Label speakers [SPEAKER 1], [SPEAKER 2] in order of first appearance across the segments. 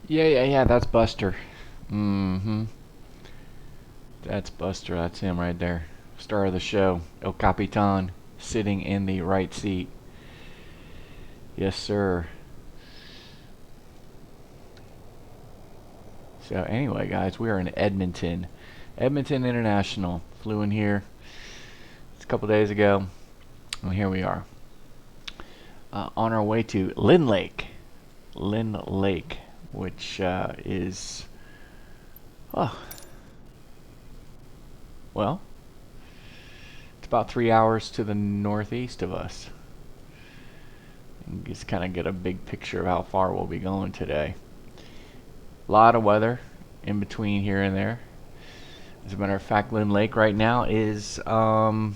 [SPEAKER 1] Yeah, that's Buster. Mm-hmm. That's Buster. That's him right there. Star of the show. El Capitan. Sitting in the right seat. Yes, sir. So anyway, guys, we are in Edmonton. Edmonton International. Flew in here a couple days ago. And here we are. On our way to Lynn Lake. Lynn Lake, which is... Oh, well, it's about 3 hours to the northeast of us. And just kind of get a big picture of how far we'll be going today. A lot of weather in between here and there. As a matter of fact, Lynn Lake right now is IFR.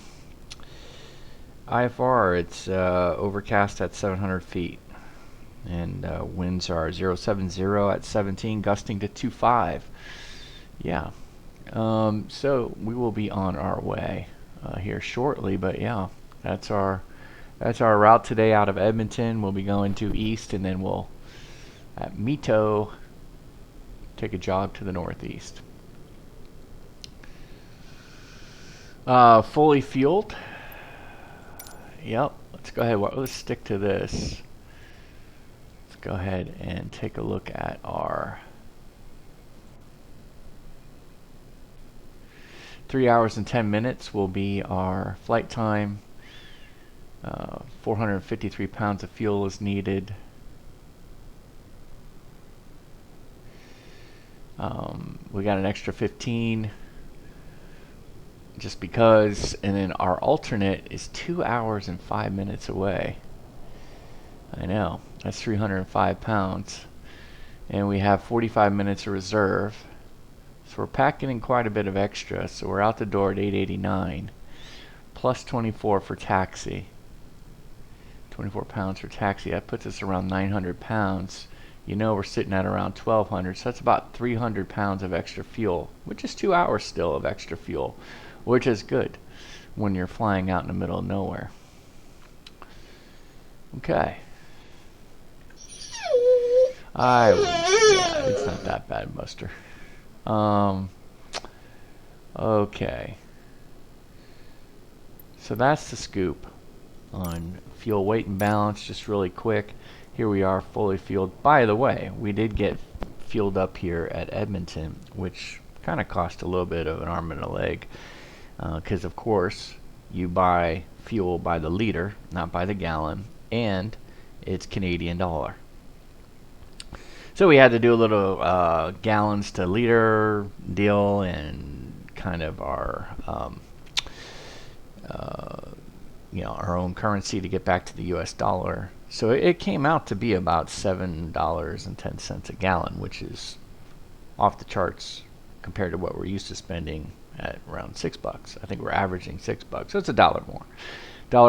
[SPEAKER 1] It's overcast at 700 feet. And winds are 070 at 17, gusting to 25. Yeah. So we will be on our way here shortly, but yeah, that's our route today out of Edmonton. We'll be going to east, and then we'll at MIPOT take a jog to the northeast. Fully fueled. Yep. Let's go ahead. Let's stick to this. Let's go ahead and take a look at our 3 hours and 10 minutes will be our flight time. 453 pounds of fuel is needed. We got an extra 15 just because, and then our alternate is 2 hours and 5 minutes away. I know, that's 305 pounds. And we have 45 minutes of reserve. So we're packing in quite a bit of extra. So we're out the door at 889 plus 24 for taxi. 24 pounds for taxi. That puts us around 900 pounds. You know, we're sitting at around 1200. So that's about 300 pounds of extra fuel, which is 2 hours still of extra fuel, which is good when you're flying out in the middle of nowhere. Okay. Yeah, it's not that bad, Buster. Okay. So that's the scoop on fuel weight and balance, just really quick. Here we are, fully fueled. By the way, we did get fueled up here at Edmonton, which kind of cost a little bit of an arm and a leg. Because, of course, you buy fuel by the liter, not by the gallon, and it's Canadian dollar. So we had to do a little gallons to liter deal and kind of our our own currency to get back to the US dollar. So it came out to be about $7.10 a gallon, which is off the charts compared to what we're used to spending at around $6. I think we're averaging $6, so it's $1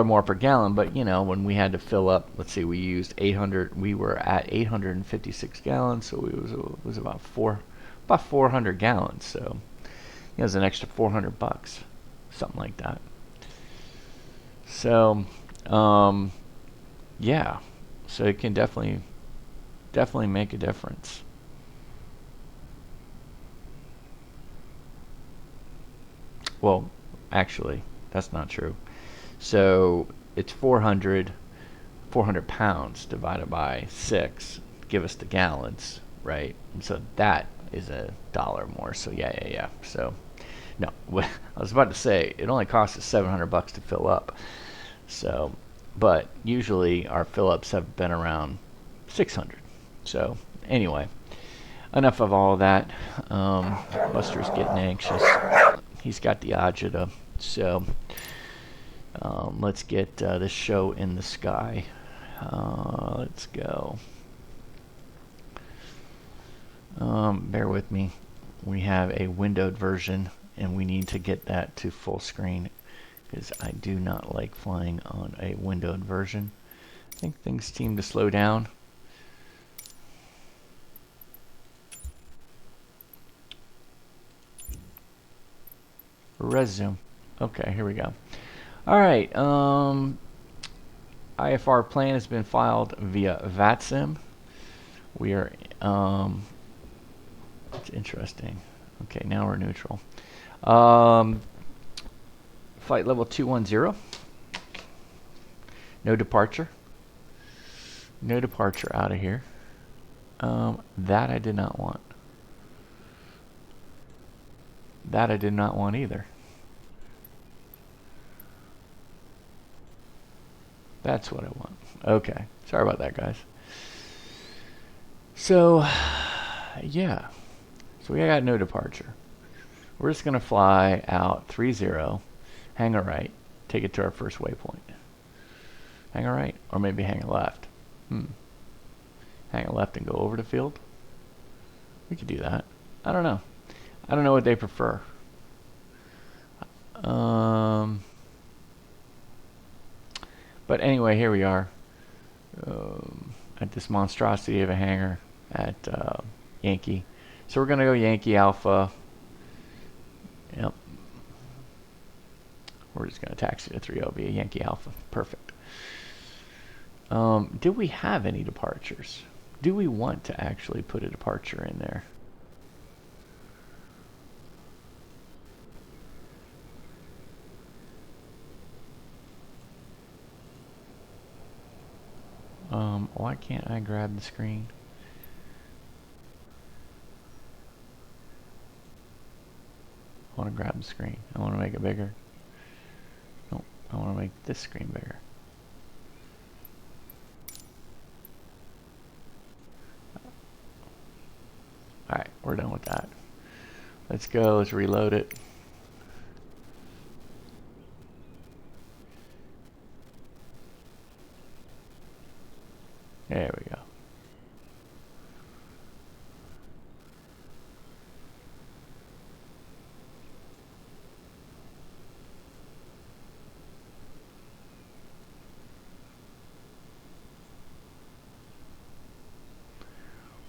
[SPEAKER 1] more per gallon. But you know, when we had to fill up, let's see, we used 800. We were at 856 gallons, so it was about 400 gallons. So it was an extra $400, something like that. So yeah, so it can definitely make a difference. Well, actually, that's not true. So it's 400 pounds divided by 6, give us the gallons, right? And so that is $1 more. So yeah. So no, I was about to say it only costs us $700 to fill up. So, but usually our fill-ups have been around 600. So anyway, enough of all that. Buster's getting anxious. He's got the agita. So let's get this show in the sky. Let's go. Bear with me. We have a windowed version, and we need to get that to full screen because I do not like flying on a windowed version. I think things seem to slow down. Resume. Okay, here we go. All right. IFR plan has been filed via Vatsim. We are That's interesting. Okay, now we're neutral. Flight level 210. No departure. No departure out of here. That I did not want. That I did not want either. That's what I want. Okay. Sorry about that, guys. So, yeah. So we got no departure. We're just going to fly out 30, hang a right, take it to our first waypoint. Hang a right, or maybe hang a left. Hang a left and go over the field. We could do that. I don't know. I don't know what they prefer. But anyway, here we are at this monstrosity of a hangar at Yankee. So we're going to go Yankee Alpha. Yep. We're just going to taxi to 30 via Yankee Alpha. Perfect. Do we have any departures? Do we want to actually put a departure in there? Why can't I grab the screen? I want to grab the screen. I want to make it bigger. Nope, I want to make this screen bigger. Alright, we're done with that. Let's go, let's reload it. There we go.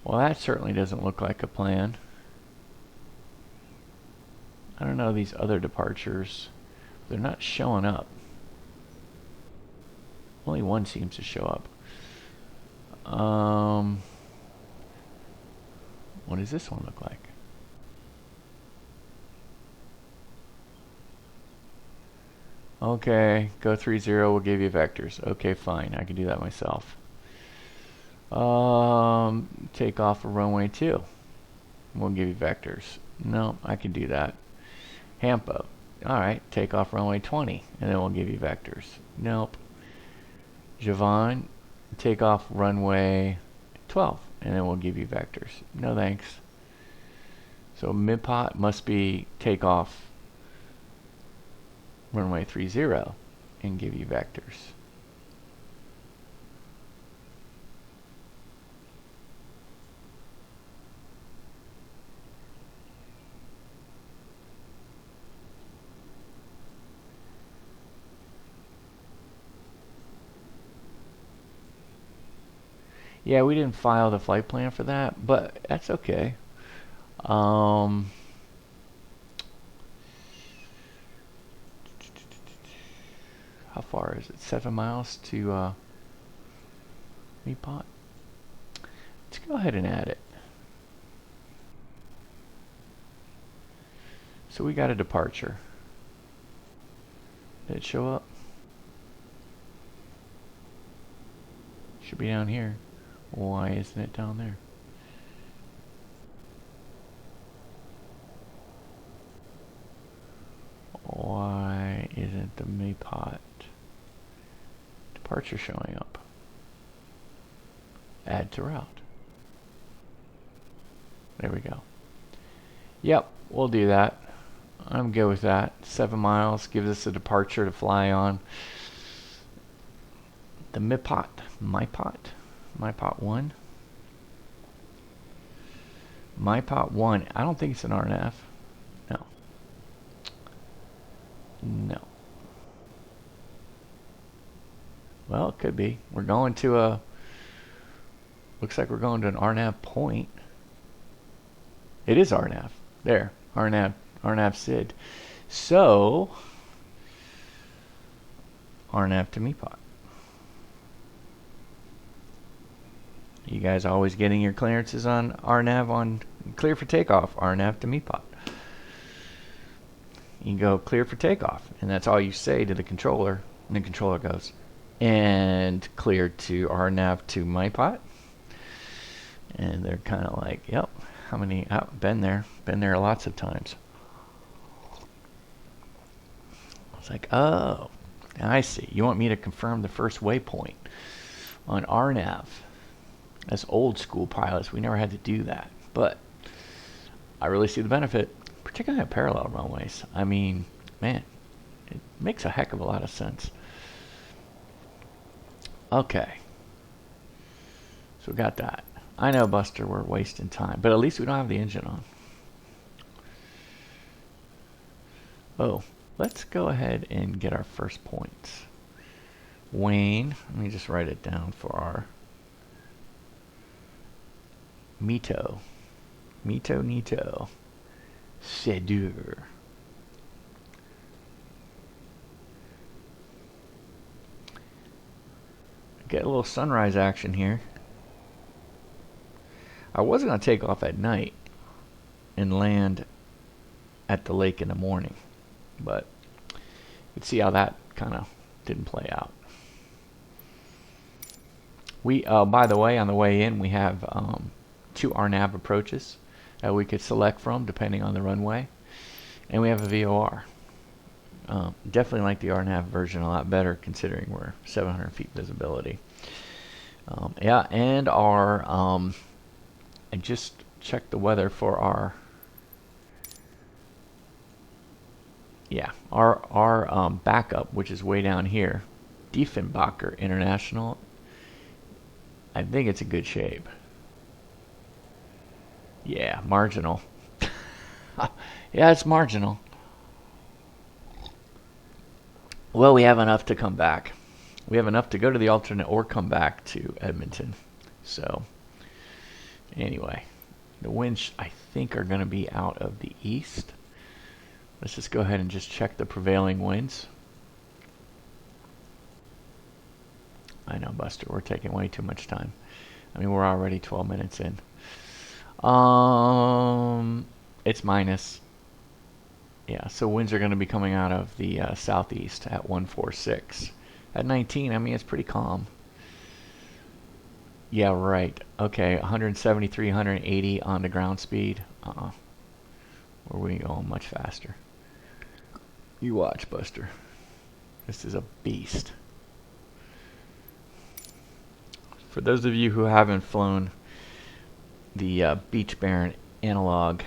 [SPEAKER 1] Well, that certainly doesn't look like a plan. I don't know these other departures. They're not showing up. Only one seems to show up. What does this one look like? Okay, go 30, we'll give you vectors. Okay, fine, I can do that myself. Take off a runway 2. We'll give you vectors. No, I can do that. Hampo. Alright, take off runway 20, and then we'll give you vectors. Nope. Javon, take off runway 12, and then we'll give you vectors. No thanks. So MIPOT must be take off runway 30 and give you vectors. Yeah, we didn't file the flight plan for that, but that's okay. How far is it? 7 miles to MIPOT? Let's go ahead and add it. So we got a departure. Did it show up? Should be down here. Why isn't it down there? Why isn't the MIPOT departure showing up? Add to route. There we go. Yep, we'll do that. I'm good with that. 7 miles gives us a departure to fly on. The MIPOT 1. MIPOT 1. I don't think it's an RNAV. No. No. Well, it could be. We're going to a... Looks like we're going to an RNAV point. It is RNAV. There. RNAV SID. So, RNAV to MIPOT. You guys always getting your clearances on RNAV on clear for takeoff, RNAV to MIPOT. You can go clear for takeoff, and that's all you say to the controller, and the controller goes, and clear to RNAV to MIPOT. And they're kind of like, yep, how many, been there lots of times. It's like, oh, I see. You want me to confirm the first waypoint on RNAV. As old school pilots, we never had to do that. But I really see the benefit, particularly at parallel runways. I mean, man, it makes a heck of a lot of sense. Okay. So we got that. I know, Buster, we're wasting time, but at least we don't have the engine on. Oh, let's go ahead and get our first points. Wayne, let me just write it down for our Nito. Sedur. Get a little sunrise action here. I was going to take off at night and land at the lake in the morning, but you can see how that kind of didn't play out. We, by the way, on the way in, we have 2 RNAV approaches that we could select from depending on the runway, and we have a VOR. Definitely like the RNAV version a lot better considering we're 700 feet visibility. Yeah, and our I just checked the weather for our backup, which is way down here, Diefenbacher International. I think it's in good shape. Yeah, marginal. Yeah, it's marginal. Well, we have enough to come back. We have enough to go to the alternate or come back to Edmonton. So, anyway, the winds, I think, are going to be out of the east. Let's just go ahead and just check the prevailing winds. I know, Buster, we're taking way too much time. I mean, we're already 12 minutes in. It's minus. Yeah, so winds are going to be coming out of the southeast at 146. At 19, I mean, it's pretty calm. Yeah, right. Okay, 173, 180 on the ground speed. Where we going much faster. You watch, Buster. This is a beast. For those of you who haven't flown the Beech Baron analog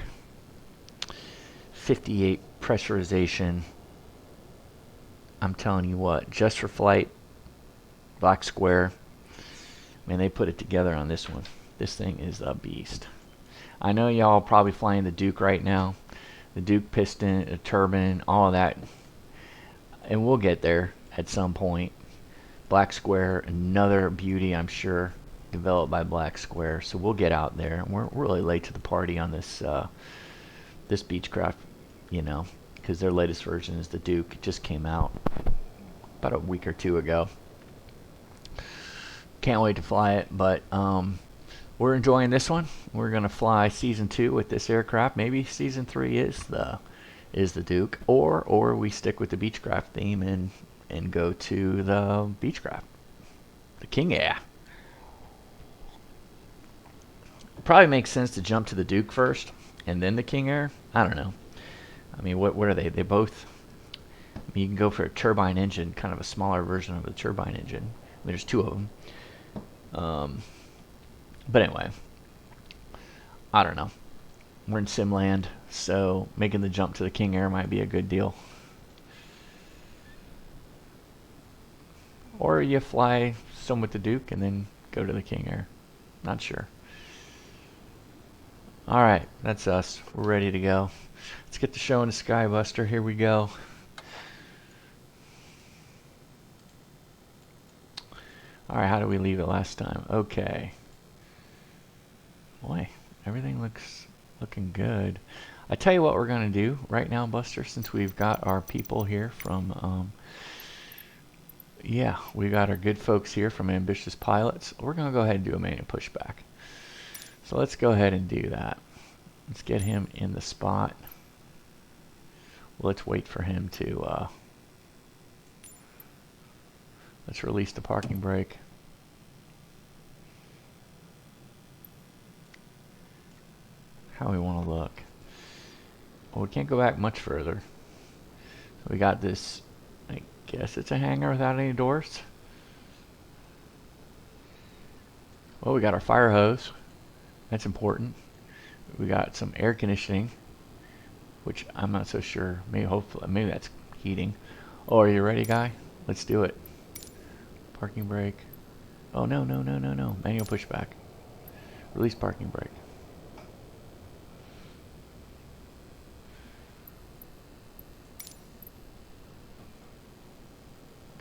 [SPEAKER 1] 58 pressurization, I'm telling you what, just for flight, black square, man, they put it together on this one. This thing is a beast. I know y'all probably flying the Duke right now, the Duke piston, the turbine, all of that, and we'll get there at some point. Black square, another beauty, I'm sure, developed by Black Square. So we'll get out there. We're really late to the party on this this Beechcraft, you know, because their latest version is the Duke. It just came out about a week or two ago. Can't wait to fly it, but we're enjoying this one. We're gonna fly season 2 with this aircraft. Maybe season 3 is the Duke, or we stick with the Beechcraft theme and go to the Beechcraft, the King Air. Probably makes sense to jump to the Duke first and then the King Air. I don't know. I mean, what are they? They both. I mean, you can go for a turbine engine, kind of a smaller version of the turbine engine. I mean, there's 2 of them. But anyway, I don't know. We're in Simland, so making the jump to the King Air might be a good deal. Or you fly some with the Duke and then go to the King Air. Not sure. Alright, that's us. We're ready to go. Let's get the show in the sky, Buster. Here we go. Alright, how did we leave it last time? Okay. Boy, everything looking good. I tell you what we're going to do right now, Buster, since we've got our people here from yeah, we got our good folks here from Ambitious Pilots. We're going to go ahead and do a manual pushback. So let's go ahead and do that. Let's get him in the spot. Let's wait for him to, let's release the parking brake. How we want to look. Well, we can't go back much further. So we got this, I guess it's a hangar without any doors. Well, we got our fire hose. That's important. We got some air conditioning, which I'm not so sure. Maybe, hopefully, maybe that's heating. Oh, are you ready, guy? Let's do it. Parking brake. Oh, no, no, no, no, no. Manual pushback. Release parking brake.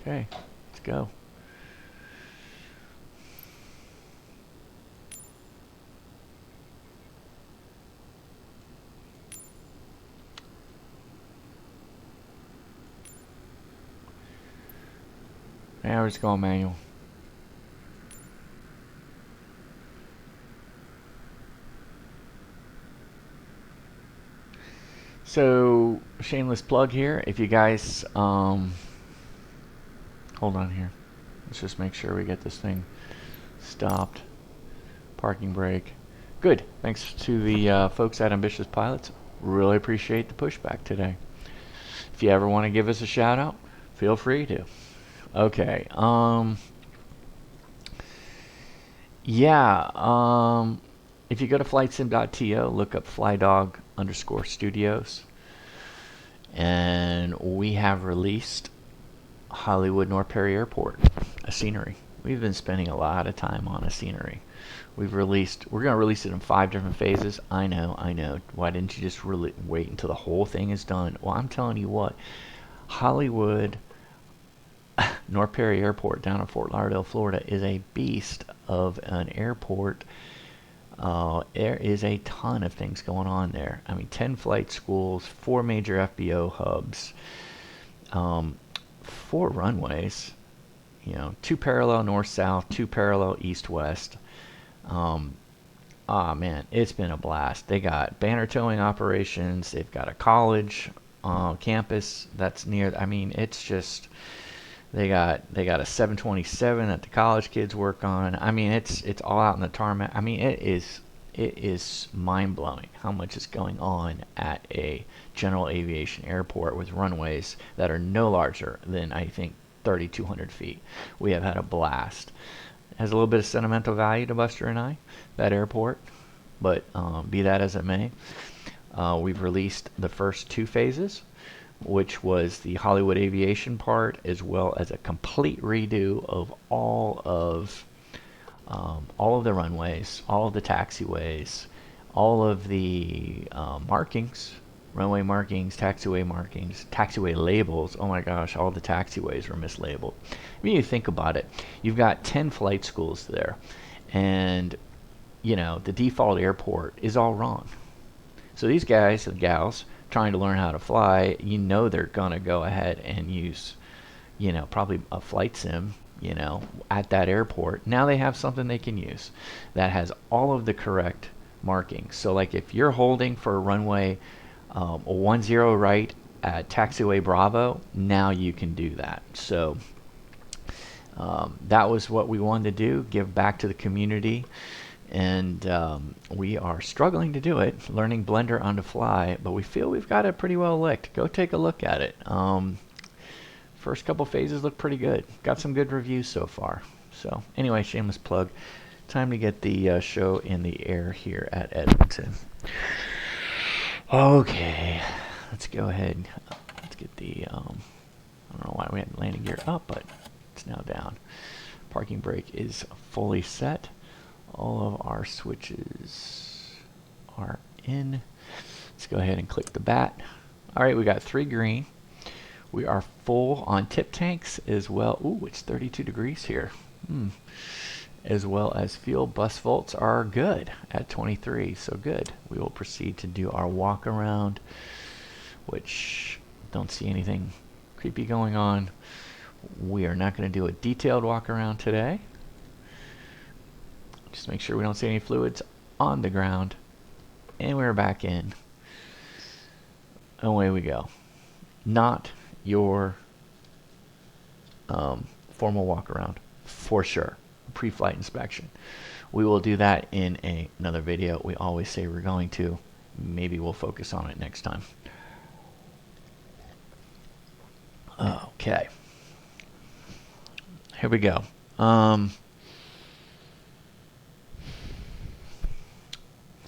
[SPEAKER 1] Okay, let's go. Now we're just going manual. So, shameless plug here. If you guys, hold on here. Let's just make sure we get this thing stopped. Parking brake. Good. Thanks to the folks at Ambitious Pilots. Really appreciate the pushback today. If you ever want to give us a shout out, feel free to. Okay. Yeah. If you go to flightsim.to, look up flydog_studios. And we have released Hollywood North Perry Airport, a scenery. We've been spending a lot of time on a scenery. We're going to release it in 5 different phases. I know. Why didn't you just wait until the whole thing is done? Well, I'm telling you what, Hollywood North Perry Airport down in Fort Lauderdale, Florida is a beast of an airport. There is a ton of things going on there. I mean, 10 flight schools, 4 major FBO hubs, 4 runways, 2 parallel north-south, 2 parallel east-west. Man, it's been a blast. They got banner towing operations. They've got a college campus that's near. I mean, it's just they got a 727 that the college kids work on. I mean, it's all out in the tarmac. I mean, it is mind-blowing how much is going on at a general aviation airport with runways that are no larger than, I think, 3,200 feet. We have had a blast. It has a little bit of sentimental value to Buster and I, that airport, but be that as it may, we've released the first 2 phases, which was the Hollywood aviation part, as well as a complete redo of all of the runways, all of the taxiways, all of the markings, runway markings, taxiway labels. Oh my gosh, all the taxiways were mislabeled. When you think about it, you've got 10 flight schools there, and the default airport is all wrong. So these guys and gals trying to learn how to fly, they're gonna go ahead and use, probably a flight sim, at that airport. Now they have something they can use that has all of the correct markings. So like if you're holding for a runway 10 right at taxiway Bravo, now you can do that. So that was what we wanted to do, give back to the community. And we are struggling to do it, learning Blender on the fly, but we feel we've got it pretty well licked. Go take a look at it. First couple phases look pretty good. Got some good reviews so far. So anyway, shameless plug. Time to get the show in the air here at Edmonton. Okay, let's go ahead. Let's get the, I don't know why we had landing gear up, but it's now down. Parking brake is fully set. All of our switches are in. Let's go ahead and click the bat. All right, we got 3 green. We are full on tip tanks as well. Ooh, it's 32 degrees here. As well as fuel bus volts are good at 23, so good. We will proceed to do our walk around, which don't see anything creepy going on. We are not going to do a detailed walk around today. Just make sure we don't see any fluids on the ground. And we're back in. Away we go. Not your formal walk around, for sure. Pre-flight inspection. We will do that in another video. We always say we're going to. Maybe we'll focus on it next time. Okay. Here we go. Let's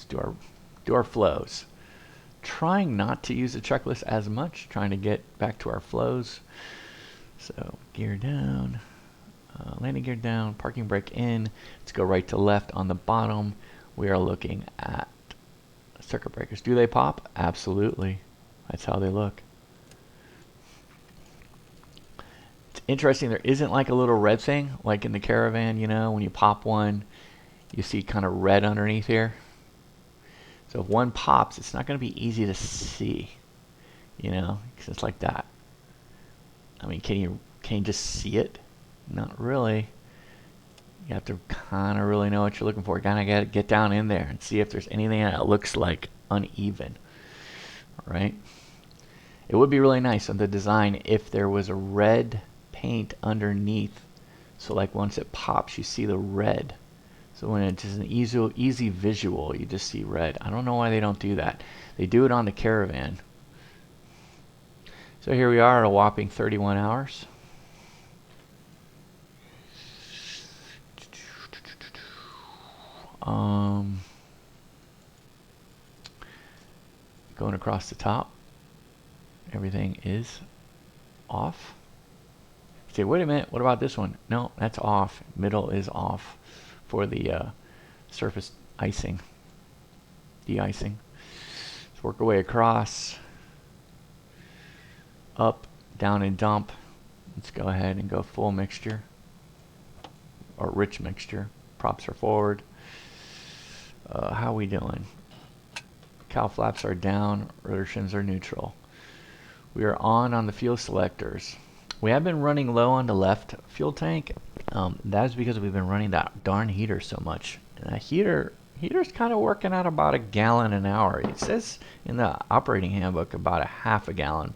[SPEAKER 1] do our flows. Trying not to use the checklist as much, trying to get back to our flows. So gear down, landing gear down, parking brake in. Let's go right to left on the bottom. We are looking at circuit breakers. Do they pop? Absolutely. That's how they look. It's interesting, there isn't like a little red thing like in the Caravan, you know, when you pop one, you see kind of red underneath here. So if one pops, it's not going to be easy to see, you know, because it's like that. I mean, can you just see it? Not really. You have to kind of really know what you're looking for. You kind of got to get down in there and see if there's anything that looks like uneven. All right. It would be really nice on the design if there was a red paint underneath. So like once it pops, you see the red. So when it's an easy visual, you just see red. I don't know why they don't do that. They do it on the Caravan. So here we are at a whopping 31 hours. Going across the top, everything is off. You say, wait a minute, what about this one? No, that's off. Middle is off for the surface icing, de-icing. Let's work our way across, up, down, and dump. Let's go ahead and go full mixture, or rich mixture. Props are forward. How are we doing? Cowl flaps are down, rotor shims are neutral. We are on the fuel selectors. We have been running low on the left fuel tank. That is because we've been running that darn heater so much. And that heater's kind of working out about a gallon an hour. It says in the operating handbook about a half a gallon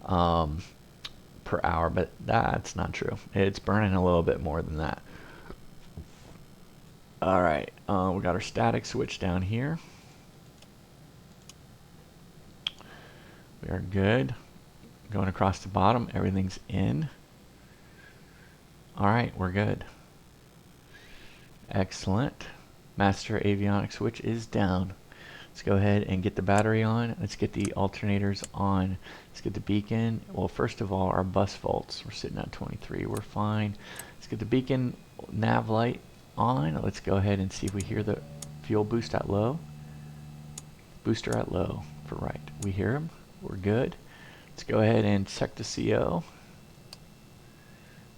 [SPEAKER 1] per hour, but that's not true. It's burning a little bit more than that. All right, we got our static switch down here. We are good. Going across the bottom, everything's in. All right, we're good. Excellent. Master avionics switch is down. Let's go ahead and get the battery on. Let's get the alternators on. Let's get the beacon. Well, first of all, our bus volts. We're sitting at 23. We're fine. Let's get the beacon nav light on. Let's go ahead and see if we hear the fuel boost at low. Booster at low for right. We hear him. We're good. Let's go ahead and check the CO.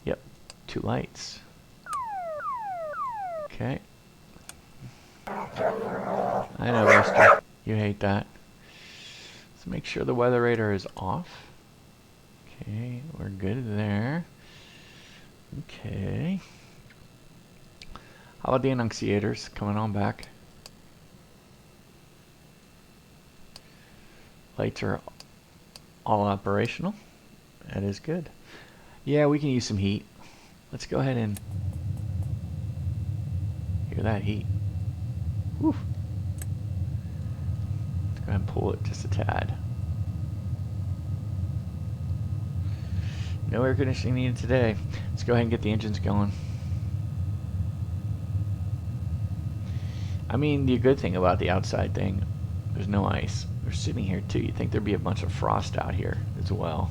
[SPEAKER 1] Yep, 2 lights. Okay. I know, Buster. You hate that. Let's make sure the weather radar is off. Okay, we're good there. Okay. How about the annunciators coming on back? Lights are all operational. That is good. Yeah, we can use some heat. Let's go ahead and hear that heat. Whew. Let's go ahead and pull it just a tad. No air conditioning needed today. Let's go ahead and get the engines going. I mean, the good thing about the outside thing, there's no ice. We're sitting here too. You'd think there'd be a bunch of frost out here as well.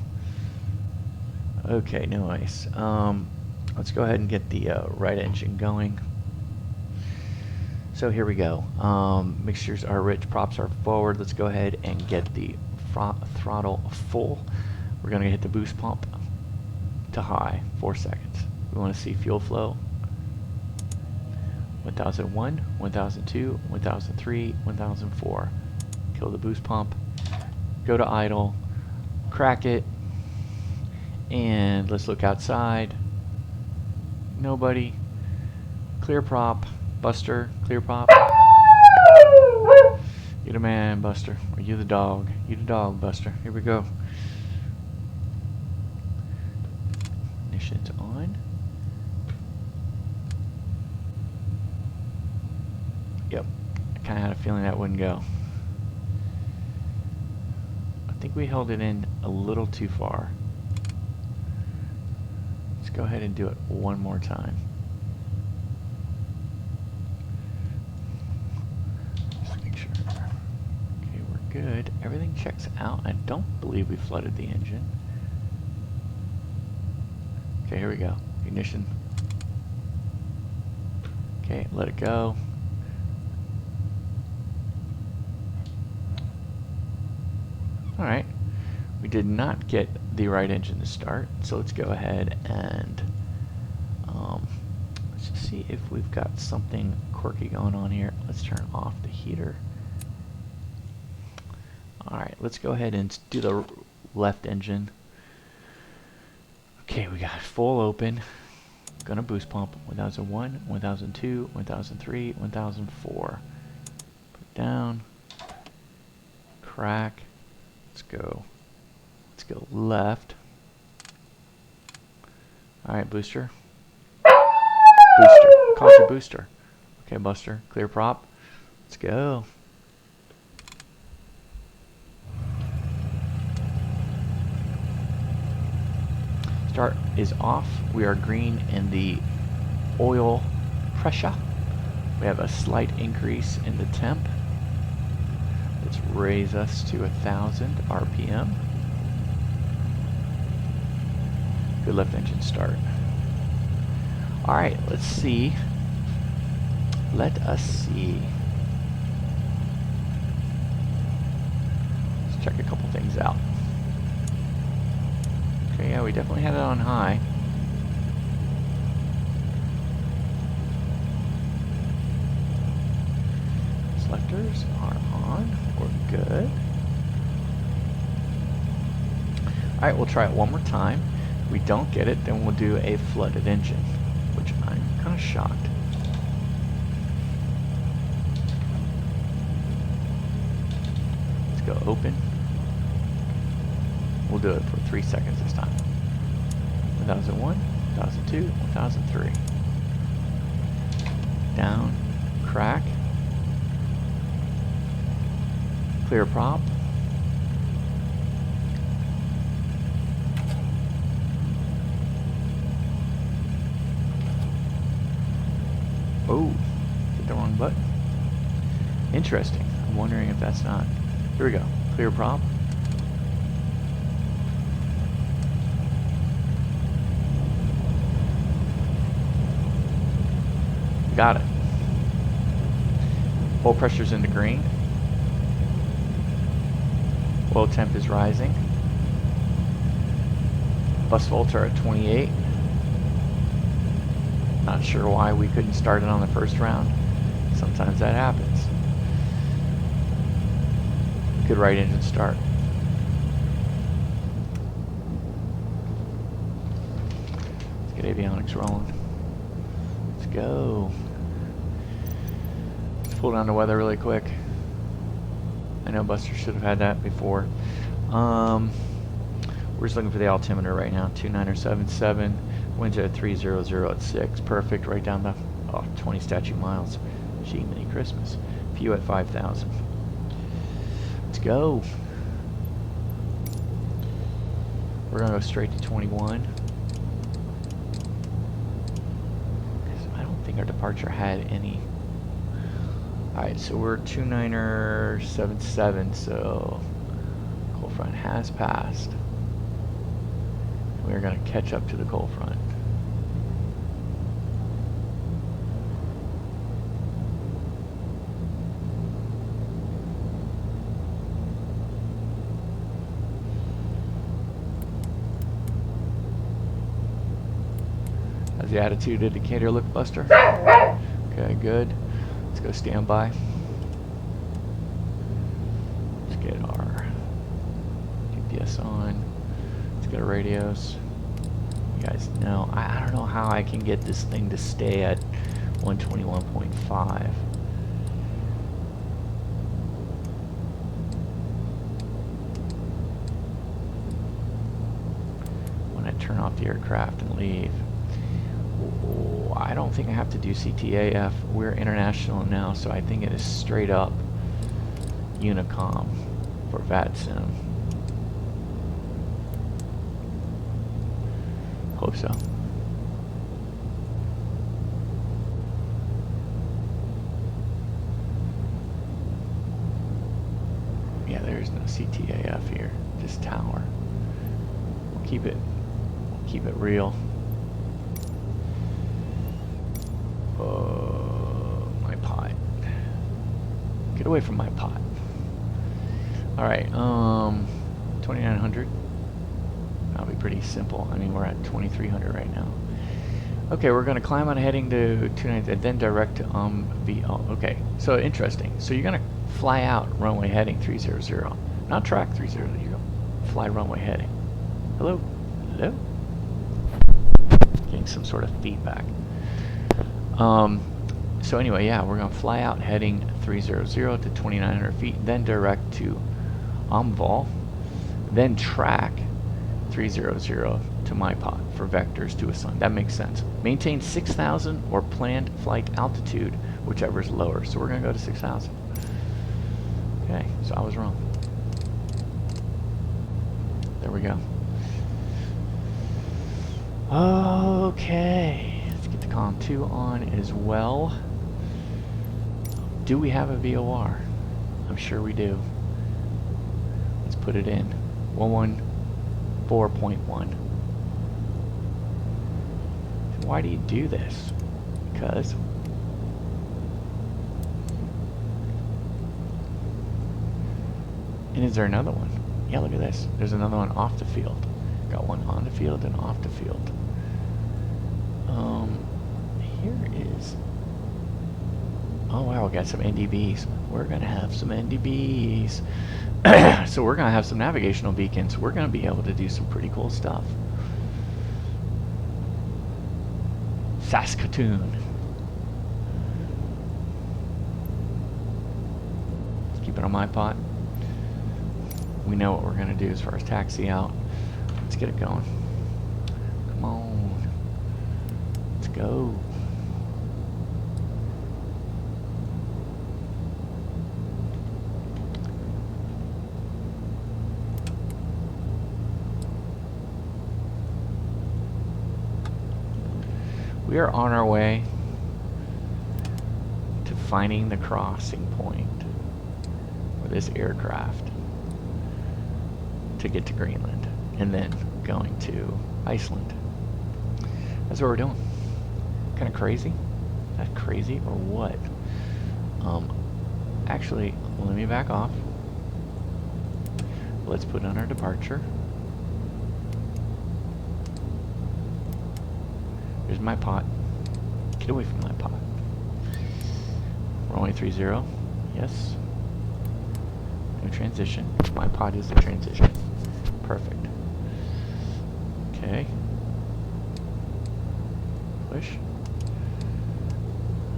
[SPEAKER 1] Okay, no ice. Let's go ahead and get the right engine going. So here we go. Mixtures are rich, props are forward. Let's go ahead and get the throttle full. We're going to hit the boost pump to high, 4 seconds. We want to see fuel flow. 1001, 1002, 1003, 1004. Kill the boost pump. Go to idle. Crack it. And let's look outside. Nobody. Clear prop. Buster, clear prop. You the man, Buster. Or you the dog. You the dog, Buster. Here we go. Ignition's on. Yep. I kind of had a feeling that wouldn't go. I think we held it in a little too far. Let's go ahead and do it one more time. Just make sure. Okay, we're good. Everything checks out. I don't believe we flooded the engine. Okay, here we go. Ignition. Okay, let it go. Alright, we did not get the right engine to start, so let's go ahead and let's just see if we've got something quirky going on here. Let's turn off the heater. Alright, let's go ahead and do the left engine. Okay, we got full open. Gonna boost pump 1001, 1002, 1003, 1004. Put it down. Crack. Let's go left. Alright, booster. Booster. Call your booster. Okay, Buster. Clear prop. Let's go. Start is off. We are green in the oil pressure. We have a slight increase in the temp. Let's raise us to 1,000 RPM. Good left engine start. Alright, let's see. Let us see. Let's check a couple things out. Okay, yeah, we definitely had it on high. Selectors are on. We're good. Alright, we'll try it one more time. If we don't get it, then we'll do a flooded engine, which I'm kind of shocked. Let's go open. We'll do it for 3 seconds this time. 1001, 1002, 1003. Down, crack. Clear prop. Oh, hit the wrong button. Interesting. I'm wondering if that's not. Here we go. Clear prop. Got it. Oil pressure's in the green. Oil temp is rising. Bus volts are at 28. Not sure why we couldn't start it on the first round. Sometimes that happens. Good right engine start. Let's get avionics rolling. Let's go. Let's pull down the weather really quick. I know Buster should have had that before. We're just looking for the altimeter right now. 2977. Winds at 300 at 6. Perfect. Right down the 20 statute miles. Gee, mini Christmas. Few at 5,000. Let's go. We're gonna go straight to 21. I don't think our departure had any. Alright, so we're 2977, so cold front has passed. We're going to catch up to the cold front. How's the attitude indicator look, Buster? Okay, good. Let's go standby. Let's get our GPS on. Let's get our radios. guys know. I don't know how I can get this thing to stay at 121.5. When I turn off the aircraft and leave. Oh, I don't think I have to do CTAF. We're international now, so I think it is straight up Unicom for Vatsim. Hope so. Yeah, there's no CTAF here, just tower. We'll keep it real. My pot. Get away from my pot. All right, 2900. That'll be pretty simple. I mean, we're at 2300 right now. Okay, we're going to climb on heading to 29 and then direct to VO. Okay, so interesting. So you're going to fly out runway heading 300, not track 30. You're going to fly runway heading. Hello, hello. Getting some sort of feedback. So anyway, yeah, we're going to fly out heading 300 to 2900 feet, then direct to Omval, then track 300 to MIPOT for vectors to assign. That makes sense. Maintain 6,000 or planned flight altitude, whichever is lower. So we're going to go to 6,000. Okay, so I was wrong. There we go. Okay, let's get the Comm 2 on as well. Do we have a VOR? I'm sure we do. Let's put it in. 114.1. Why do you do this? Because and is there another one? Yeah, look at this. There's another one off the field. Got one on the field and off the field. Here is. Oh wow, we got some NDBs. We're gonna have some NDBs. So we're gonna have some navigational beacons. We're gonna be able to do some pretty cool stuff. Saskatoon. Let's keep it on my pot. We know what we're gonna do as far as taxi out. Let's get it going. Come on. Let's go. We are on our way to finding the crossing point for this aircraft to get to Greenland and then going to Iceland. That's what we're doing. Kind of crazy? That crazy or what? Actually, let me back off. Let's put on our departure. There's my pot. Get away from my pot. Runway 30. Yes. No transition. My pot is the transition. Perfect. Okay. Push.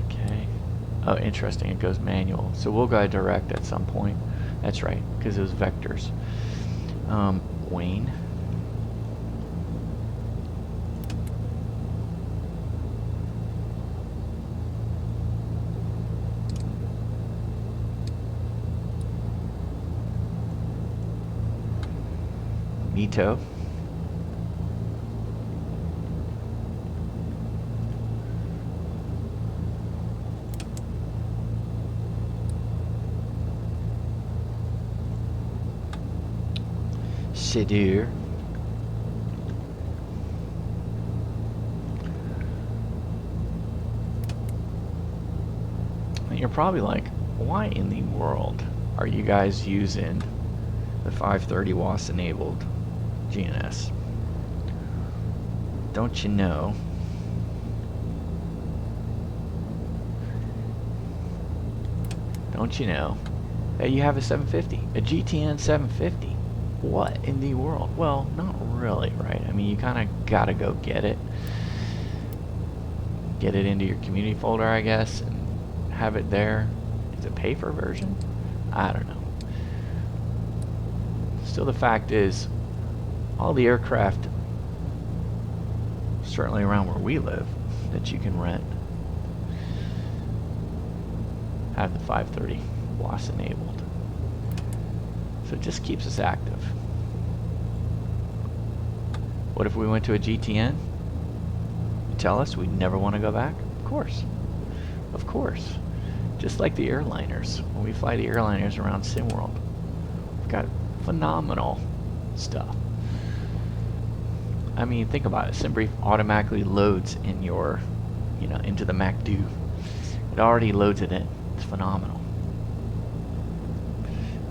[SPEAKER 1] Okay. Oh, interesting. It goes manual. So we'll go direct at some point. That's right, because it was vectors. Wayne. Mito. Sedur. You're probably like, why in the world are you guys using the 530 WAS enabled GNS? Don't you know that you have a 750, a GTN 750? What in the world? Well, not really, right? I mean, you kind of gotta go get it. Get it into your community folder, I guess, and have it there. Is it pay for version? I don't know. Still, the fact is, all the aircraft, certainly around where we live, that you can rent, have the 530 WAS enabled. So it just keeps us active. What if we went to a GTN? You tell us we'd never want to go back? Of course. Of course. Just like the airliners. When we fly the airliners around SimWorld, we've got phenomenal stuff. I mean, think about it. SimBrief automatically loads in your, into the MacDo. It already loads it in. It's phenomenal.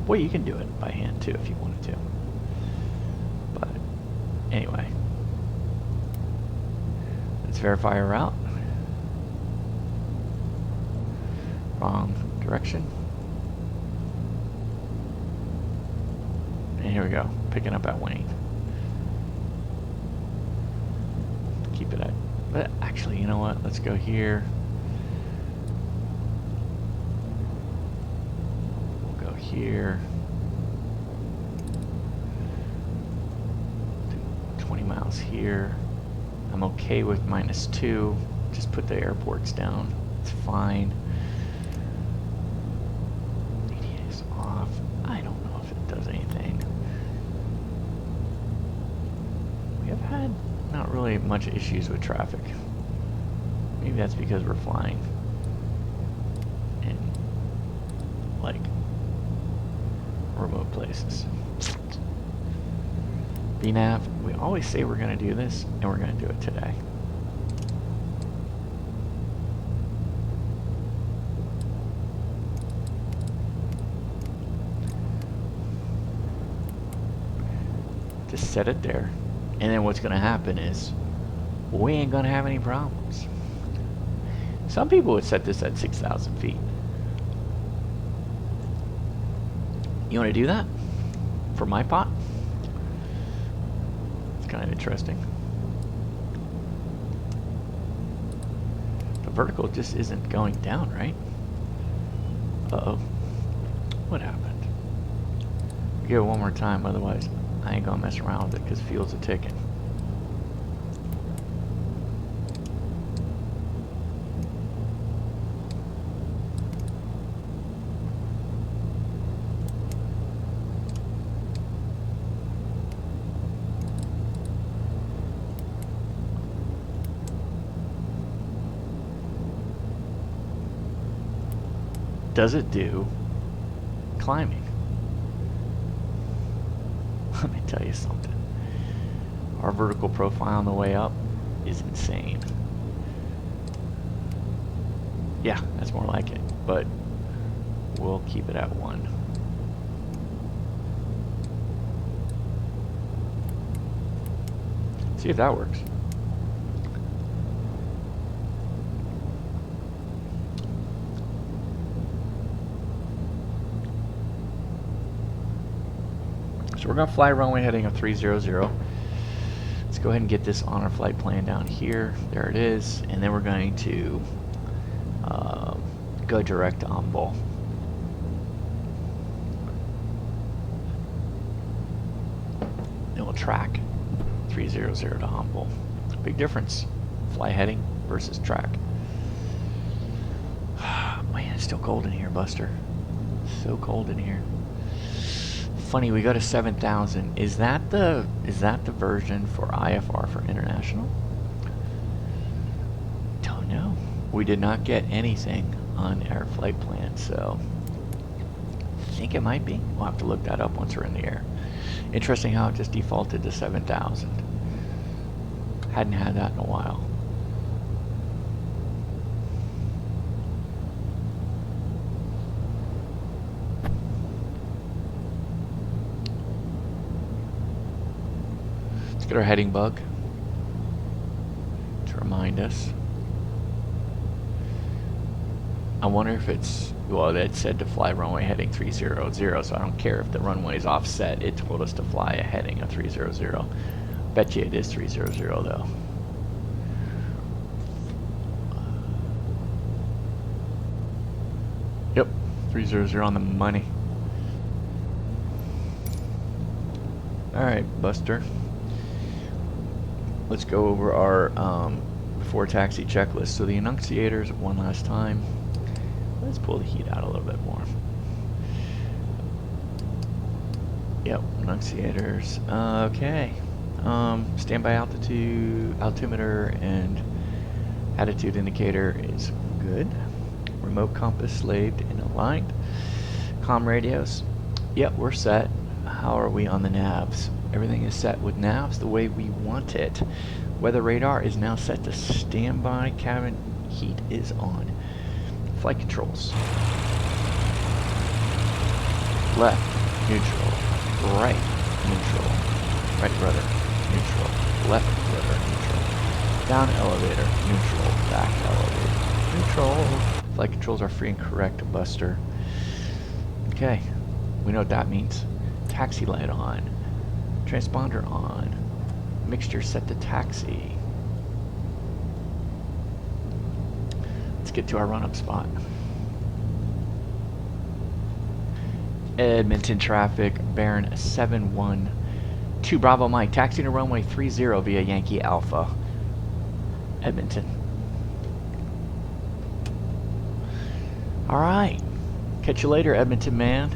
[SPEAKER 1] Boy, you can do it by hand too if you wanted to. But anyway, let's verify our route. Wrong direction. And here we go, picking up at Wayne. Keep it at, but actually, you know what? Let's go here. We'll go here. 20 miles here. I'm okay with -2. Just put the airports down. It's fine. Is off. I don't know if it does anything. We have had not really much issues with traffic. Maybe that's because we're flying in like remote places. VNAV, we always say we're going to do this, and we're going to do it today. Just set it there, and then what's going to happen is we ain't going to have any problems. Some people would set this at 6,000 feet. You want to do that for MIPOT? It's kind of interesting. The vertical just isn't going down, right? Uh-oh. What happened? Give it one more time, otherwise I ain't gonna mess around with it because fuel's a ticking. Does it do climbing? Let me tell you something. Our vertical profile on the way up is insane. Yeah, that's more like it, but we'll keep it at 1. See if that works. So we're going to fly runway heading of 300. Let's go ahead and get this on our flight plan down here. There it is. And then we're going to go direct to Int'l. Then we'll track 300 to Int'l. Big difference. Fly heading versus track. Man, it's still cold in here, Buster. So cold in here. Funny, we go to 7,000. Is that the version for IFR for international? Don't know. We did not get anything on our flight plan, so I think it might be. We'll have to look that up once we're in the air. Interesting how it just defaulted to 7,000. Hadn't had that in a while. Get our heading bug to remind us. I wonder if it's, well, it said to fly runway heading 300, so I don't care if the runway is offset. It told us to fly a heading of 300. Bet you it is 300 though. Yep, 300 on the money. Alright, Buster. Let's go over our before taxi checklist. So the enunciators one last time. Let's pull the heat out a little bit more. Yep, enunciators. Okay. Standby altitude, altimeter, and attitude indicator is good. Remote compass slaved and aligned. Comm radios. Yep, we're set. How are we on the navs? Everything is set with navs the way we want it. Weather radar is now set to standby. Cabin heat is on. Flight controls. Left, neutral. Right, neutral. Right rudder, neutral. Left rudder, neutral. Down elevator, neutral. Back elevator, neutral. Flight controls are free and correct, Buster. Okay, we know what that means. Taxi light on. Transponder on. Mixture set to taxi. Let's get to our run-up spot. Edmonton traffic, Baron 712 Bravo Mike, taxi to runway 30 via Yankee Alpha. Edmonton. Alright. Catch you later, Edmonton man.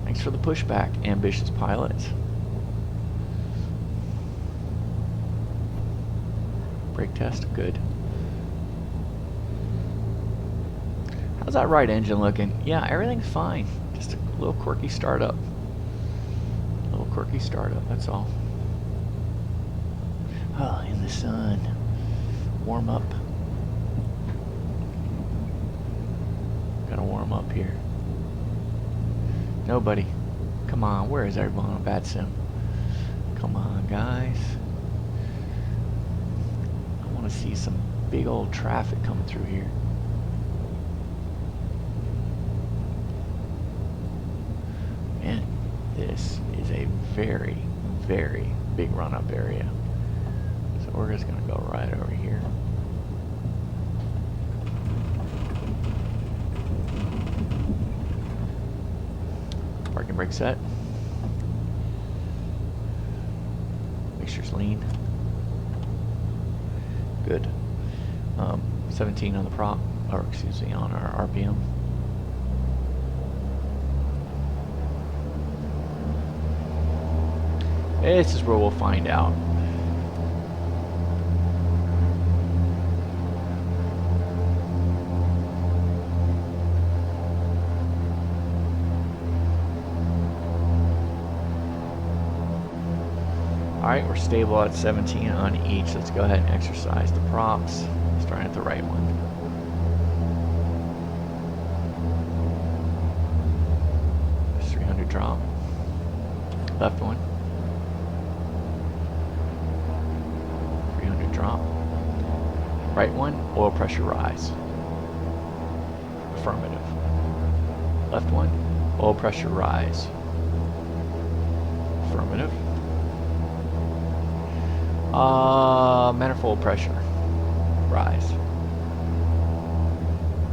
[SPEAKER 1] Thanks for the pushback, ambitious pilots. Brake test, good. How's that right engine looking? Yeah, everything's fine. Just a little quirky startup. A little quirky startup, that's all. Oh, in the sun. Warm up. Gotta warm up here. Nobody. Come on, where is everyone on Vatsim? Come on, guys. I want to see some big old traffic coming through here. Man, this is a very, very big run-up area. So we're just going to go right over here. Parking brake set. Mixture's lean. Good. 17 on the prop, or excuse me, on our RPM. This is where we'll find out. Alright, we're stable at 17 on each. Let's go ahead and exercise the props. Starting at the right one. There's 300 drop. Left one. 300 drop. Right one, oil pressure rise. Affirmative. Left one, oil pressure rise. Affirmative. Manifold pressure. Rise.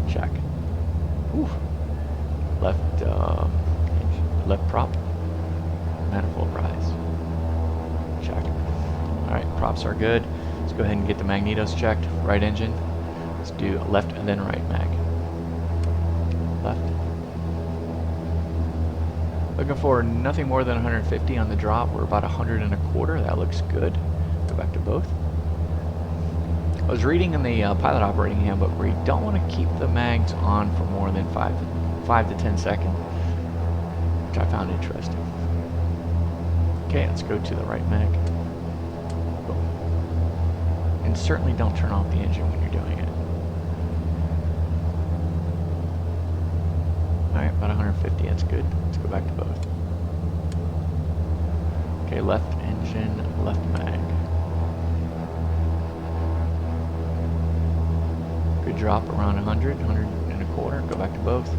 [SPEAKER 1] Check. Ooh. Left prop. Manifold rise. Check. Alright, props are good. Let's go ahead and get the magnetos checked. Right engine. Let's do left and then right mag. Left. Looking for nothing more than 150 on the drop. We're about 125. That looks good. Go back to both. I was reading in the pilot operating handbook where you don't want to keep the mags on for more than 5 to 10 seconds, which I found interesting. Okay, let's go to the right mag. Boom. And certainly don't turn off the engine when you're doing it. Alright, about 150, that's good. Let's go back to both. Okay, left engine, left mag. Good should drop around 100, 125. Go back to both.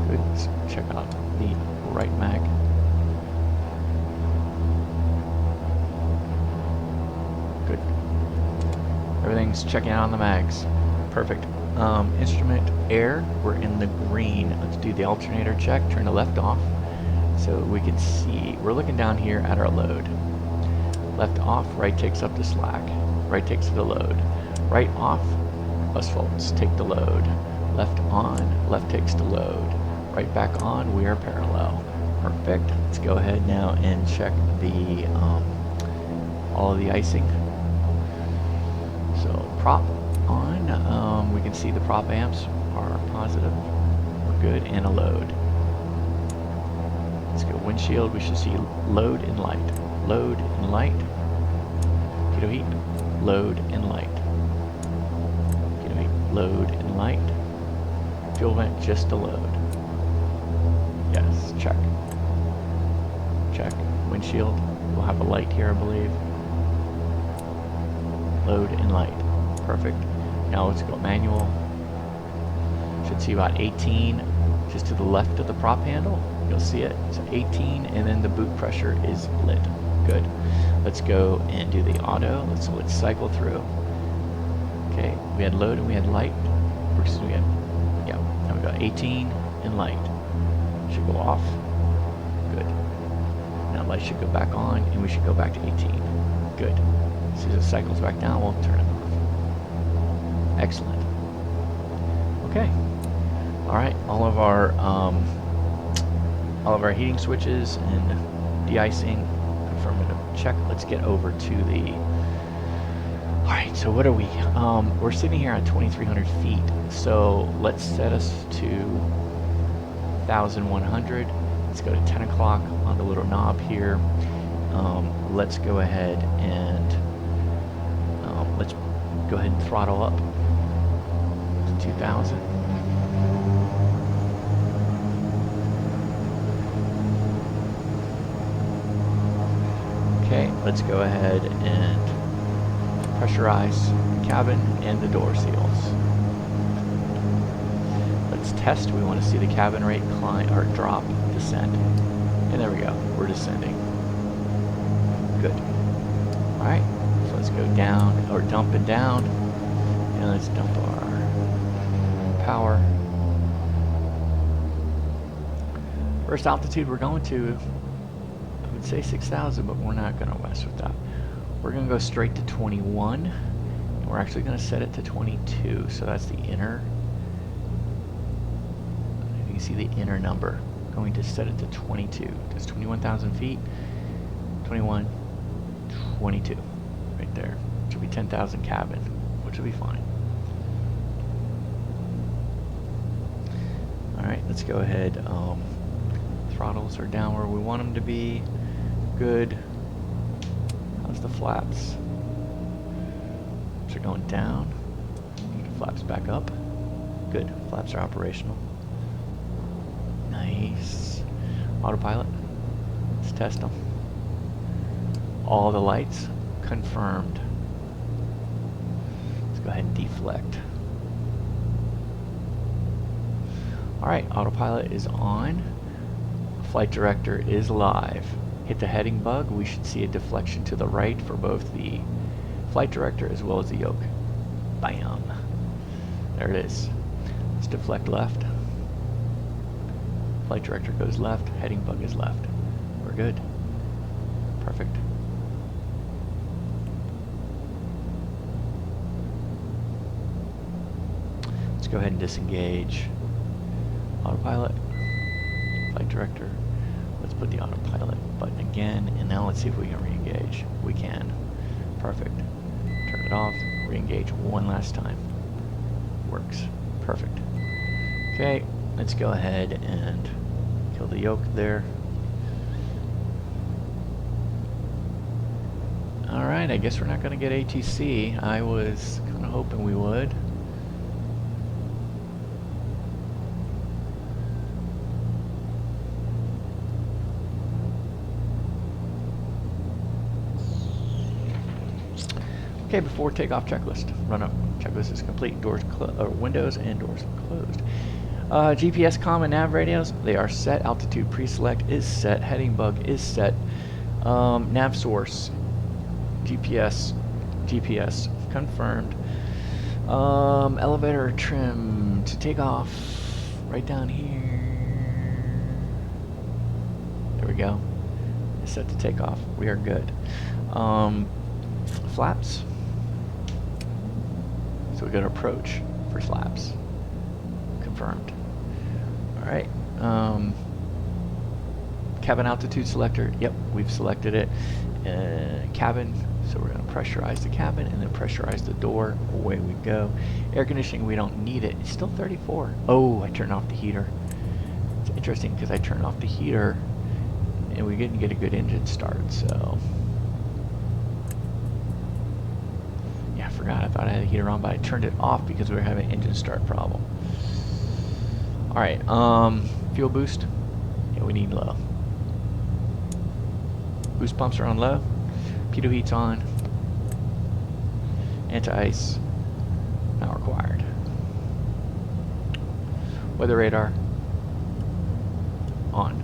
[SPEAKER 1] Good. Let's check out the right mag. Good. Everything's checking out on the mags. Perfect. Instrument air, we're in the green. Let's do the alternator check. Turn the left off so we can see. We're looking down here at our load. Left off, right takes up the slack. Right takes the load. Right off, bus faults take the load. Left on, left takes the load. Right back on, we are parallel. Perfect. Let's go ahead now and check the all of the icing. So prop on, we can see the prop amps are positive. We're good, and a load. Let's go windshield. We should see load and light. Load and light. Keto heat. Load and light. Keto heat. Load and light. Fuel vent, just a load. Yes, check. Check. Windshield. We'll have a light here, I believe. Load and light. Perfect. Now let's go manual. Should see about 18 just to the left of the prop handle. You'll see it. So 18, and then the boot pressure is lit. Good. Let's go and do the auto. Let's cycle through. Okay, we had load and we had light. Excuse me, yeah. Now we got 18 and light. Should go off. Good. Now light should go back on, and we should go back to 18. Good. As soon as it cycles back down, we'll turn it off. Excellent. Okay. All right. All of our heating switches and de-icing, confirmative check. Let's get over to the. All right. So what are we? We're sitting here at 2,300 feet. So let's set us to 1,100. Let's go to 10 o'clock on the little knob here. Let's go ahead and let's go ahead and throttle up to 2,000. Okay, let's go ahead and pressurize the cabin and the door seals. Let's test. We want to see the cabin rate climb or drop, descend. And there we go. We're descending. Good. All right. So let's go down, or dump it down. And let's dump our power. First altitude we're going to, I would say 6,000, but we're not going to mess with that. We're going to go straight to 21. And we're actually going to set it to 22. So that's the inner. You can see the inner number. Going to set it to 22. That's 21,000 feet. 21, 22. Right there. Should be 10,000 cabin, which will be fine. Alright, let's go ahead. Throttles are down where we want them to be. Good. How's the flaps? They're going down. Flaps back up. Good. Flaps are operational. Nice. Autopilot. Let's test them. All the lights confirmed. Let's go ahead and deflect. Alright, autopilot is on. Flight director is live. Hit the heading bug. We should see a deflection to the right for both the flight director as well as the yoke. Bam. There it is. Let's deflect left. Flight director goes left. Heading bug is left. We're good. Perfect. Let's go ahead and disengage autopilot, flight director. Let's put the autopilot button again, and now let's see if we can re-engage. We can. Perfect. Turn it off, re-engage one last time. Works. Perfect. Okay, let's go ahead and kill the yoke there. Alright, I guess we're not going to get ATC. I was kind of hoping we would. Okay, before takeoff checklist. Run up. Checklist is complete. Doors windows and doors closed. GPS, comm, and nav radios, they are set. Altitude pre-select is set. Heading bug is set. Nav source, GPS confirmed. Elevator trim to take off right down here. There we go. It's set to take off. We are good. Flaps. So we got approach for flaps. Confirmed. All right. Cabin altitude selector. Yep, we've selected it. Cabin. So we're going to pressurize the cabin and then pressurize the door. Away we go. Air conditioning, we don't need it. It's still 34. Oh, I turned off the heater. It's interesting because I turned off the heater and we didn't get a good engine start. So yeah, I forgot. I thought I had the heater on, but I turned it off because we were having an engine start problem. All right, fuel boost. Yeah, we need low. Boost pumps are on low. Pitot heat's on. Anti-ice, not required. Weather radar, on.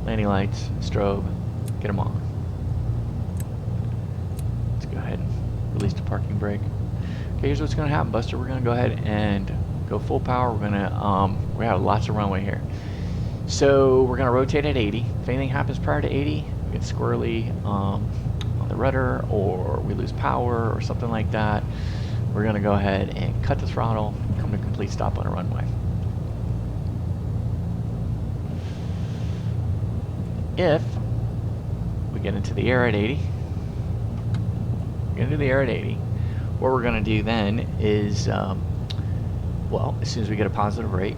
[SPEAKER 1] Landing lights, strobe, get them on. Let's go ahead and release the parking brake. Okay, here's what's going to happen, Buster. We're going to go ahead and go full power. We're going to, we have lots of runway here. So we're going to rotate at 80. If anything happens prior to 80, we get squirrely on the rudder, or we lose power or something like that, we're going to go ahead and cut the throttle, come to complete stop on a runway. If we get into the air at 80, what we're going to do then is, well, as soon as we get a positive rate,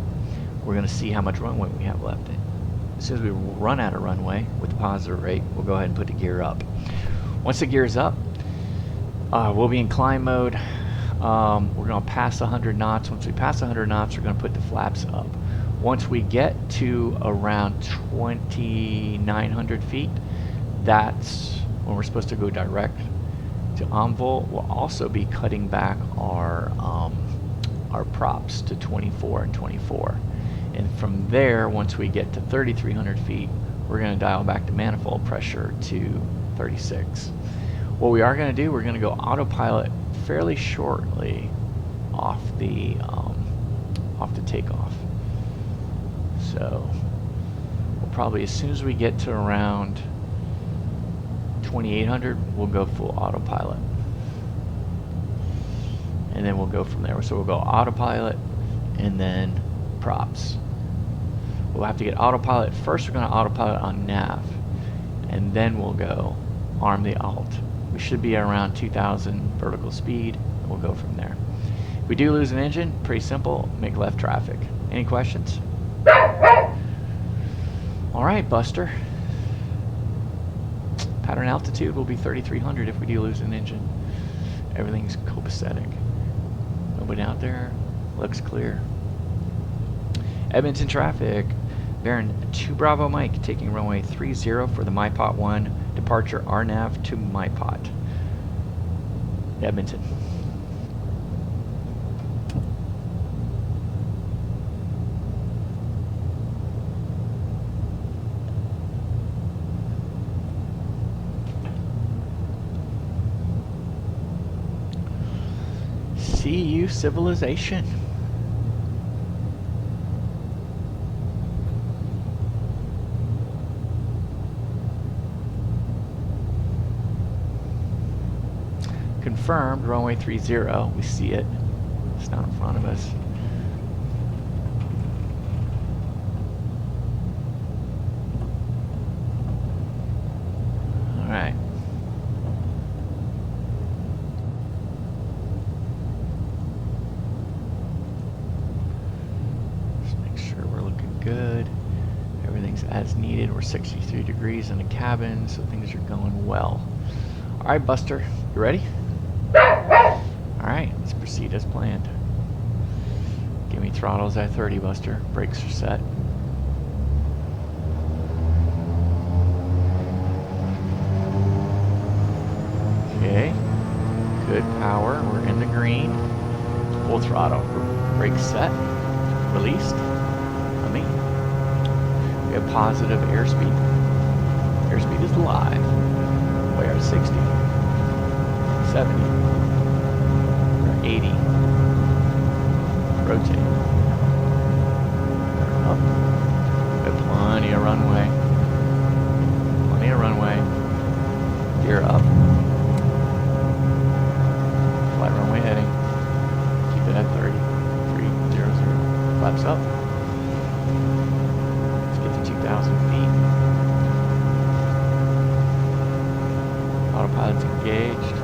[SPEAKER 1] we're going to see how much runway we have left. As soon as we run out of runway with the positive rate, we'll go ahead and put the gear up. Once the gear is up, we'll be in climb mode. We're going to pass 100 knots. Once we pass 100 knots, we're going to put the flaps up. Once we get to around 2,900 feet, that's when we're supposed to go direct to envol. We'll also be cutting back our props to 24 and 24. And from there, once we get to 3,300 feet, we're going to dial back the manifold pressure to 36. What we are going to do, we're going to go autopilot fairly shortly off the takeoff. So we'll probably, as soon as we get to around 2,800, we'll go full autopilot. And then we'll go from there. So we'll go autopilot and then props. We'll have to get autopilot. First we're going to autopilot on nav, and then we'll go arm the alt. We should be around 2,000 vertical speed, and we'll go from there. If we do lose an engine, pretty simple, make left traffic. Any questions? All right, Buster. Pattern altitude will be 3,300 if we do lose an engine. Everything's copacetic. Nobody out there. Looks clear. Edmonton traffic. Baron 2 Bravo Mike taking runway 30 for the MIPOT 1 departure RNAV to MIPOT. Edmonton. See you, civilization. Confirmed, runway 30. We see it. It's not in front of us. All right. Just make sure we're looking good. Everything's as needed. We're 63 degrees in the cabin, so things are going well. All right, Buster, you ready? Alright, let's proceed as planned. Give me throttles at 30, Buster. Brakes are set. Okay. good power. We're in the green. Full throttle. Brakes set. Released. Humming. We have positive airspeed. Airspeed is live. We are 60. 70. We're 80. Rotate. Up. We have plenty of runway. Plenty of runway. Gear up. Flight runway heading. Keep it at 30. 300. Flaps up. Let's get to 2,000 feet. Autopilot's engaged.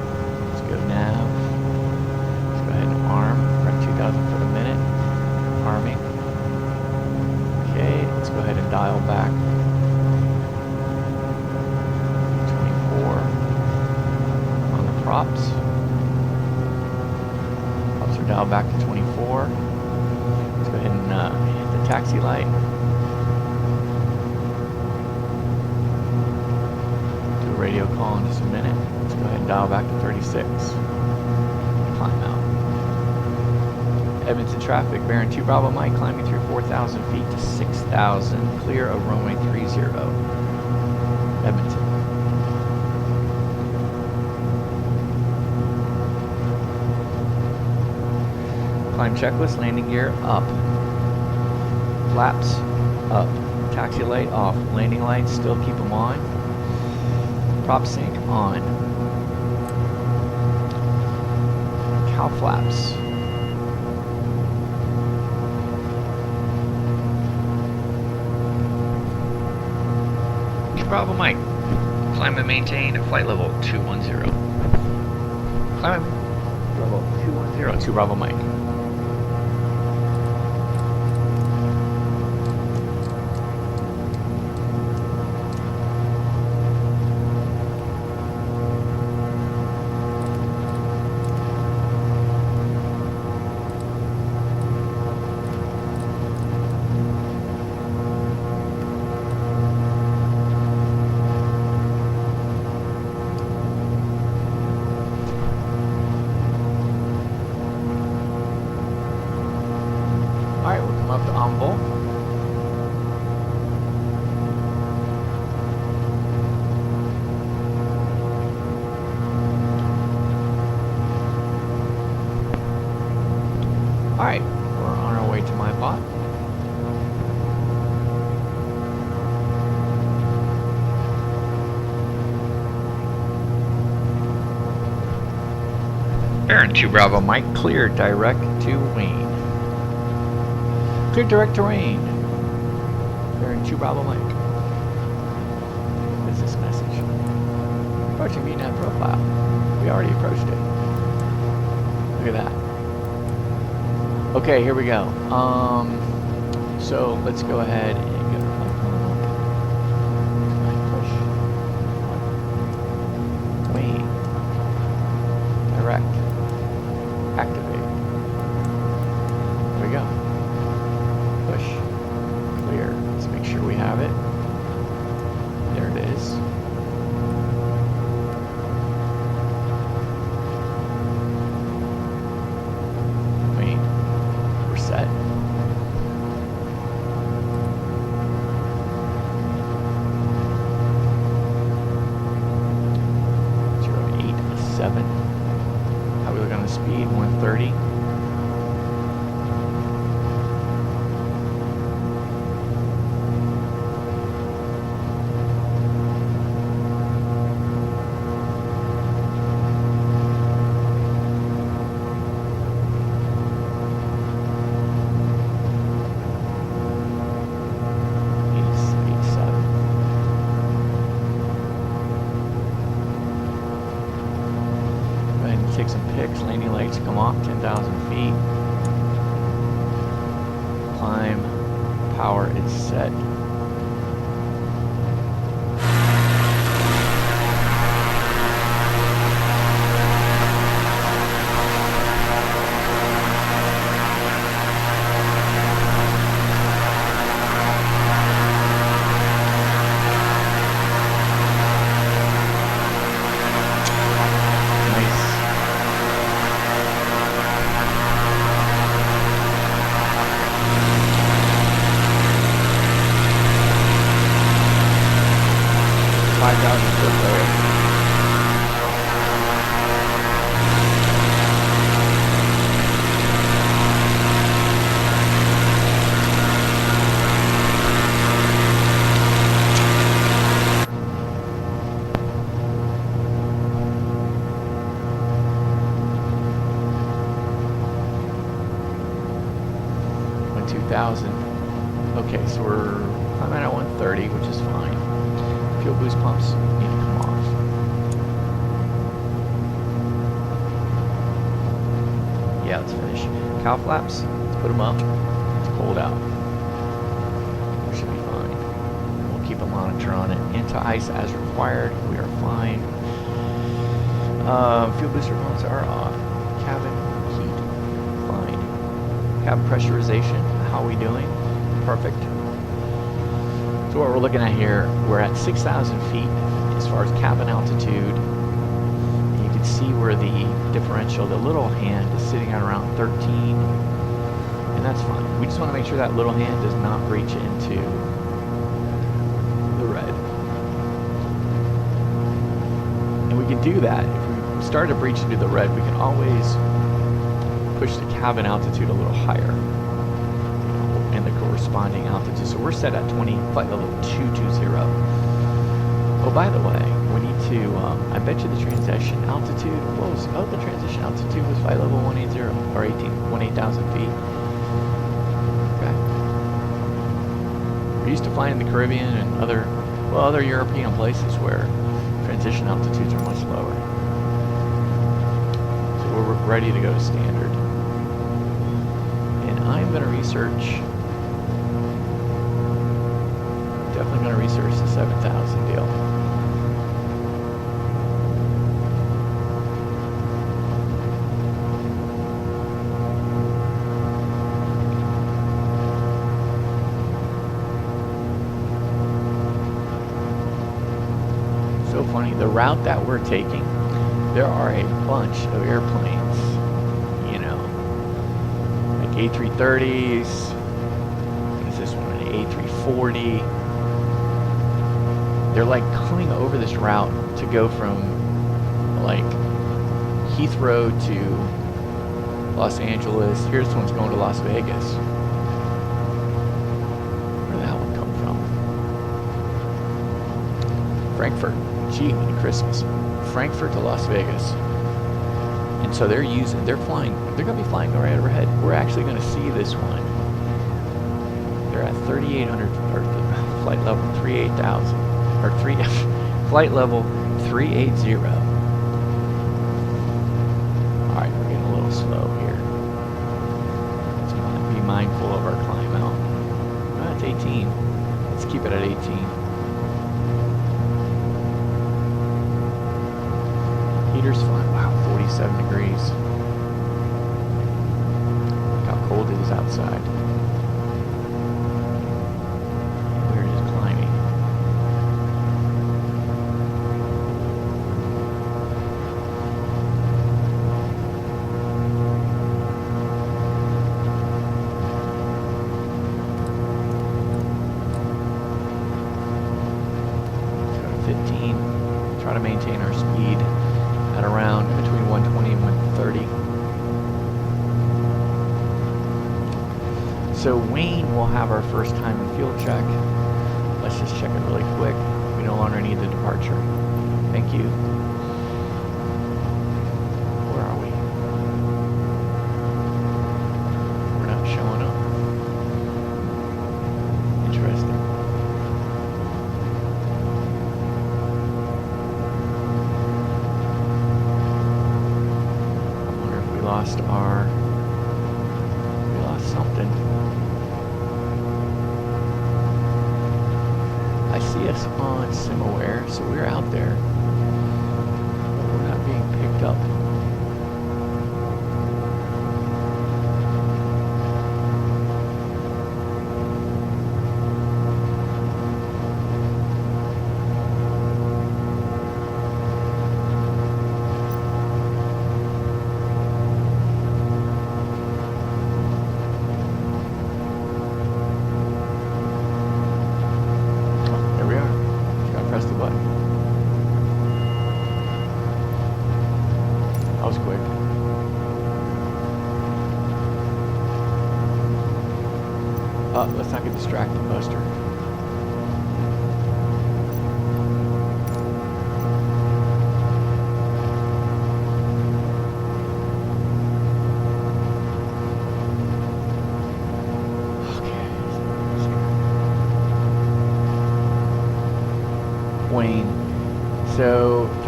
[SPEAKER 1] Let's go nav. Let's go ahead and arm. We're at 2,000 foot a minute. Arming. Okay, let's go ahead and dial back. 24 on the props. Props are dialed back to 24. Let's go ahead and hit the taxi light. Do a radio call in just a minute. Let's go ahead and dial back to 36. Climb out. Edmonton traffic, bearing 2 Bravo Mike, climbing through 4,000 feet to 6,000, clear of runway 30. Edmonton. Climb checklist, landing gear up. Flaps up. Taxi light off. Landing lights, still keep them on. Prop sync on. Cow flaps. Bravo Mike. Climb and maintain at flight level 210. Climb level 210. 2 Bravo Mike. Alright, we're on our way to MIPOT. Bearing 2 Bravo Mike, clear direct to Wayne. Clear direct to Wayne. Bearing 2 Bravo Mike. What is this message? Approaching VNAV profile. We already approached it. Look at that. Okay, here we go. So let's go ahead and get our flight plan up. Push. Wayne. Direct. Activate. There we go. Push. Clear. Let's make sure we have it. There it is. Set. 087. How we look on the speed? 130. Take some pics. Landing lights come off. 10,000 feet. Climb. Power is set. 2000. Okay, so we're climbing at 130, which is fine. Fuel boost pumps need to come off. Yeah, let's finish. Cow flaps, let's put them up. It's cold out. We should be fine. We'll keep a monitor on it. Anti-ice as required. We are fine. Fuel booster pumps are off. Cabin heat, fine. Cabin pressurization, how are we doing? Perfect. So what we're looking at here, we're at 6,000 feet as far as cabin altitude. You can see where the differential, the little hand, is sitting at around 13, and that's fine. We just want to make sure that little hand does not breach into the red. And we can do that. If we start to breach into the red, we can always push the cabin altitude a little higher and the corresponding altitude. So we're set at 20, flight level 220. Oh, by the way, we need to, I bet you the transition altitude, what was, oh, the transition altitude was flight level 180, or 18,000 feet. Okay. We're used to flying in the Caribbean and other European places where transition altitudes are much lower. So we're ready to go to standard. And I'm going to research, definitely going to research the 7,000 deal. So funny, the route that we're taking, there are a bunch of airplanes, you know, like A330s, what is this one, an A340. They're like coming over this route to go from like Heathrow to Los Angeles. Here's one's going to Las Vegas. Where did that one come from? Frankfurt. Gee, many Christmas. Frankfurt to Las Vegas. And so they're flying, they're going to be flying right overhead. We're actually going to see this one. They're at 3,800, or flight level 38,000, or flight level 380. Alright, we're getting a little slow here. Let's be mindful of our climb out. Oh, it's 18. Let's keep it at 18. Heater's fine. Wow, 47 degrees. Look how cold it is outside. We're just climbing. Let's go to 15. Try to maintain our speed at around between 120 and 130. So Wayne will have our first time in fuel check. Let's just check it really quick. We no longer need the departure. Thank you. Where are we? We're not showing up. Interesting. We lost something. I see us on Simaware, so we're out there, but we're not being picked up. Let's not get distracted, Buster. Okay,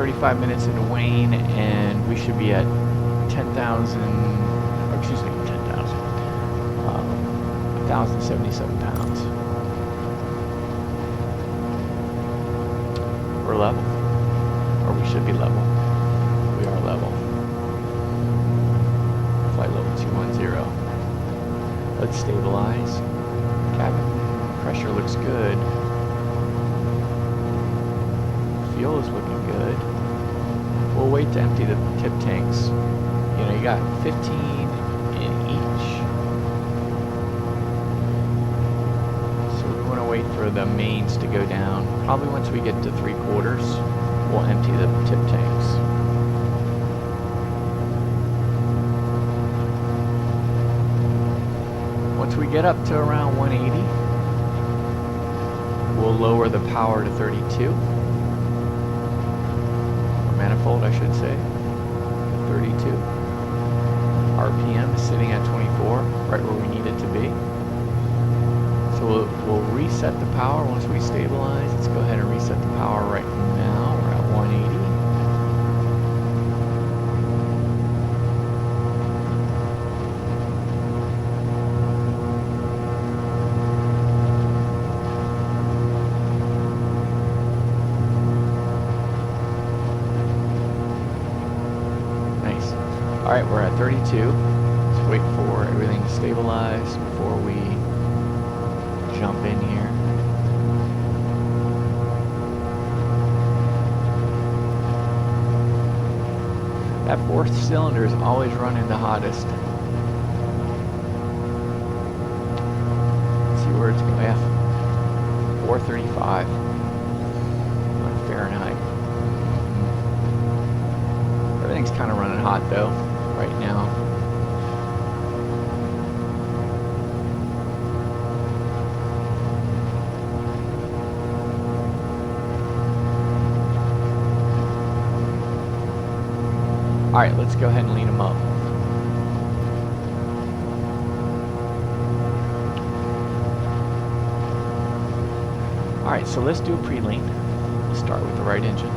[SPEAKER 1] 35 minutes into Wayne, and we should be at 10,000, or excuse me, 10,000, 1,077 pounds. We're level, or we should be level. We are level. Flight level 210. Let's stabilize. Cabin pressure looks good. Fuel is looking good. We'll wait to empty the tip tanks. You know, you got 15 in each. So we want to wait for the mains to go down. Probably once we get to 3/4, we'll empty the tip tanks. Once we get up to around 180, we'll lower the power to 32. Manifold, I should say, 32. RPM is sitting at 24, right where we need it to be. So we'll reset the power once we stabilize. Let's go ahead and reset the power right now. We're at 180. Alright, we're at 32. Let's wait for everything to stabilize before we jump in here. That fourth cylinder is always running the hottest. Let's see where it's going. Yeah, 435 on Fahrenheit. Everything's kind of running hot though. Right now. All right, let's go ahead and lean them up. All right, so let's do a pre-lean. Let's start with the right engine.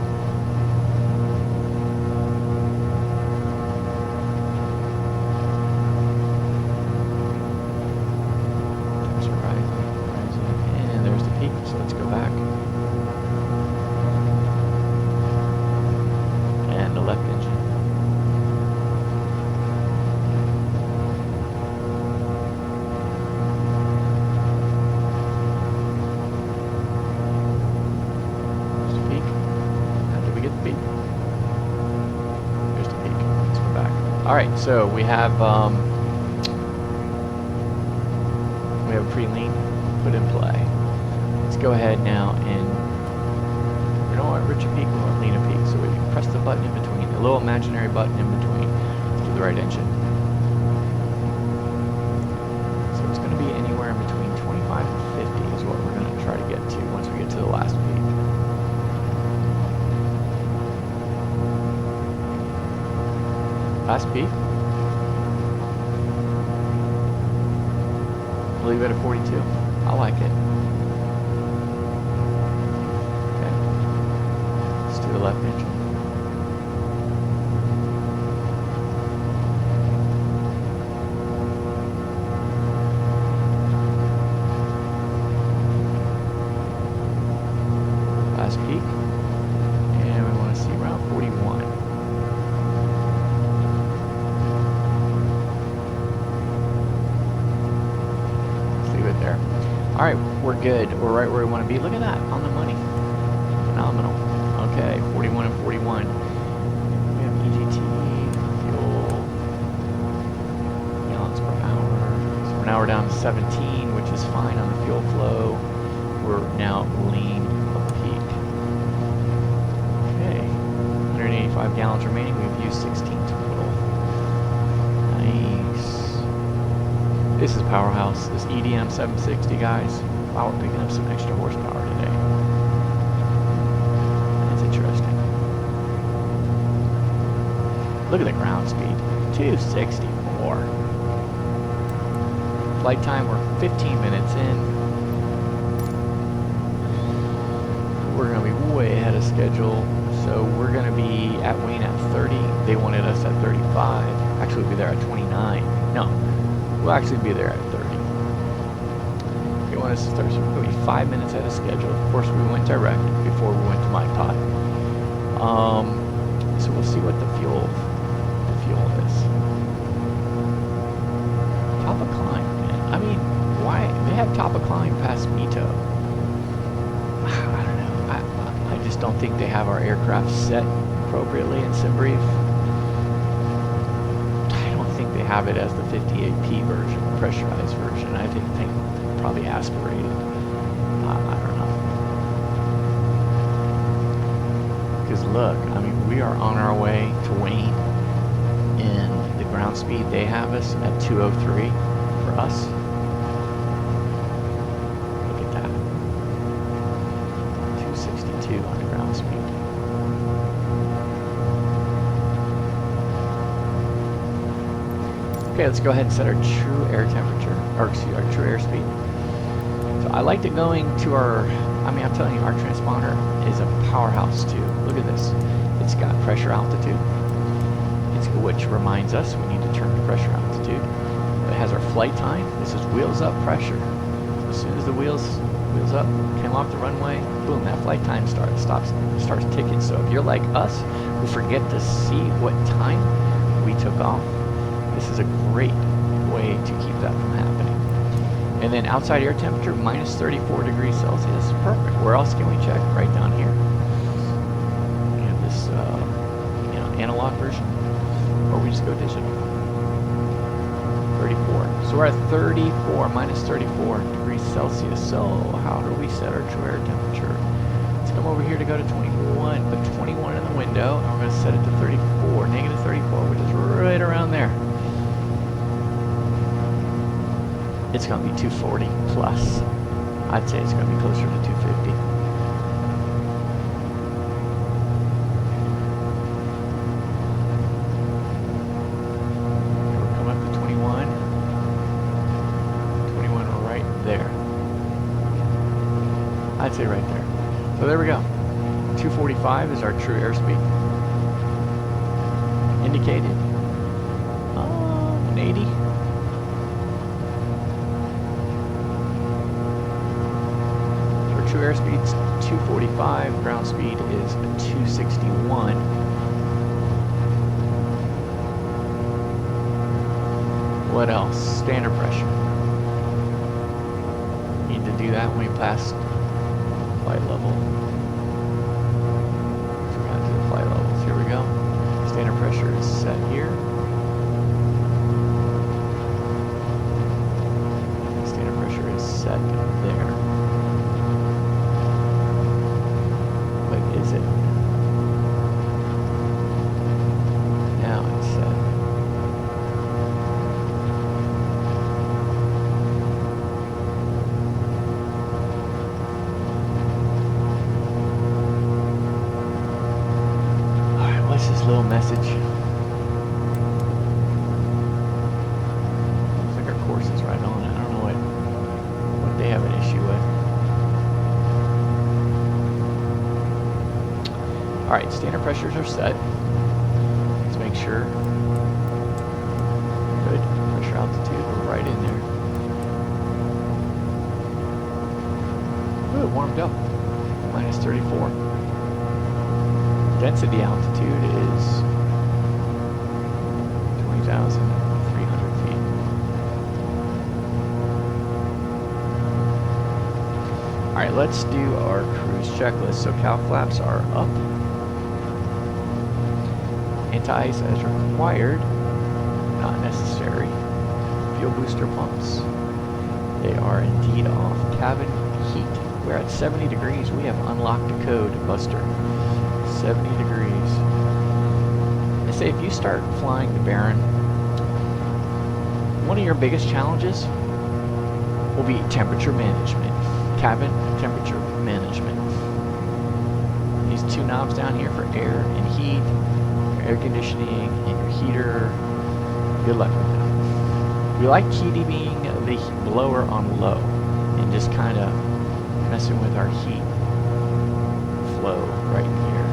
[SPEAKER 1] Alright, so we have a pre-lean put in play. Let's go ahead now and, you know what, Richard peak, we want lean a peak. So we press the button in between, the little imaginary button in between to the right engine. So it's going to be anywhere in between 25 and 50 is what we're going to try to get to once we get to the last peak. Last peak. Leave it at 42. I like it. Okay. Let's do the left engine. Last peak. And we want to see around 41. There. All right, we're good. We're right where we want to be. Look at that, on the money. Phenomenal. Okay, 41 and 41. We have EGT, fuel, gallons per hour. So now we're down to 17, which is fine on the fuel flow. We're now lean of peak. Okay, 185 gallons remaining. We've used 16 total. Nice. This is Powerhouse, this EDM 760, guys. Wow, we're picking up some extra horsepower today. That's interesting. Look at the ground speed, 264. Flight time, we're 15 minutes in. We're gonna be way ahead of schedule, so So we're going to be at Wayne at 30. They wanted us at 35. Actually, we'll be there at 29. No, we'll actually be there at 30. They want us to start, so we're going to be 5 minutes ahead of schedule. Of course, we went direct before we went to MIPOT. So we'll see what the fuel is. Top of climb, man. I mean, why? They have top of climb past MITO. I don't know. I just don't think they have our aircraft set appropriately in SimBrief. I don't think they have it as the 58P version, the pressurized version. I think they probably aspirated. I don't know. Because look, I mean, we are on our way to Wayne in the ground speed. They have us at 203 for us. Look at that. 262 on the ground speed. Okay, let's go ahead and set our true air temperature, or excuse me, our true airspeed. So I liked it going to our, I mean, I'm telling you, our transponder is a powerhouse too. Look at this. It's got pressure altitude, which reminds us we need to turn to pressure altitude. It has our flight time. This is wheels up pressure. So as soon as the wheels up, came off the runway, boom, that flight time starts ticking. So if you're like us, who forget to see what time we took off, this is a great way to keep that from happening. And then outside air temperature, minus 34 degrees Celsius. Perfect. Where else can we check? Right down here. We have this analog version, or we just go digital. 34. So we're at 34, minus 34 degrees Celsius. So how do we set our true air temperature? Let's come over here to go to 21. Put 21 in the window, and we're going to set it to 34, negative 34, which is right around there. It's going to be 240 plus. I'd say it's going to be closer to 250. We're coming up to 21. 21 right there. I'd say right there. So there we go. 245 is our true airspeed. Indicated. 180. True airspeed's 245, ground speed is 261. What else? Standard pressure. Need to do that when we pass flight level. So we're going to do the flight levels. Here we go. Standard pressure is set here. Standard pressure is set there. Is it? Now it's set. Alright, what's this little message? Looks like our course is right on it. I don't know what they have an issue with. Alright, standard pressures are set. Let's make sure. Good. Pressure altitude, we're right in there. Ooh, it warmed up. Minus 34. Density altitude is 20,300 feet. Alright, let's do our cruise checklist. So cow flaps are up. Anti-ice as required, not necessary. Fuel booster pumps, they are indeed off. Cabin heat, we're at 70 degrees. We have unlocked the code, Buster. 70 degrees. I say if you start flying the Baron, one of your biggest challenges will be temperature management. Cabin temperature management. These two knobs down here for air and heat, air conditioning and your heater, good luck with that. We like keeping the blower on low and just kind of messing with our heat flow right here.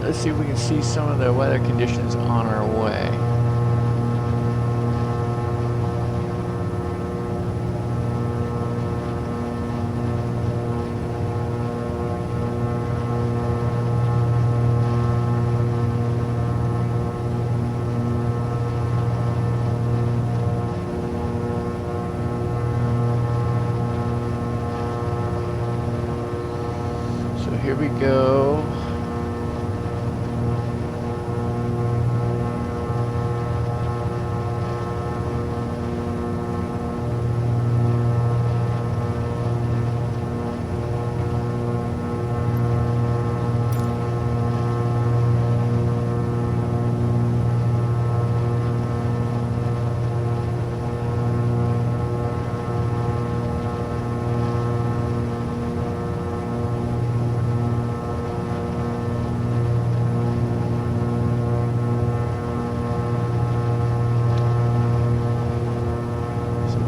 [SPEAKER 1] let's see if we can see some of the weather conditions on our way. So here we go.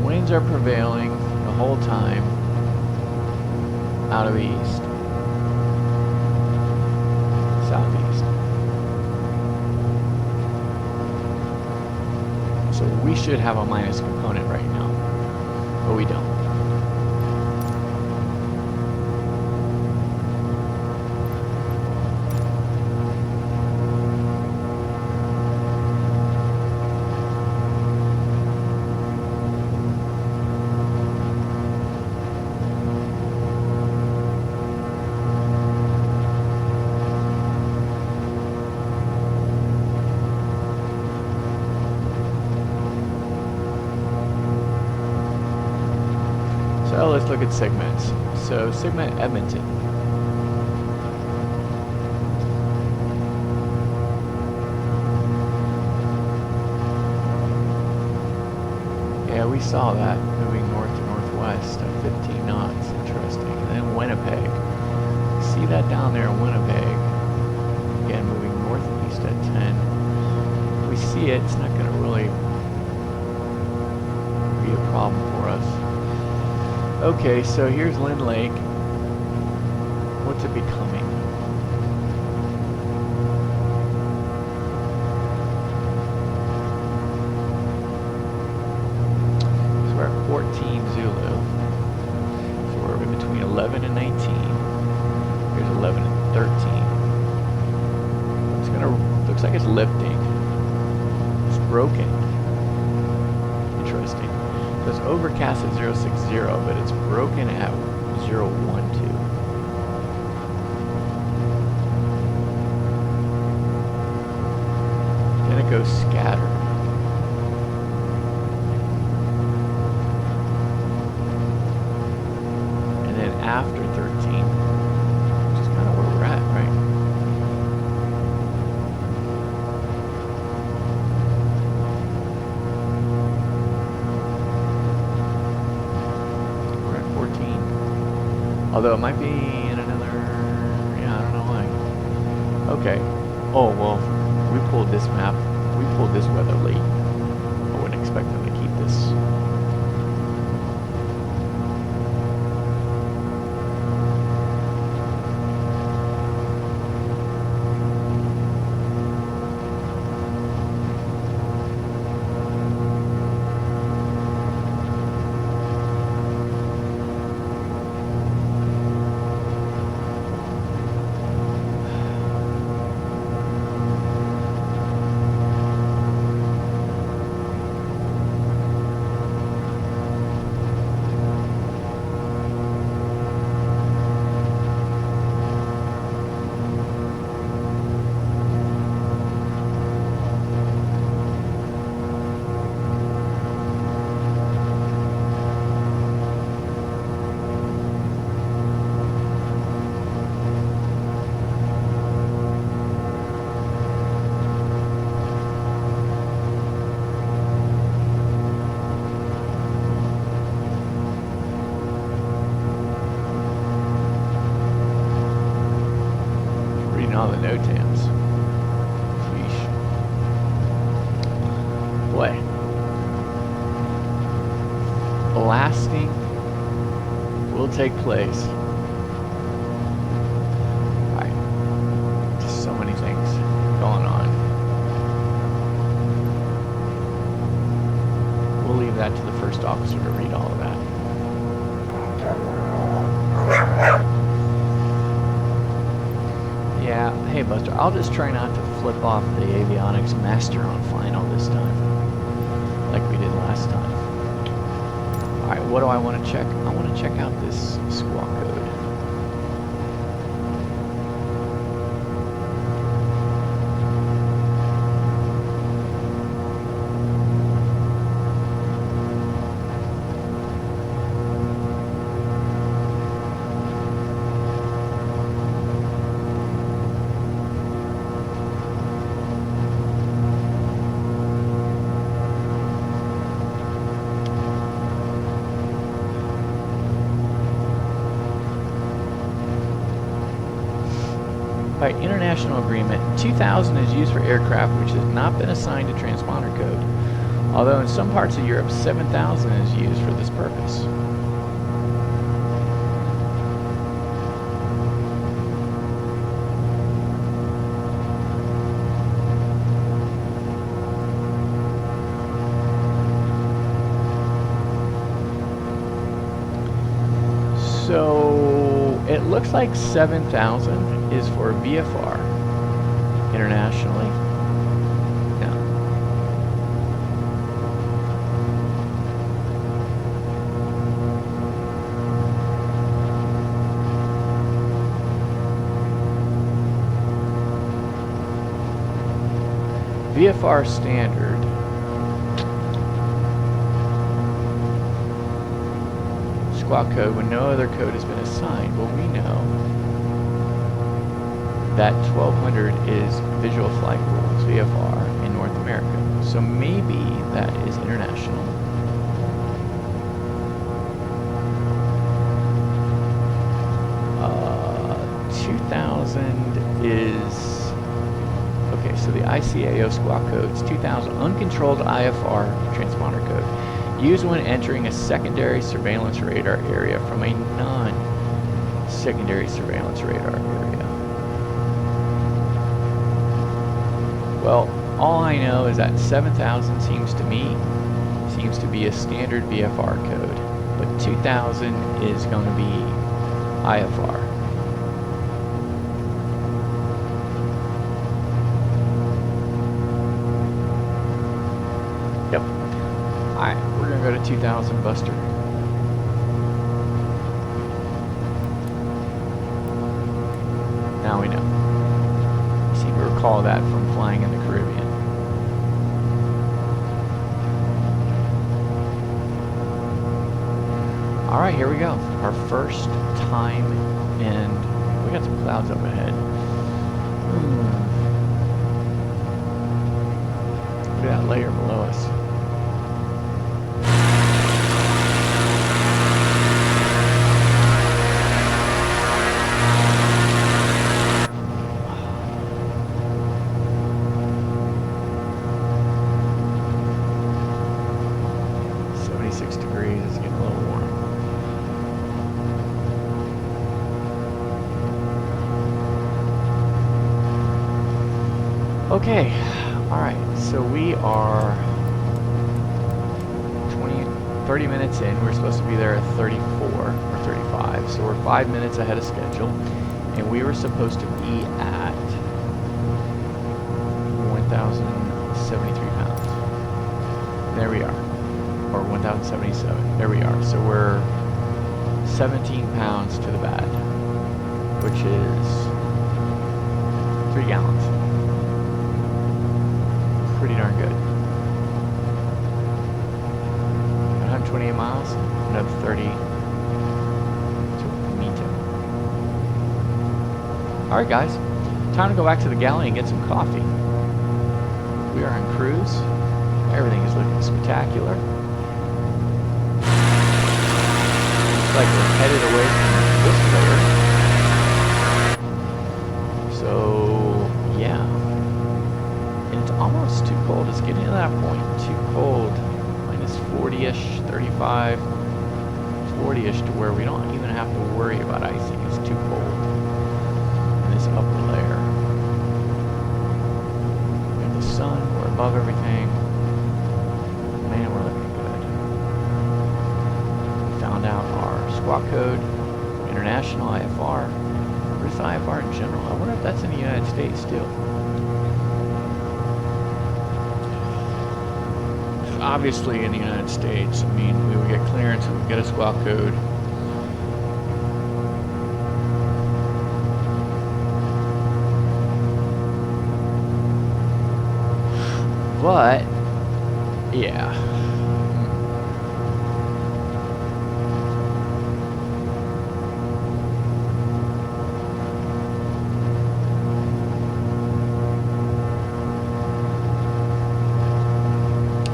[SPEAKER 1] Winds are prevailing the whole time out of east, southeast. So we should have a minus component right now, but we don't. So let's look at segments. So segment Edmonton. Yeah, we saw that moving north to northwest at 15 knots. Interesting. And then Winnipeg. See that down there in Winnipeg. Again, moving northeast at 10. If we see it, it's not going to really be a problem for us. Okay, so here's Lynn Lake. What's it becoming? So we're at 14 Zulu. So we're in between 11 and 19. Here's 11 and 13. It's gonna, looks like it's lifting. It's broken. Interesting. So it's overcast at 060, but it's broken at 012. Then it goes scattered. And then after 13, which is kind of where we're at, right? Although it might be in another, yeah, I don't know why. Okay. Oh, well, we pulled this map. We pulled this weather late. I wouldn't expect them to keep this. All the NOTAMs. Sheesh. Boy. Blasting will take place. Alright. Just so many things. that to the first officer to read all of that. Yeah, hey Buster, I'll just try not to flip off the avionics master on final this time, like we did last time. Alright, what do I want to check? I want to check out this squawk code. By international agreement, 2000 is used for aircraft which has not been assigned a transponder code, although in some parts of Europe 7000 is used for this purpose. So it looks like 7000 is for VFR internationally. No. VFR standard. Squawk code when no other code has been assigned. Well, we know that 1200 is visual flight rules, VFR, in North America. So maybe that is international. Uh, 2000 is, okay, so the ICAO squawk code is 2000, uncontrolled IFR transponder code, used when entering a secondary surveillance radar area from a non-secondary surveillance radar area. Well, all I know is that 7000 seems to be a standard VFR code, but 2000 is going to be IFR. Yep. Alright, we're going to go to 2000, Buster. Now we know. Recall that from flying in the Caribbean. Alright, here we go. Our first time, and we got some clouds up ahead. Look at that layer below us. Okay, alright, so we are 30 minutes in. We're supposed to be there at 34 or 35, so we're 5 minutes ahead of schedule, and we were supposed to be at 1,073 pounds. There we are, or 1,077, there we are. So we're 17 pounds to the bad, which is 3 gallons. Pretty darn good. 128 miles, another 30 to meet him. Alright guys, time to go back to the galley and get some coffee. We are on cruise. Everything is looking spectacular. Looks like we're headed away from this layer. So, yeah. It's almost too cold. It's getting to that point. Too cold. Minus 40-ish, 35, 40-ish to where we don't even have to worry about icing. It's too cold in this upper layer. We have the sun. We're above everything. Man, we're looking good. found out our squawk code, international IFR, or just IFR in general. I wonder if that's in the United States too. Obviously in the United States, I mean, we would get clearance, we would get a squawk code. But, yeah.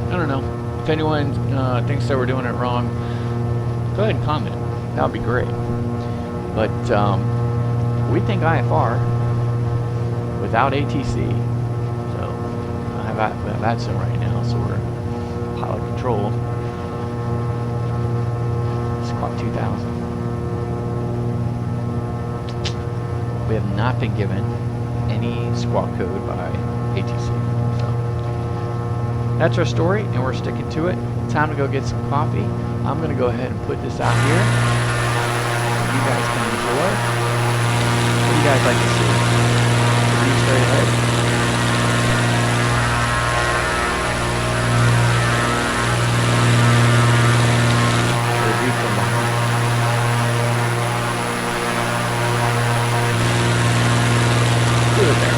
[SPEAKER 1] I don't know. If anyone thinks that we're doing it wrong, go ahead and comment. That would be great. But we think IFR without ATC. So I have Vatsim right now, so we're pilot control. Squawk 2000. We have not been given any squawk code by ATC. That's our story, and we're sticking to it. Time to go get some coffee. I'm going to go ahead and put this out here so you guys can enjoy. What do you guys like to see? The view straight ahead? Or the view from behind? Do it there.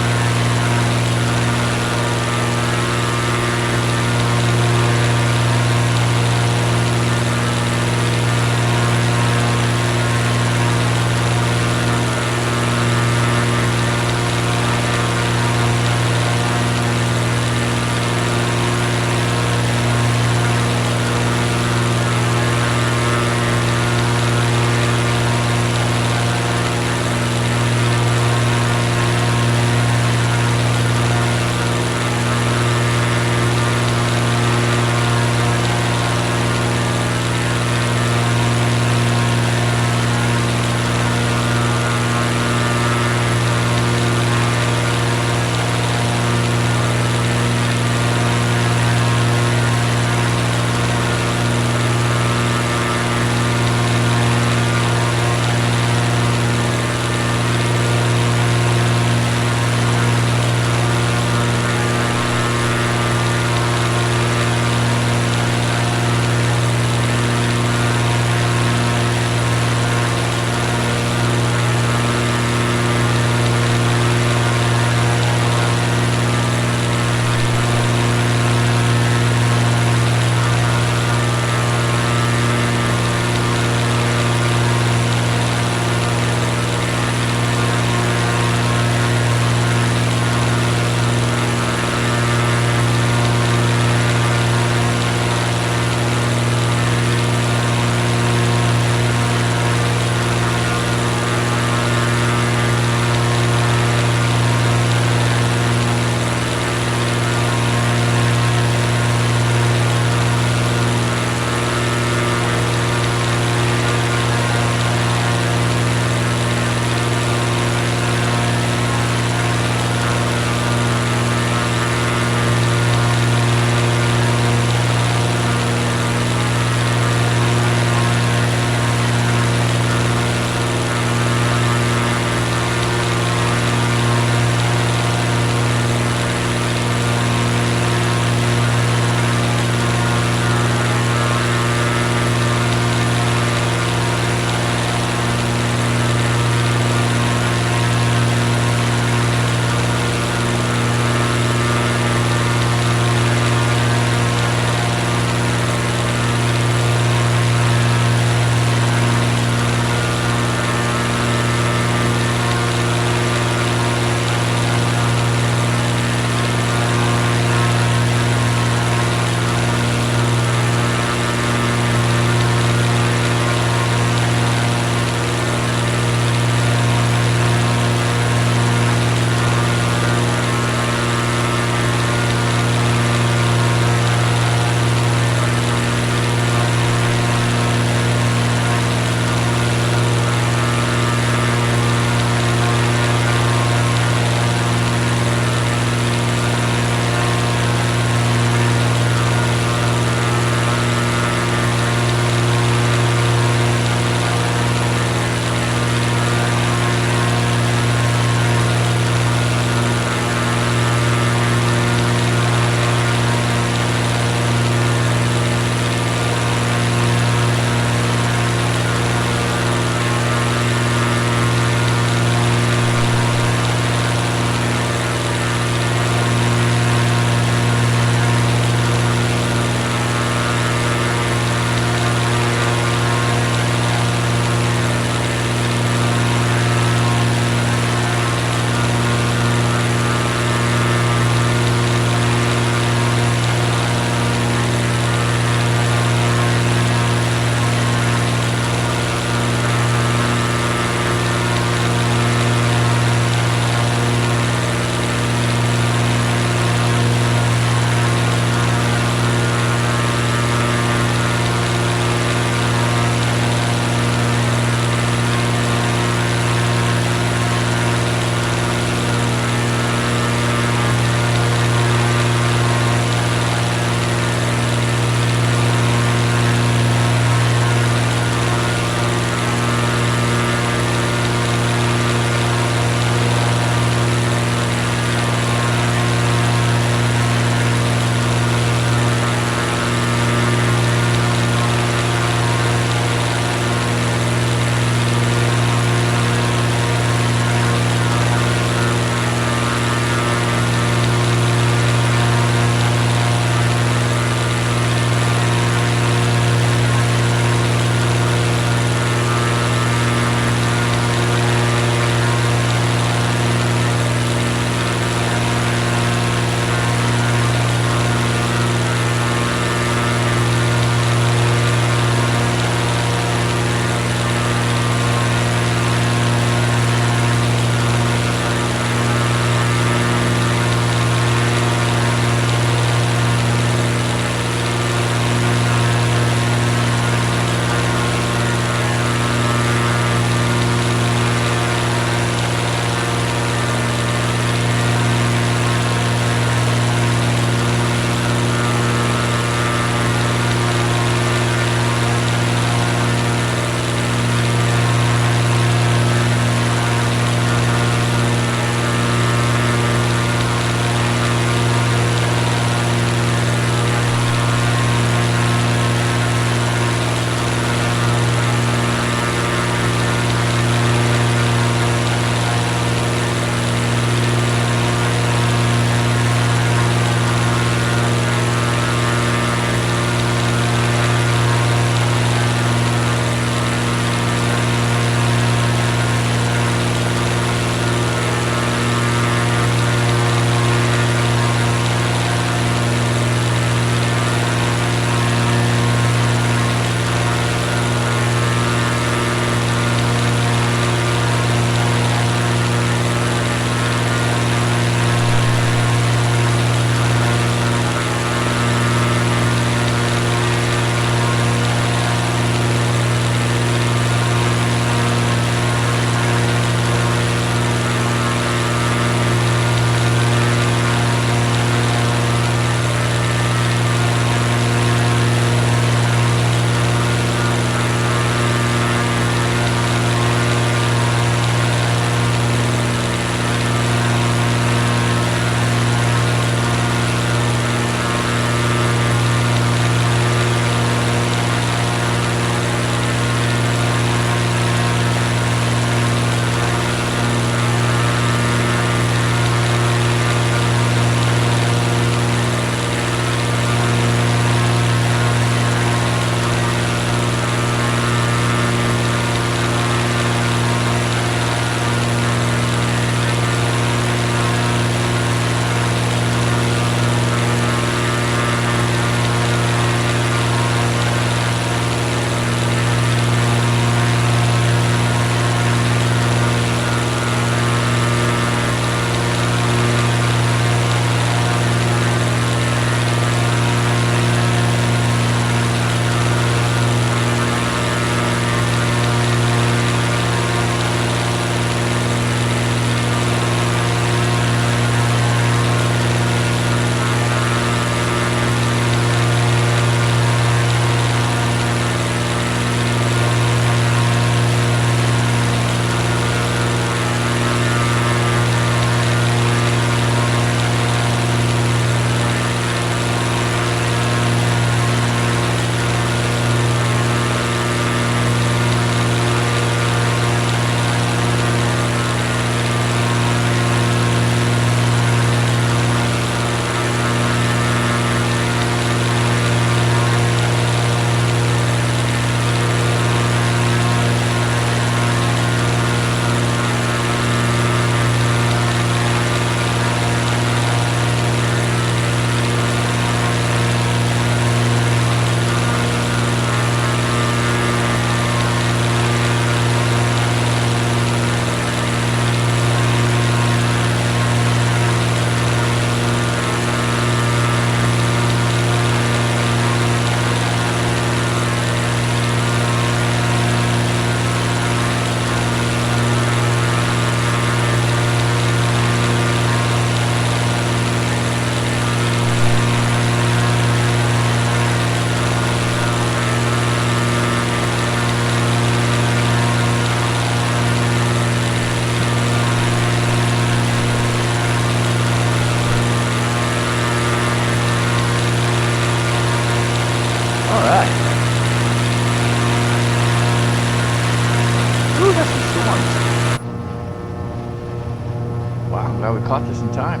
[SPEAKER 1] glad we caught this in time.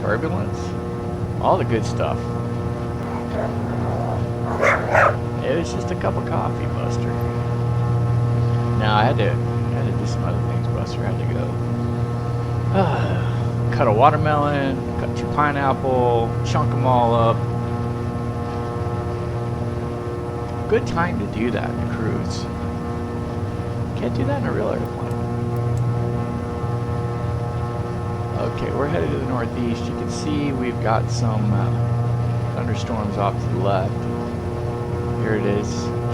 [SPEAKER 1] Turbulence, all the good stuff. It was just a cup of coffee, Buster. Now I had to do some other things. Buster had to go cut a watermelon, cut 2 pineapple, chunk them all up. Good time to do that in a cruise. Can't do that in a real airplane. Okay, we're headed to the northeast. You can see we've got some thunderstorms off to the left. Here it is,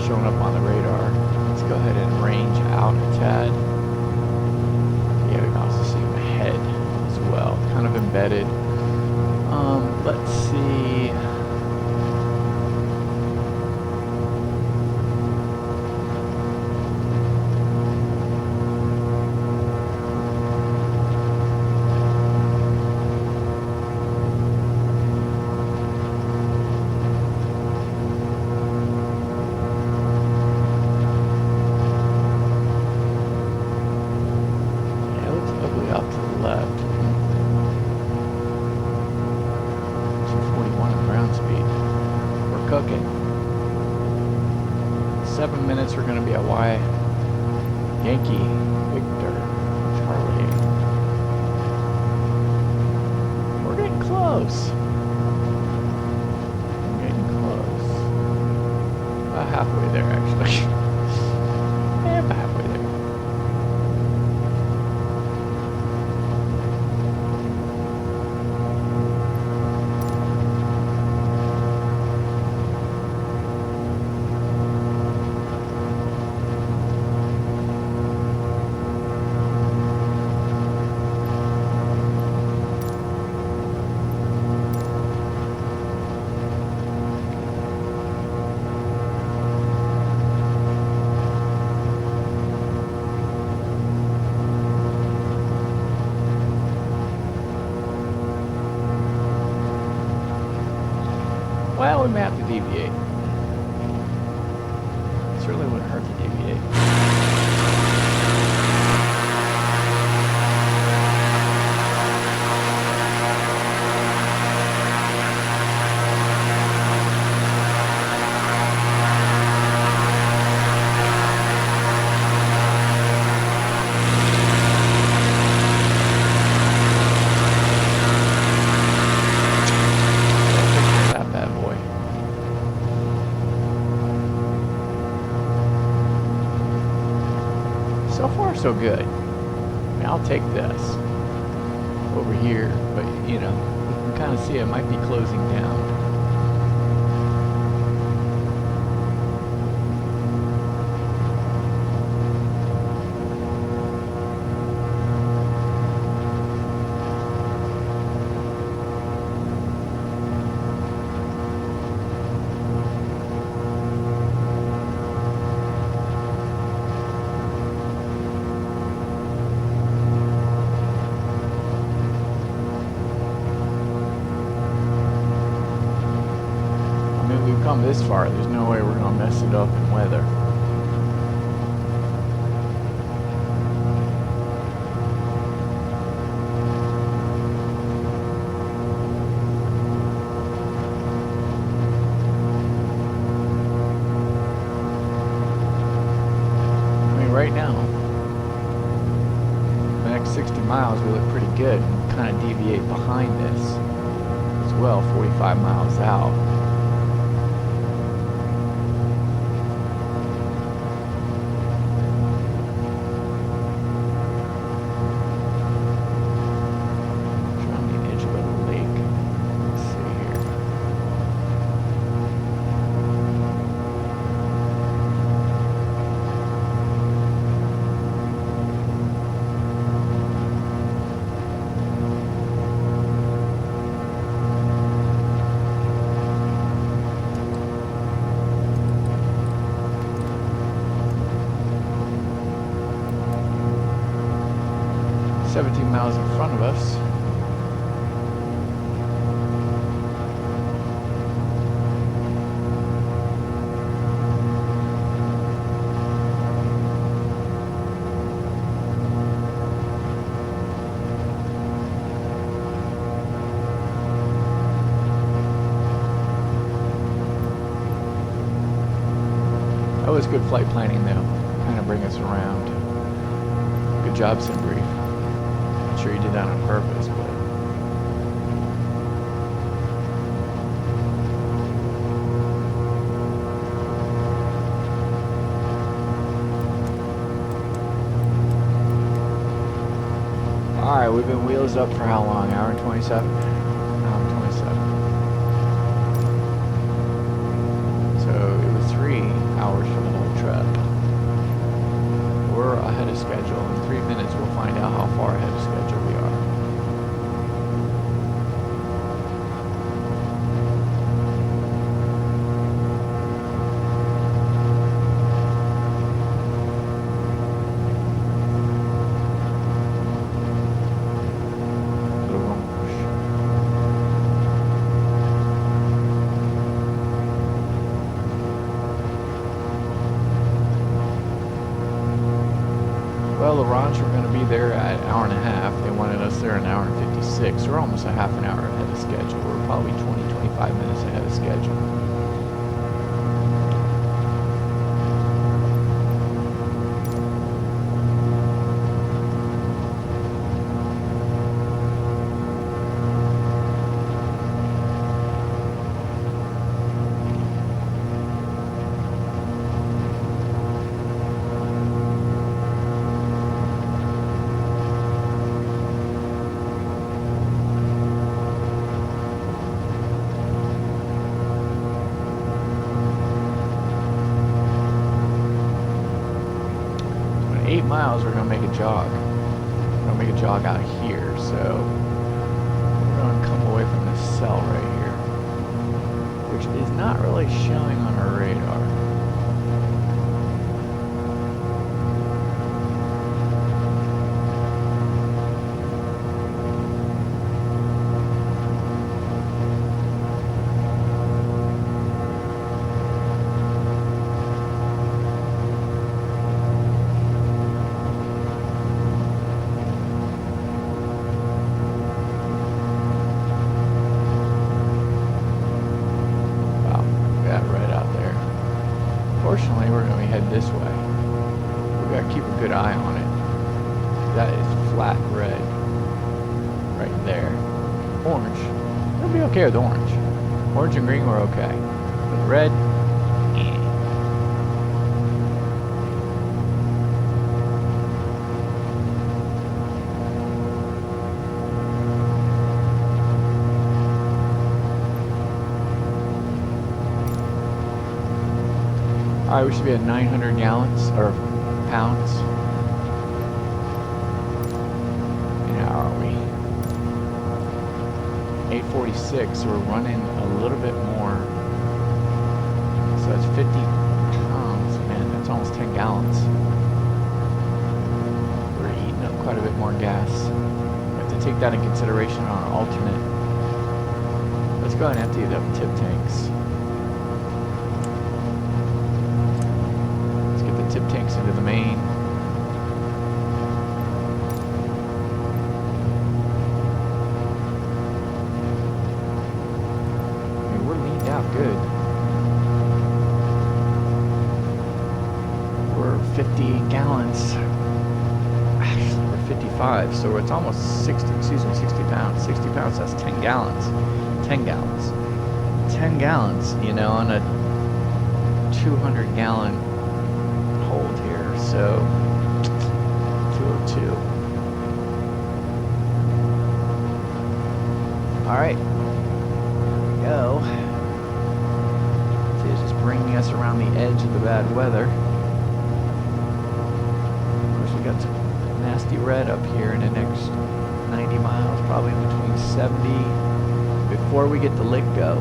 [SPEAKER 1] showing up on the radar. Let's go ahead and range out a tad. Yeah, we can also see them ahead as well, kind of embedded. Let's see. Cooking. 7 minutes, we're going to be at Y Yankee Victor Charlie. We're getting close. We're getting close. About halfway there, actually. Yeah, about halfway there. Well, we may have to deviate. Certainly wouldn't hurt to deviate. So far, so good. I mean, I'll take this over here, but you know, you can kind of see it might be closing down. Come this far, there's no way we're gonna mess it up in weather. I mean, right now, the next 60 miles we look pretty good. And kind of deviate behind this as well, 45 miles out. Miles in front of us. was good flight planning though, kind of bring us around. Good job, Simbrief. Not sure you did that on purpose, but. Alright, we've been wheels up for how long? Hour and 27? Hour and 27. So it was 3 hours for the whole trip. We're ahead of schedule. In 3 minutes we'll find out how far ahead of schedule we are. Well, the Ranch were going to be there at an hour and a half. They wanted us there an hour and 56. We're almost a half an hour ahead of schedule. We're probably 20-25 minutes ahead of schedule. So in 8 miles, we're going to make a jog. We're going to make a jog out here, so we're going to come away from this cell right here, which is not really showing on our radar. Fortunately, we're going to be headed this way. We've got to keep a good eye on it. That is flat red right there. Orange. We'll be okay with orange. Orange and green were okay. But red, Alright, we should be at 900 gallons, or pounds. And how are we? 846, so we're running a little bit more. So that's 50 pounds, man, that's almost 10 gallons. We're eating up quite a bit more gas. We have to take that in consideration on our alternate. Let's go ahead and empty the tip tanks. Tip tanks into the main. I mean, we're leaned out good. We're 50 gallons. Actually, we're 55, so it's almost 60 pounds. 60 pounds, that's 10 gallons. 10 gallons. 10 gallons, you know, on a 200 gallon hold here, so 202. Alright, here we go. It's just bringing us around the edge of the bad weather. Of course, we got some nasty red up here in the next 90 miles, probably between 70 before we get to Litgo.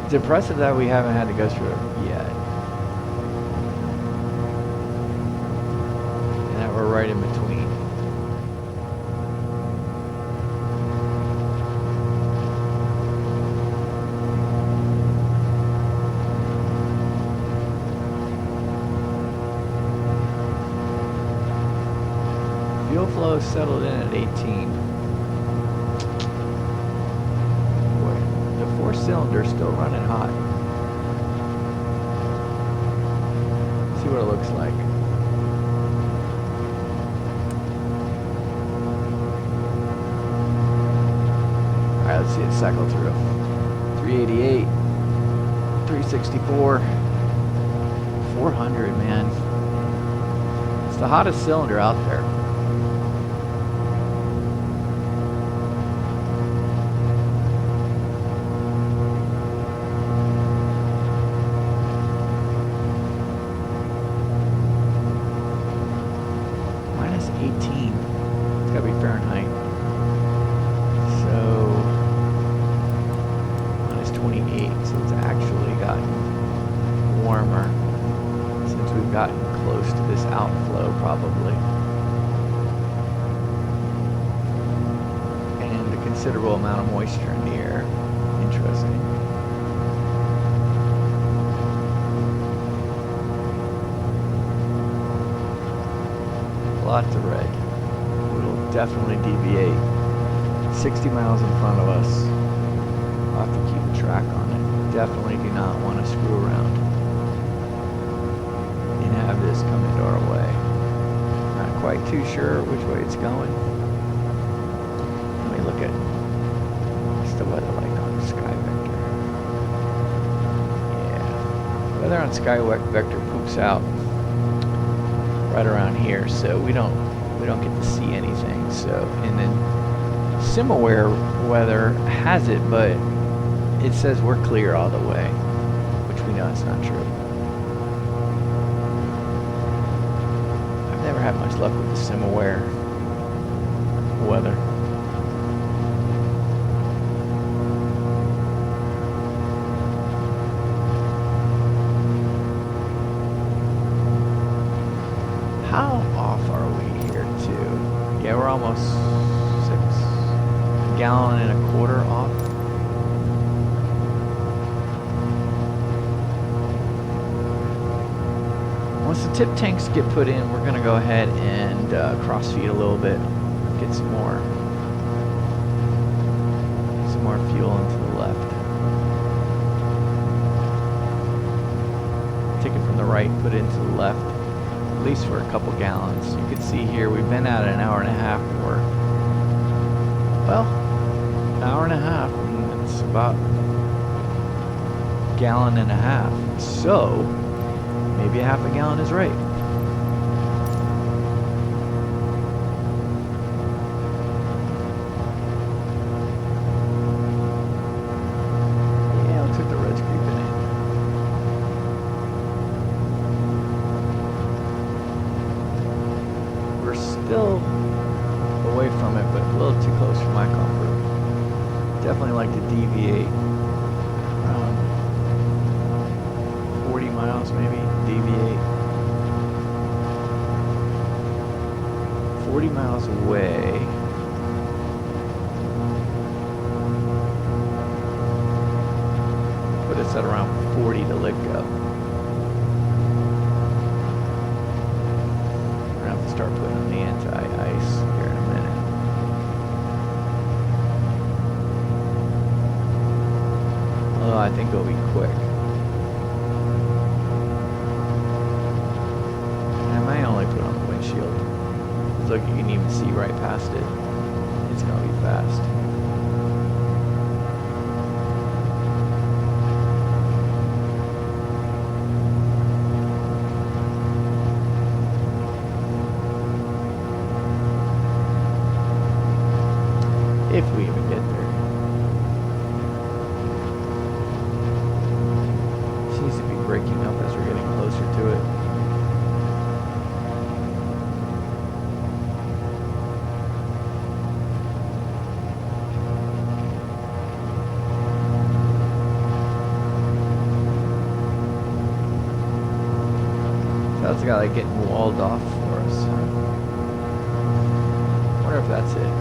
[SPEAKER 1] It's impressive that we haven't had to go through it yet. And that we're right in between. Fuel flow is settled in at 18. Cylinder still running hot. See what it looks like. Alright, let's see it cycle through. 388, 364, 400, man. It's the hottest cylinder out there. Considerable amount of moisture in the air. Interesting. Lots of red. We'll definitely deviate. 60 miles in front of us. I'll have to keep a track on it. Definitely do not want to screw around and have this come into our way. Not quite too sure which way it's going. Let me look at the weather like on Sky Vector. Yeah, weather on Sky Vector poops out right around here, so we don't get to see anything. So, and then SimAware weather has it, but it says we're clear all the way, which we know it's not true. I've never had much luck with the SimAware weather. How off are we here too? Yeah, we're almost 6 gallon and a quarter off. Once the tip tanks get put in, we're gonna go ahead and cross feed a little bit, get some more fuel into the left. Take it from the right, put it into the left. At least for a couple gallons. You can see here we've been at it an hour and a half, and we're, well, an hour and a half, and it's about a gallon and a half. So maybe a half a gallon is right. Yeah, looks like the red's creeping in. We're still away from it, but a little too close for my comfort. Definitely like to deviate around 40 miles maybe, deviate. 40 miles away. Put us at around 40 to let go. Start putting on the anti-ice here in a minute. Although I think it'll be quick. And I might only put on the windshield. Look, you can even see right past it. It's gonna be fast. If we even get there. Seems to be breaking up as we're getting closer to it. That's the guy like getting walled off for us. I wonder if that's it.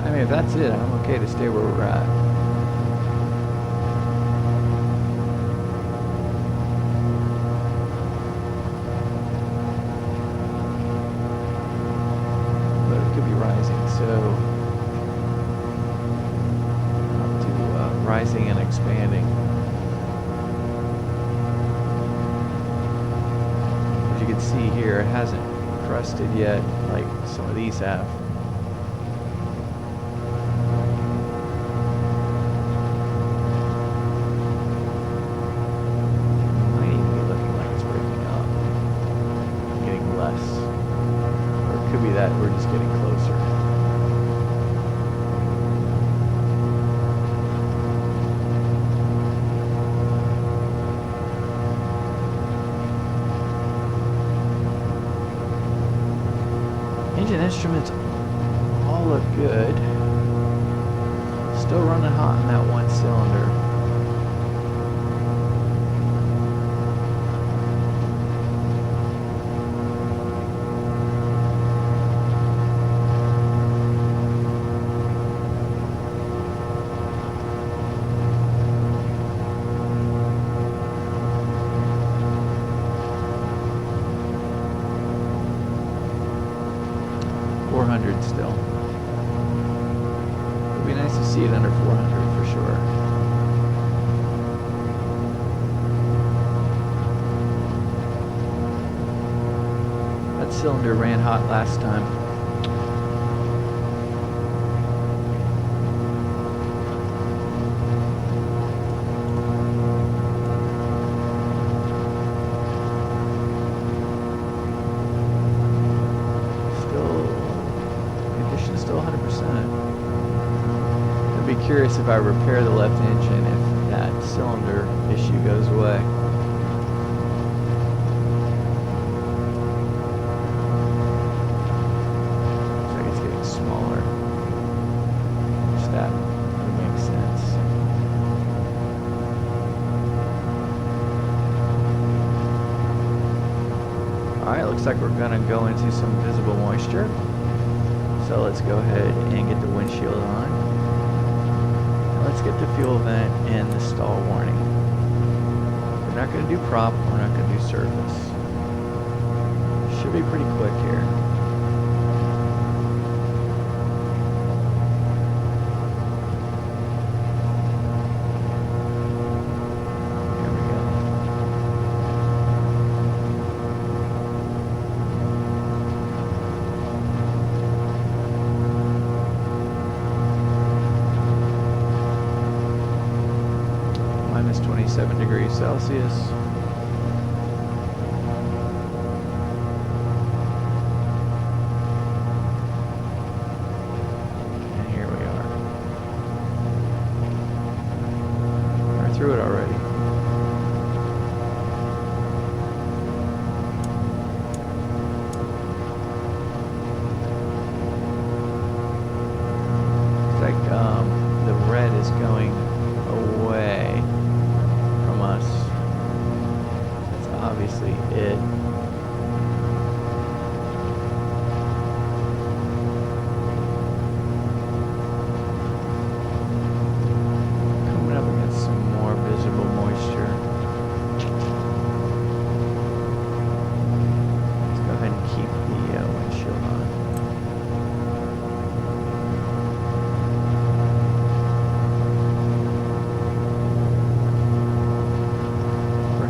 [SPEAKER 1] I mean, if that's it, I'm okay to stay where we're at. Rising and expanding. As you can see here, it hasn't crusted yet like some of these have. Might even be looking like it's breaking up, getting less. Or it could be that we're just getting closer. Engine instruments all look good. Still running hot in that one cylinder. Still. It'd be nice to see it under 400 for sure. That cylinder ran hot last time. Curious if I repair the left engine if that cylinder issue goes away. Looks like it's getting smaller. Which that would make sense. Alright, looks like we're gonna go into some visible moisture. So let's go ahead and get the windshield on. Let's get the fuel vent and the stall warning. We're not going to do prop, we're not going to do surface. Should be pretty quick here. Here we go. Minus 27 degrees Celsius. And here we are. We're through it already. It's like the red is going away from us. That's obviously it. Coming up against some more visible moisture. Let's go ahead and keep the windshield on.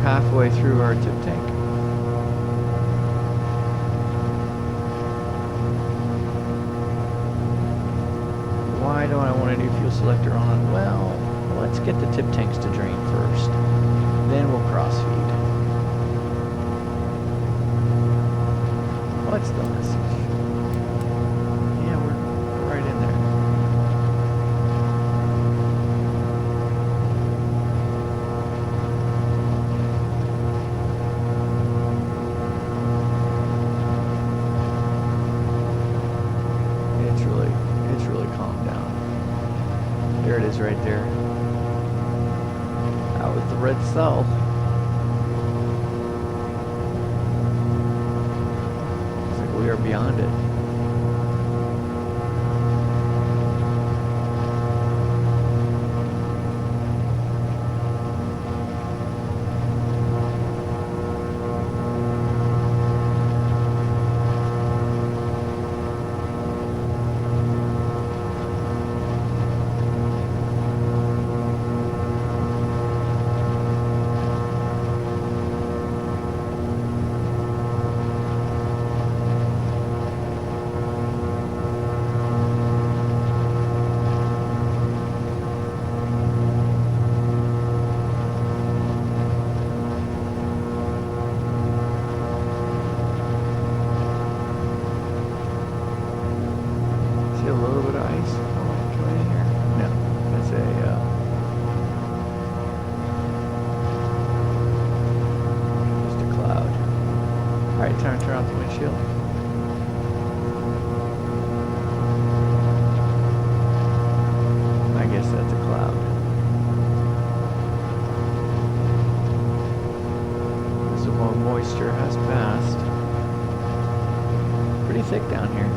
[SPEAKER 1] Halfway through our tip tank. Why don't I want to do fuel selector on? Well, let's get the tip tanks to drain first. Then we'll cross feed. What's the message? Yeah, we're right in there. right there. That was the red cell. Looks like we are beyond it. Time to turn off the windshield. I guess that's a cloud. Some moisture has passed. Pretty thick down here.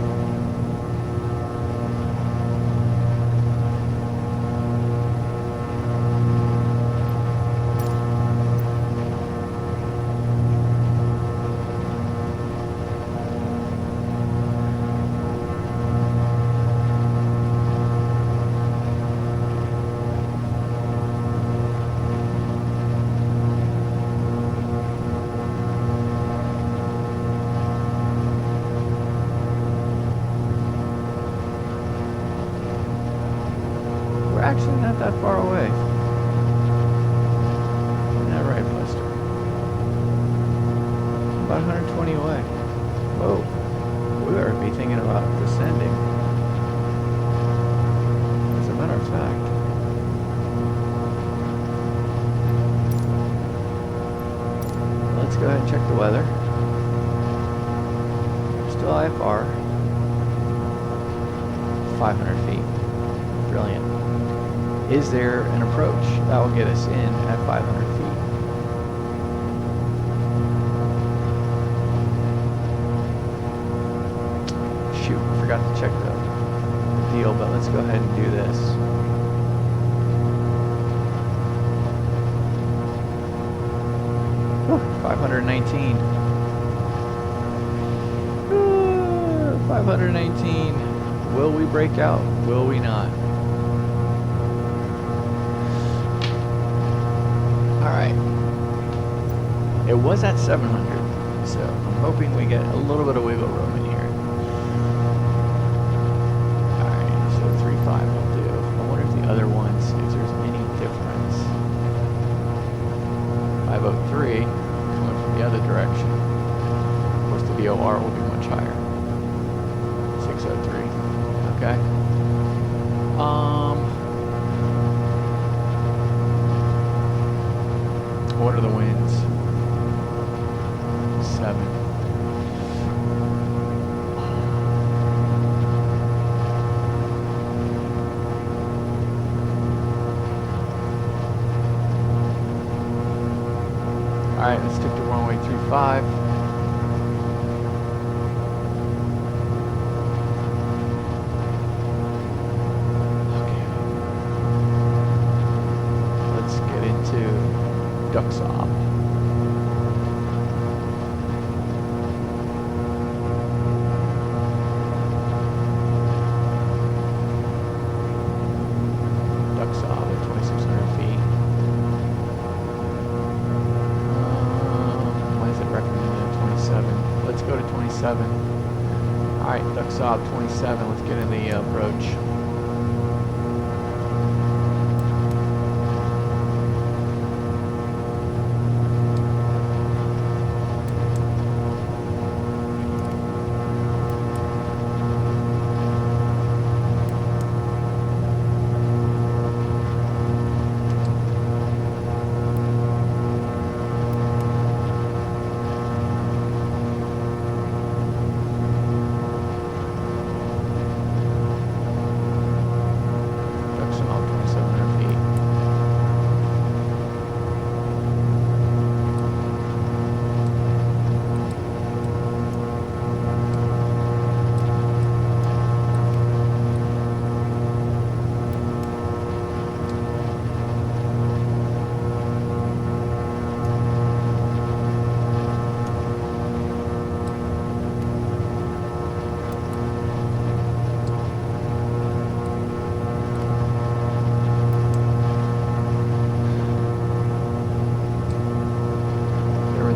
[SPEAKER 1] Actually not that far away. Isn't that right, Buster? About 120 away. Whoa. We ought to be thinking about descending. As a matter of fact. Let's go ahead and check the weather. Still IFR. 500 feet. Brilliant. Is there an approach that will get us in at 500 feet? Shoot, I forgot to check the deal, but let's go ahead and do this. Whew, 519. 519. Will we break out? Will we not? Alright, it was at 700, so I'm hoping we get a little bit of wiggle room in here. Alright, so 3.5 will do. I wonder if the other ones, if there's any difference. 503, coming from the other direction. Of course the VOR will be much higher. 603, okay. What are the winds? 7. Alright, let's stick to runway 35. Okay. Let's get into DUXOB. DUXOB at 2,600 feet. Why is it recommended at 27? Let's go to 27. Alright, DUXOB 27. Let's get in the approach.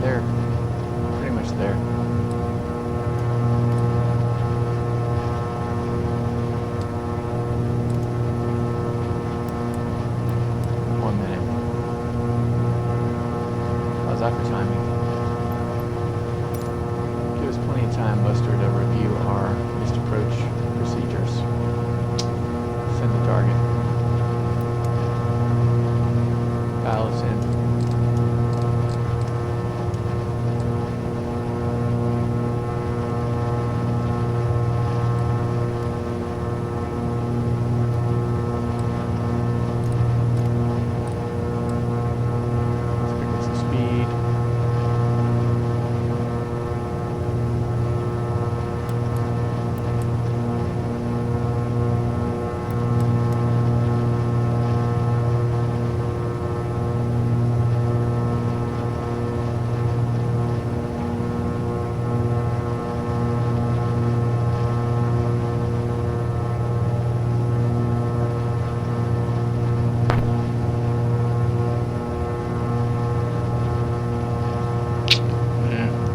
[SPEAKER 1] they're pretty much there. That for timing. Give us plenty of time, Buster, to review our missed approach procedures. Send the target. Dial us in.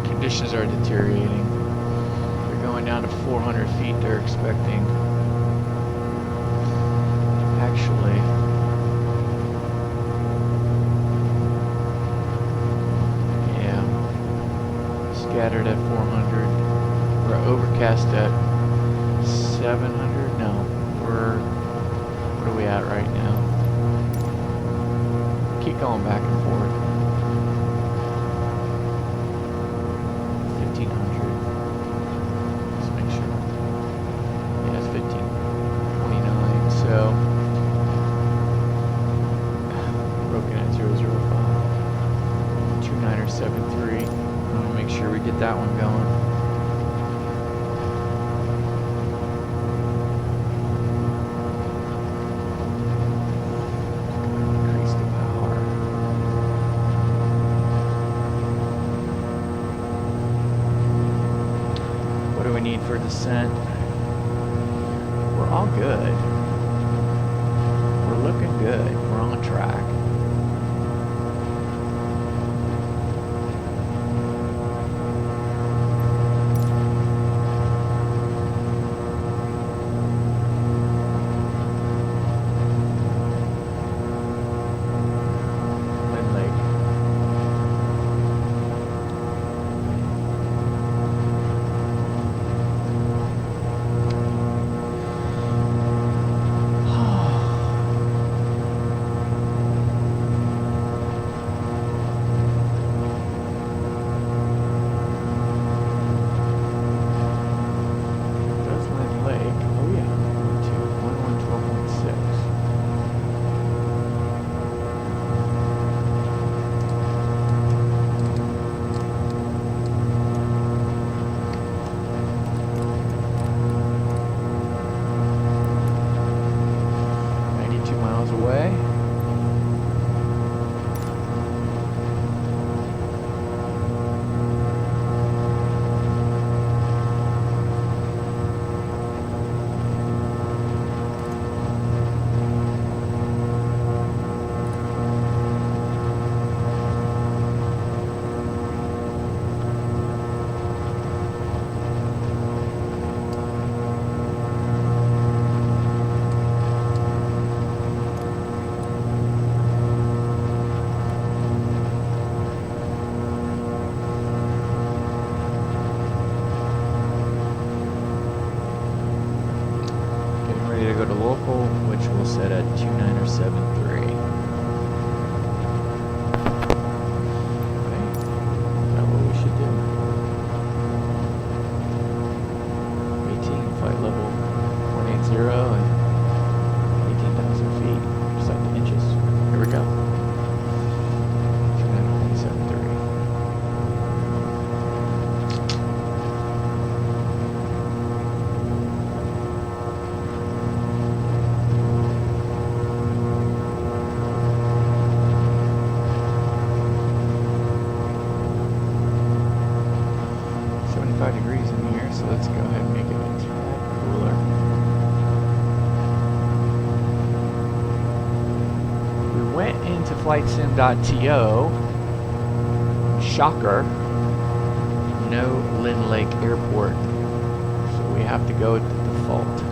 [SPEAKER 1] Conditions are deteriorating. They're going down to 400 feet. They're expecting. Actually, yeah, scattered at 400. We're overcast at 700. No, what are we at right now? Keep going back and forth. 1500. Let's make sure. Yeah, it's 1529. So broken at 005. 2973. I want to make sure we get that one going. For descent, we're all good. We're looking good. We're on track. Set at 2973. Okay, is that what we should do? 18, flight level 180 and 18,000 feet. Set to inches. Here we go. 2973. Degrees in here, so let's go ahead and make it a tad cooler. We went into flightsim.to, shocker, no Lynn Lake Airport, so we have to go with the default.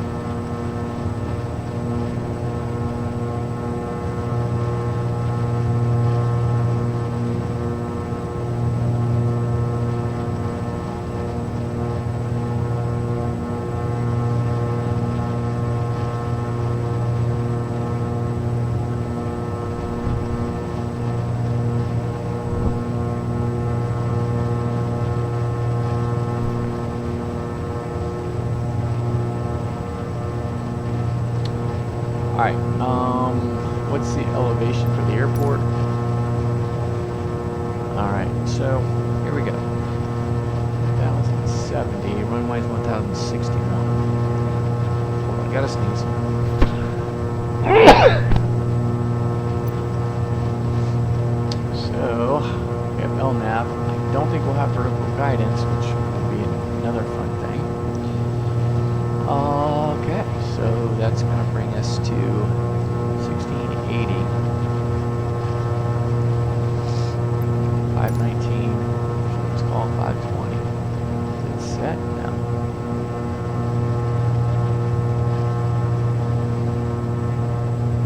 [SPEAKER 1] Alright, what's the elevation for the airport? Alright, so here we go. 1070, runway's 1061. Hold on, I gotta sneeze. So, we have LNAV. I don't think we'll have vertical guidance, which will be another fun thing. Okay, so that's going to bring us to 1680. 519. So let's call it 520. It's set now.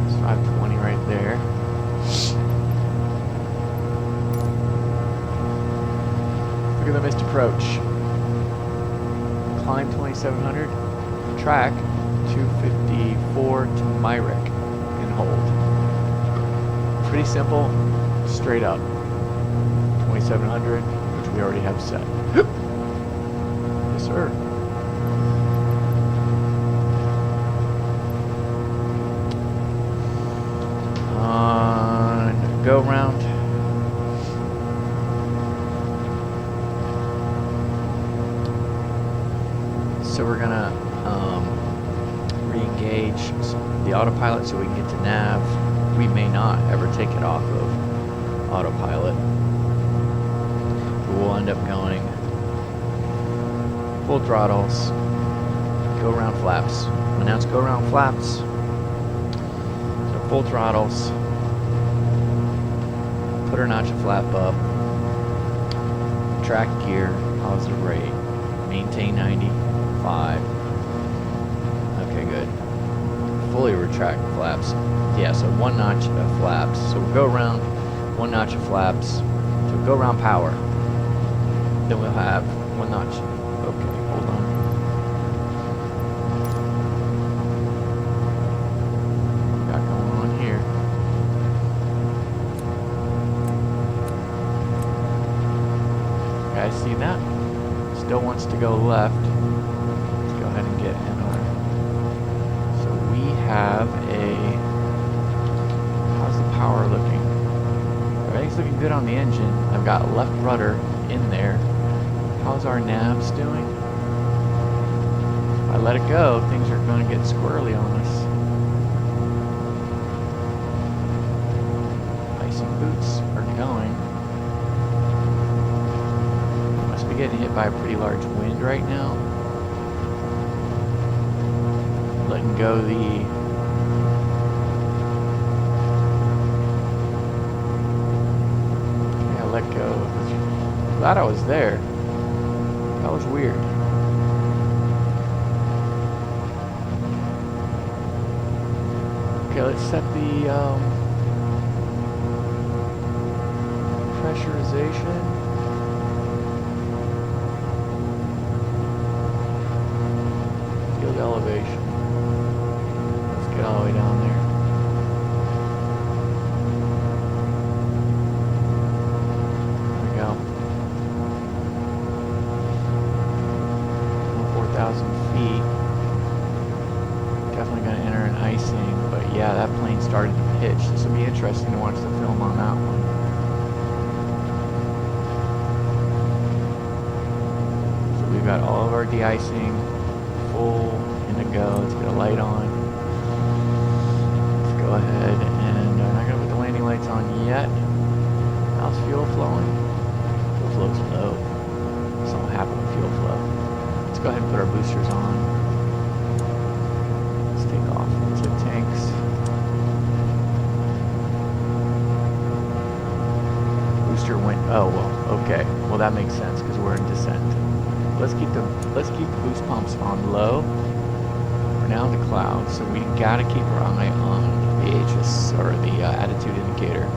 [SPEAKER 1] It's 520 right there. Look at the missed approach. Climb 2700. Track 254 to Myrick and hold. Pretty simple, straight up. 2700, which we already have set. Yes, sir. On go round. So we're gonna re-engage the autopilot so we can get to nav. We may not ever take it off of autopilot, but we'll end up going full throttles, go around flaps. Announce go around flaps. So full throttles, put our notch of flap up, track gear, positive rate, maintain 95. Okay, good. Fully retract flaps. Yeah, so one notch of flaps. So we'll go around, one notch of flaps. So go around power. Then we'll have one notch. Okay, hold on. Got going on here. Guys, see that? Still wants to go left. Let's go ahead and get in our. So we have a. How's the power looking? Everything's looking good on the engine. I've got left rudder in there. How's our navs doing? If I let it go, things are going to get squirrely on us. Icing boots are going. Must be getting hit by a pretty large wind right now. Letting go the let go. Glad I was there. That was weird. Okay, let's set the pressurization. Field elevation. Let's get all the way down there. Yeah, that plane started to pitch. This will be interesting to watch the film on that one. So we've got all of our de-icing full in a go. Let's get a light on. Let's go ahead and I'm not going to put the landing lights on yet. How's fuel flowing? Fuel flow's low. Something happened with fuel flow. Let's go ahead and put our boosters on. Let's take off tip tanks. Booster went Oh well, okay. Well, that makes sense because we're in descent. Let's keep the boost pumps on low. We're now in the clouds, so we gotta keep our eye on the HS or the attitude indicator.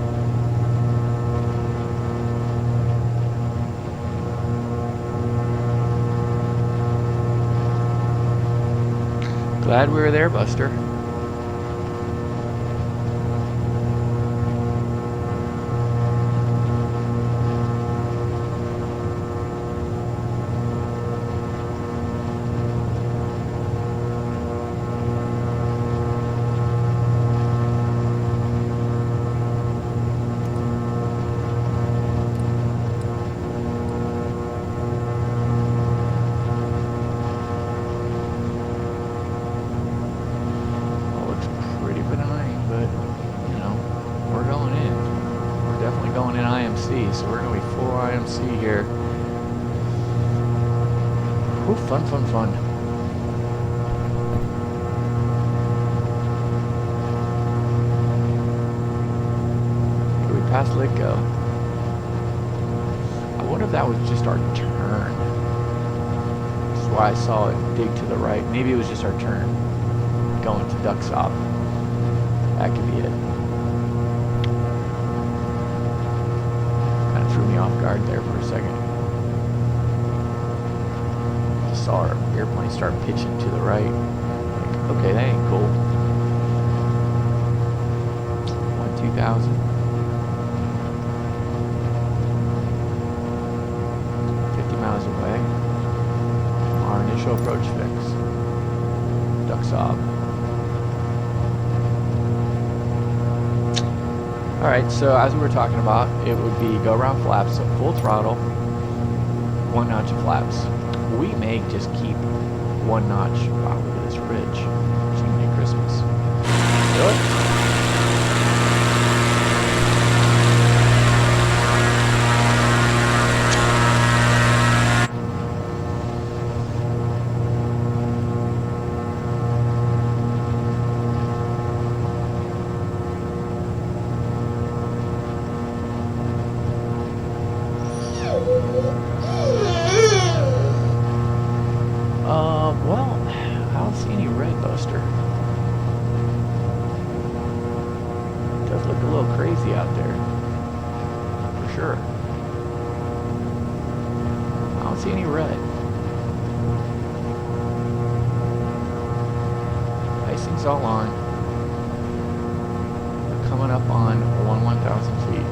[SPEAKER 1] Glad we were there, Buster. So we're going to be full IMC here. Ooh, fun, fun, fun. Okay, we passed Litgo. I wonder if that was just our turn. This is why I saw it dig to the right. Maybe it was just our turn going to DUXOB. That could be it. Threw me off guard there for a second. Just saw our airplane start pitching to the right. Like, okay, that ain't cool. 2000. miles away. Our initial approach fix. DUXOB. Alright, so as we were talking about, it would be go around flaps, so full throttle, 1 notch of flaps. We may just keep 1 notch. Wow, look at this ridge. Jiminy Christmas. Do it. Well, I don't see any red, Buster. It does look a little crazy out there, for sure. I don't see any red. Icing's all on. We're coming up on 1,000 feet.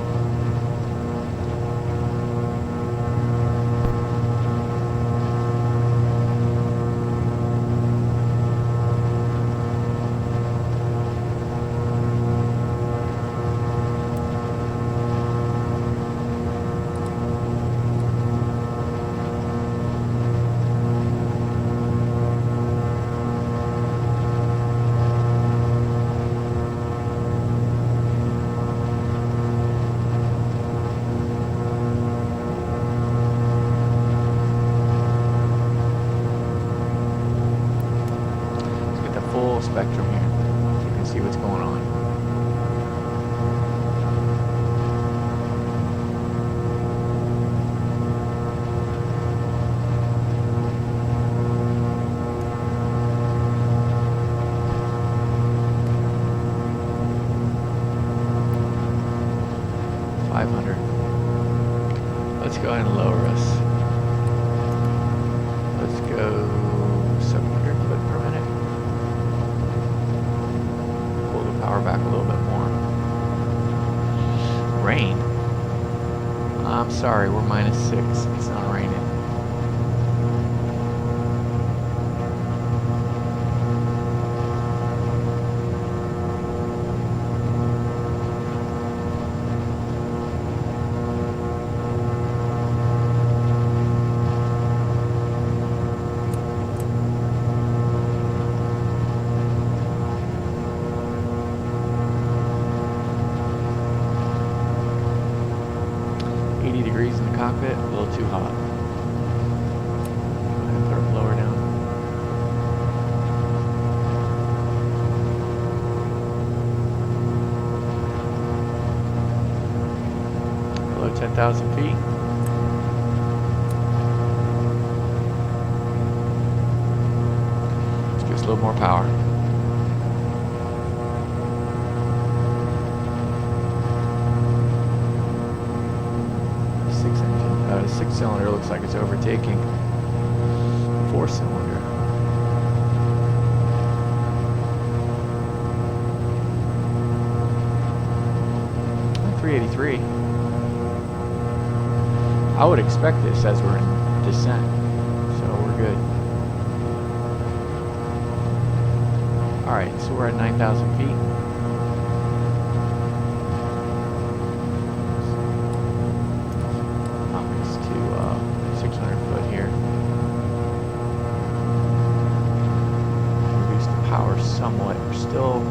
[SPEAKER 1] Spectrum here, so you can see what's going on. Let's go ahead and lower us. Let's go 700 foot per minute. Pull the power back a little bit more. Rain? I'm sorry, we're -6. It's not raining. Degrees in the cockpit, a little too hot. Go ahead and put our blower down. Below 10,000 feet. little more power. Six cylinder looks like it's overtaking the 4-cylinder. And 383. I would expect this as we're in descent, so we're good. Alright, so we're at 9,000 feet. Somewhat. We're still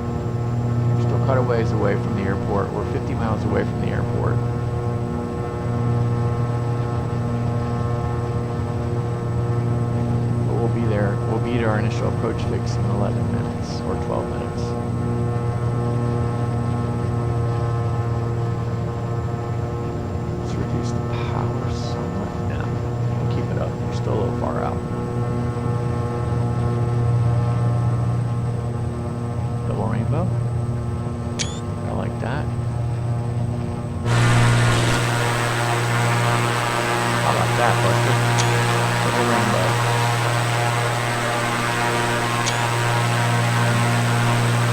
[SPEAKER 1] quite a ways away from the airport. We're 50 miles away from the airport. But we'll be there. We'll be at our initial approach fix in 11 minutes or 12 minutes. Let's reduce the power somewhat. No, we'll keep it up. We're still a little far out. Rainbow. I like that. How about that, Buster? Double rainbow.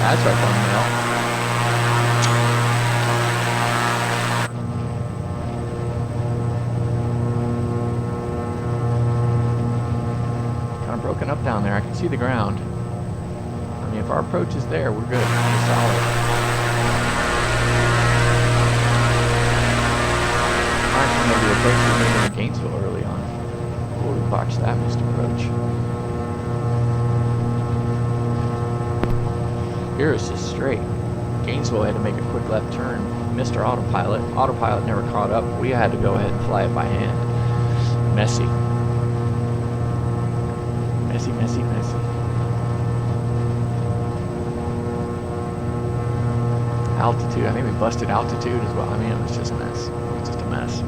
[SPEAKER 1] That's our thumbnail. Kind of broken up down there. I can see the ground. If our approach is there, we're good. We're solid. Actually, maybe the approach we made in Gainesville early on. We'll watch that missed approach. Here is just straight. Gainesville had to make a quick left turn. Missed our autopilot. Autopilot never caught up. We had to go ahead and fly it by hand. Messy. Messy, messy, messy. Altitude. I think we busted altitude as well. I mean, it was just a mess. It was just a mess.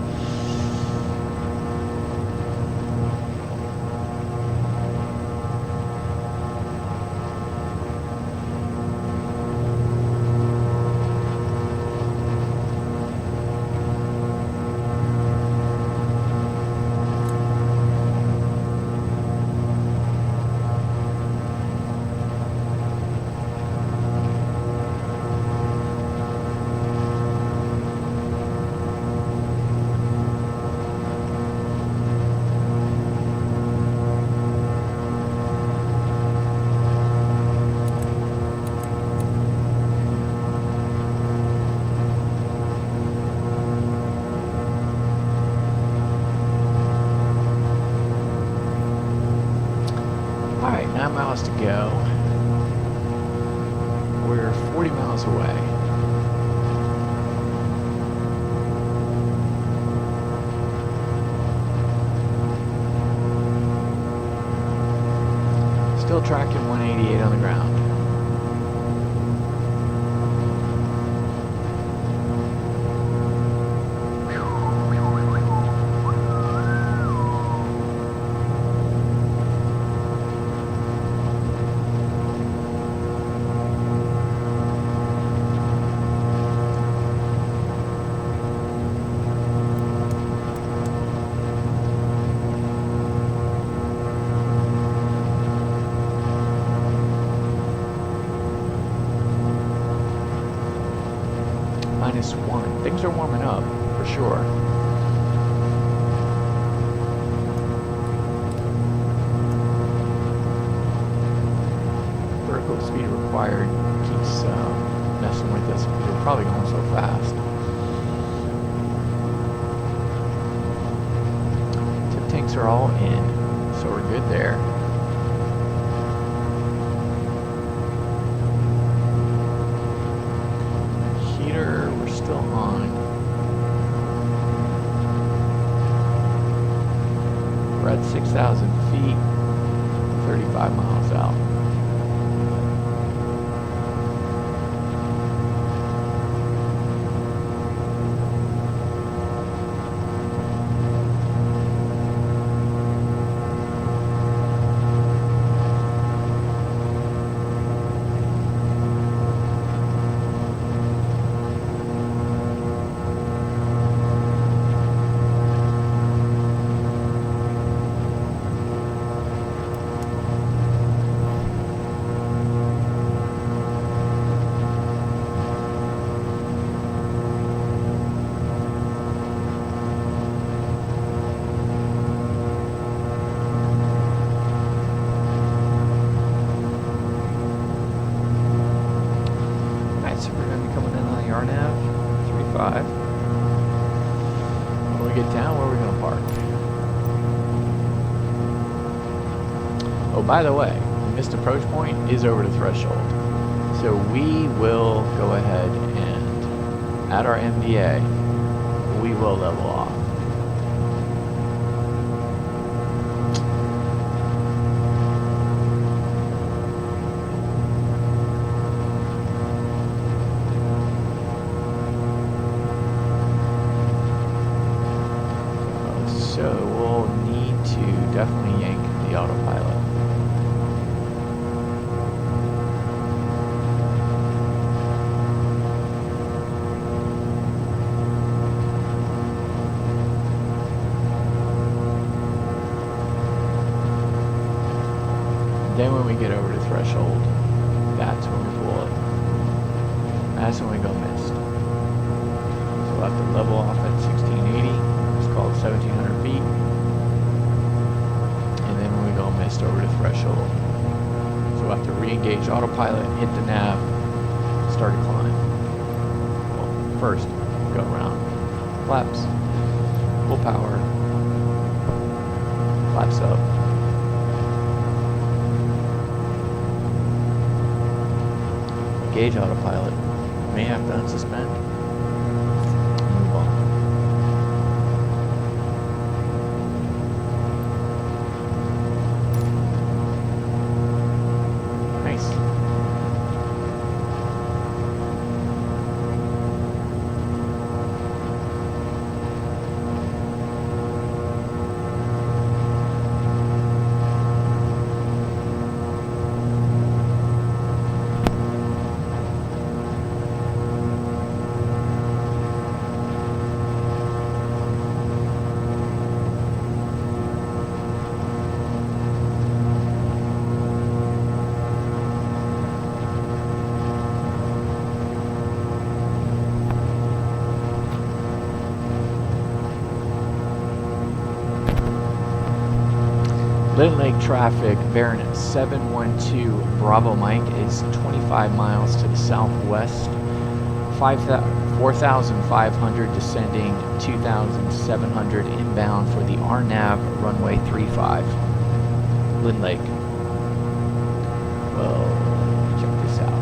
[SPEAKER 1] Alright, 9 miles to go. We're 40 miles away. Still tracking 188 on the ground. -1. Things are warming up, for sure. Vertical speed required keeps messing with us because we're probably going so fast. Tip tanks are all in, so we're good there. We're still on. We're at 6,000 feet, 35 miles out. Oh, by the way, the missed approach point is over the threshold. So we will go ahead and, at our MDA, we will level off. So we'll need to definitely yank the autopilot. Then when we get over the threshold, that's when we pull it. That's when we go missed. So we'll have to level off at 1680. It's called 1700 feet. And then when we go missed over the threshold. So we'll have to re-engage autopilot, hit the nav, start a climb. Well, first, go around. Flaps. Full power. Flaps up. Engage autopilot. May have to unsuspend. Move on. Nice. Lynn Lake traffic, bearing 712 Bravo Mike is 25 miles to the southwest, 4,500 descending, 2,700 inbound for the RNAV runway 35, Lynn Lake. Well, check this out.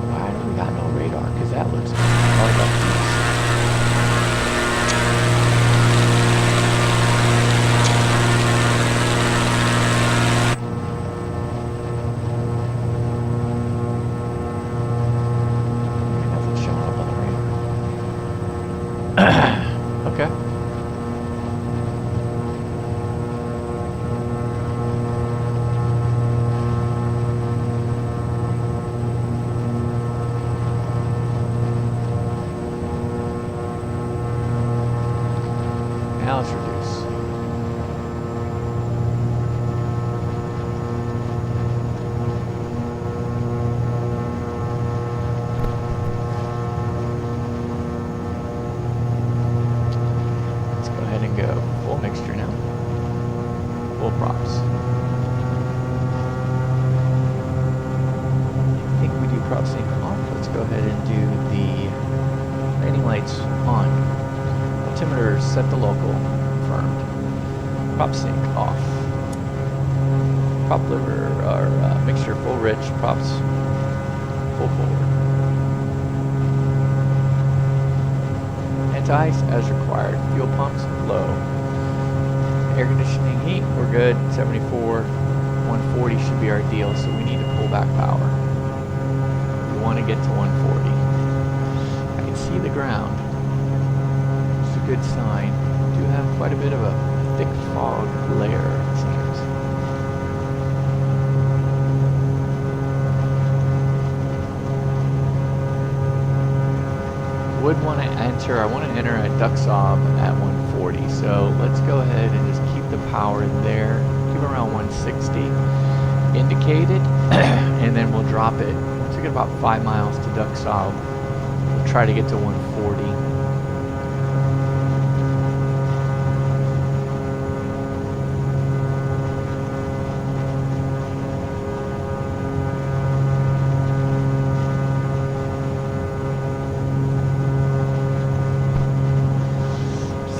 [SPEAKER 1] Why do we got no radar? Because that looks hard up east. Okay. Now let's reduce. Go full mixture now. Full props. I think we do prop sync off. Let's go ahead and do the landing lights on. Altimeter set the local. Confirmed. Prop sync off. Prop liver or mixture full rich. Props full forward. Anti-ice as required. Fuel pumps low. Air conditioning heat, we're good. 74, 140 should be our deal, so we need to pull back power. We want to get to 140. I can see the ground. It's a good sign. We do have quite a bit of a thick fog layer, it seems. Would want to enter, I want to enter at DUXOB at 140, so let's go ahead and just keep the power there, keep it around 160, indicated, and then we'll drop it. Once we get about 5 miles to DUXOB, we'll try to get to 140.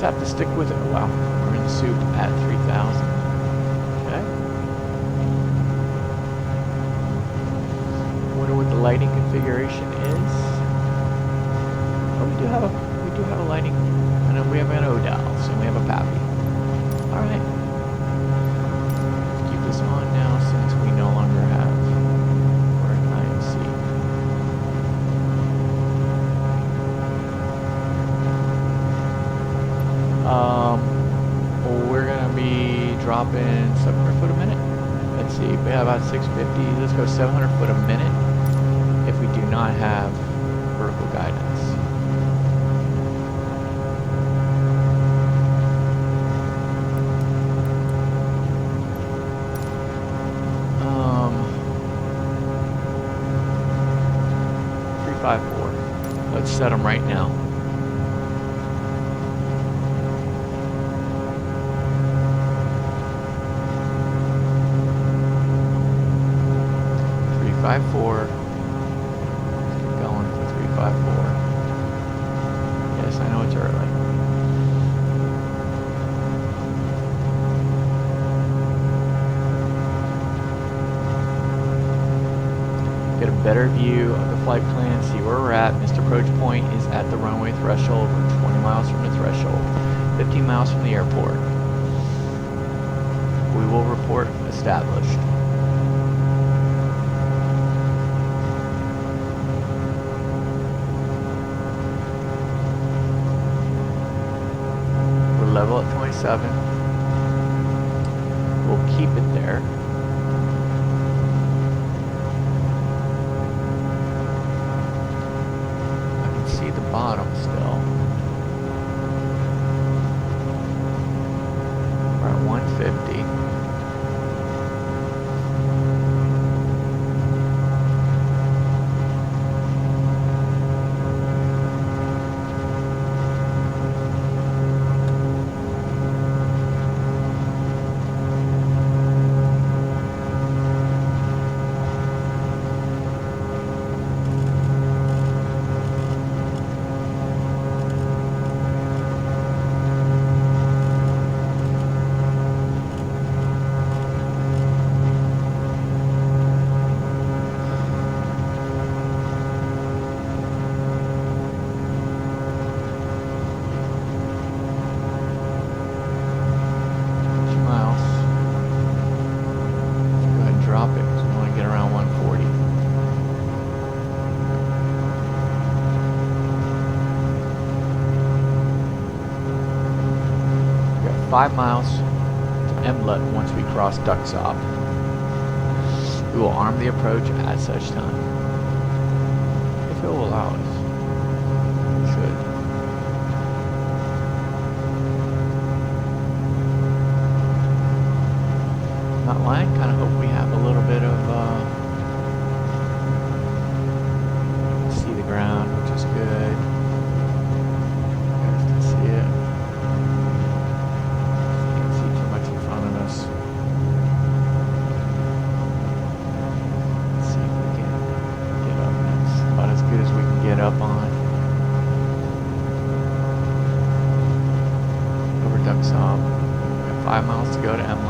[SPEAKER 1] have to stick with it. Wow, we're in the soup at 3,000. Okay. Wonder what the lighting configuration is. Oh, we do have a lighting. I know we have an ODALs and we have a PAPI. All right. Let's keep this on now since we no longer have. We're in IMC. We're gonna be dropping 700 foot a minute. Let's see, we have about 650. Let's go 700 foot a minute if we do not have vertical guidance. Let's set them right now. Three, 5, 4. Let's keep going for 3, 5, 4. Yes, I know it's early. Get a better view of the flight plan, see where we're at. Missed approach point is at the runway threshold. We're 20 miles from the threshold, 15 miles from the airport. We will report established. We're level at 27. We'll keep it there. Bottom still. We're at 150. get around 140. We got 5 miles to Int'l once we cross DUXOB. We will arm the approach at such time, if it will allow us. It should. Not lying, kind of hope we have a little bit of see the ground, which is good. You guys can see it. Can't see too much in front of us. Let's see if we can get up. That's about as good as we can get up on. Over DUXOB. We got 5 miles to go to Int'l.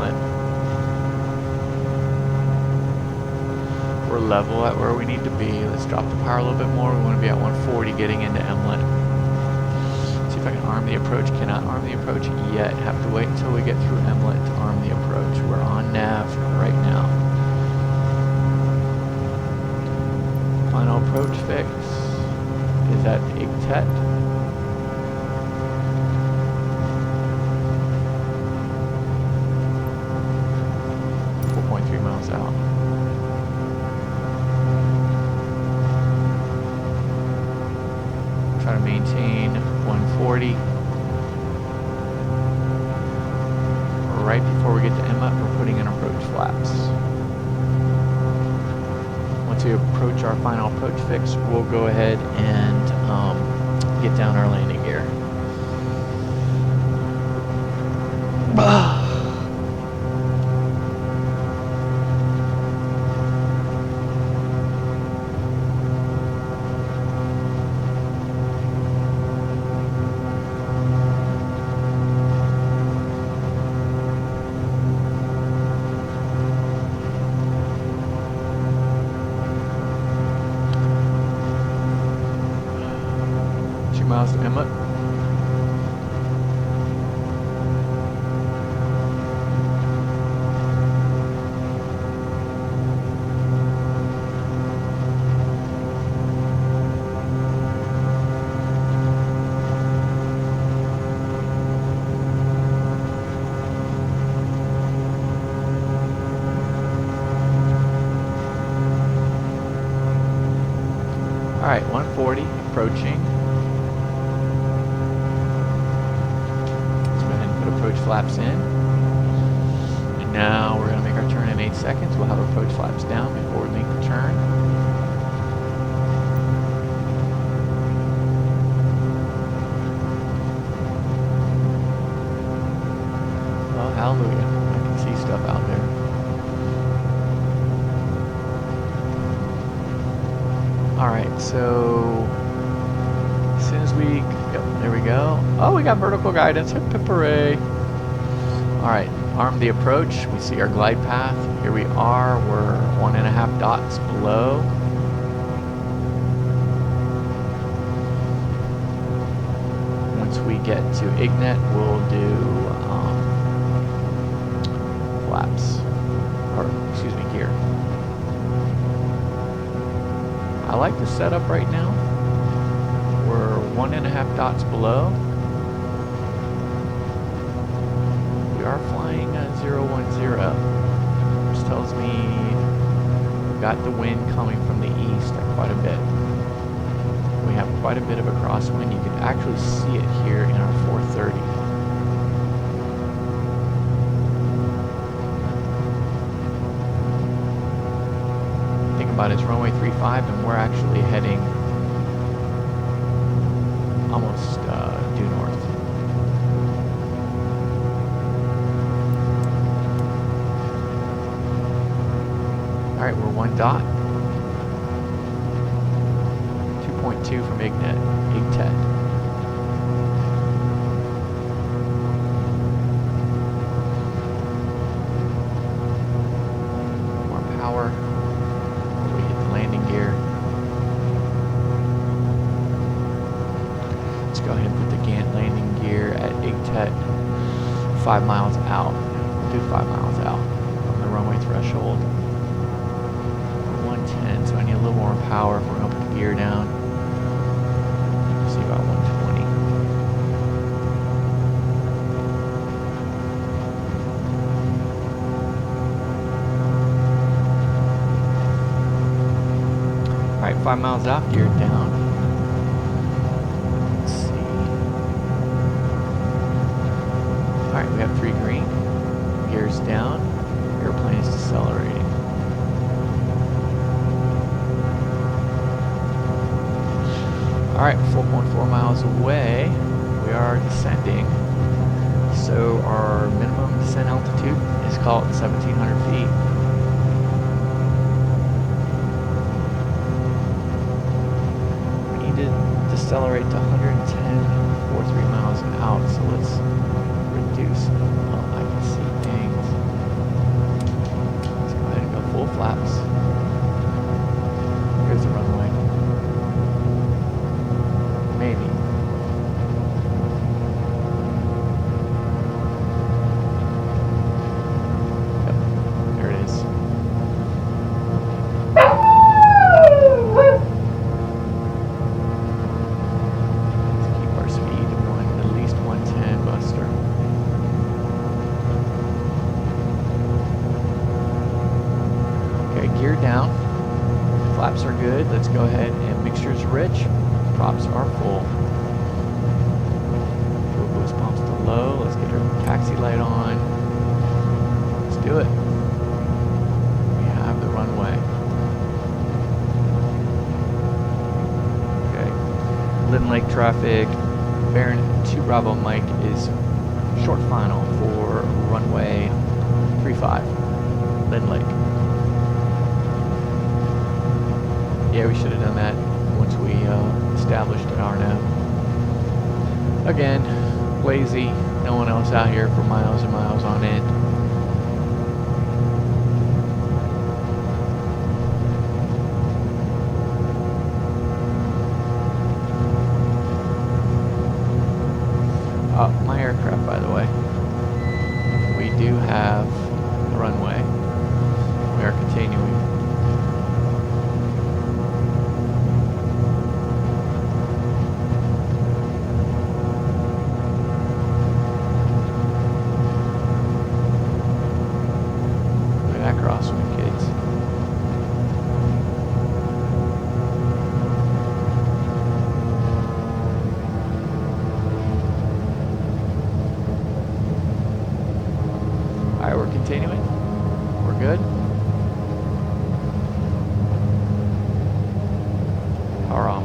[SPEAKER 1] We're level at where we need to be. Let's drop the power a little bit more. We want to be at 140 getting into Int'l. See if I can arm the approach. Cannot arm the approach yet. Have to wait until we get through Int'l to arm the approach. We're on nav right now. Final approach fix is at Int'l. 4.3 miles out. Try to maintain 140. Right before we get to Int'l, we're putting in approach flaps. Once we approach our final approach fix, we'll go ahead and get down our landing gear. miles to Emmett. All right, 140 approaching. Let's go ahead and put approach flaps in. And now we're going to make our turn in 8 seconds. We'll have approach flaps down before we make the turn. Oh, hallelujah. I can see stuff out there. Alright, so as soon as we, yep, there we go. Oh, we got vertical guidance. Hip hip hooray. Alright, arm the approach. We see our glide path. Here we are. We're 1.5 dots below. Once we get to Ignet, we'll do flaps, or excuse me, gear. I like the setup right now. We're 1.5 dots below. We are flying 010. This tells me we've got the wind coming from the east quite a bit. We have quite a bit of a crosswind. You can actually see it here in our 430. About is runway 35, and we're actually heading almost due north. All right, we're 1 dot. 2.2 from Ignet. More power. Landing gear. Let's go ahead and put the Gantt landing gear at Igtet 5 miles out. We'll do 5 miles out from the runway threshold. 110, so I need a little more power if we're going to put the gear down. See about 120. Alright, 5 miles out, gear down. Let's see. Alright, we have 3 green. Gears down. Airplane is decelerating. Alright, 4.4 miles away. We are descending. So our minimum descent altitude is called 1,700 feet. Decelerate to 110.43 miles out, so let's reduce. Oh, I can see things. Let's go ahead and go full flaps. Here's the runway. Maybe. Yep, there it is. Down. Flaps are good. Let's go ahead and mixture's rich. Props are full. Fuel boost pumps to low. Let's get our taxi light on. Let's do it. We have the runway. Okay. Lynn Lake traffic. Baron 2 Bravo Mike is short final for runway 35. Lynn Lake. Yeah, we should have done that once we established an RNAV. Again, lazy. No one else out here for miles and miles on end. My aircraft, by the way. We do have the runway. We are continuing. Look at that crosswind, kids. Alright, we're continuing. We're good. Power off.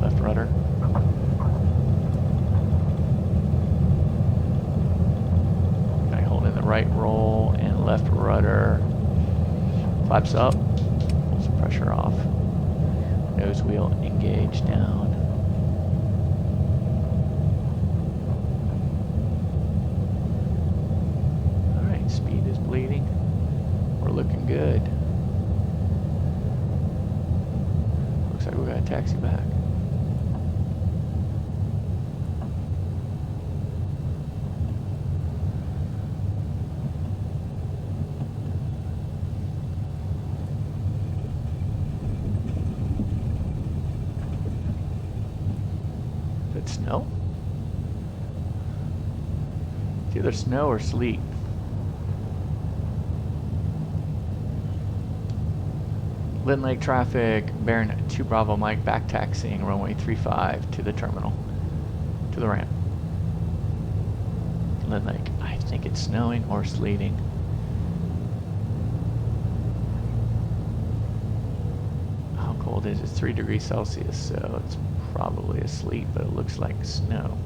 [SPEAKER 1] Left rudder. Okay, hold in the right roll and left rudder. Flaps up. Pull some pressure off. Nose wheel engaged down. Speed is bleeding. We're looking good. Looks like we got a taxi back. Did it snow? It's either snow or sleet. Lynn Lake traffic, bearing 2 Bravo Mike, back taxiing runway 35 to the terminal, to the ramp. Lynn Lake, I think it's snowing or sleeting. How cold is it? It's 3 degrees Celsius, so it's probably a sleet, but it looks like snow.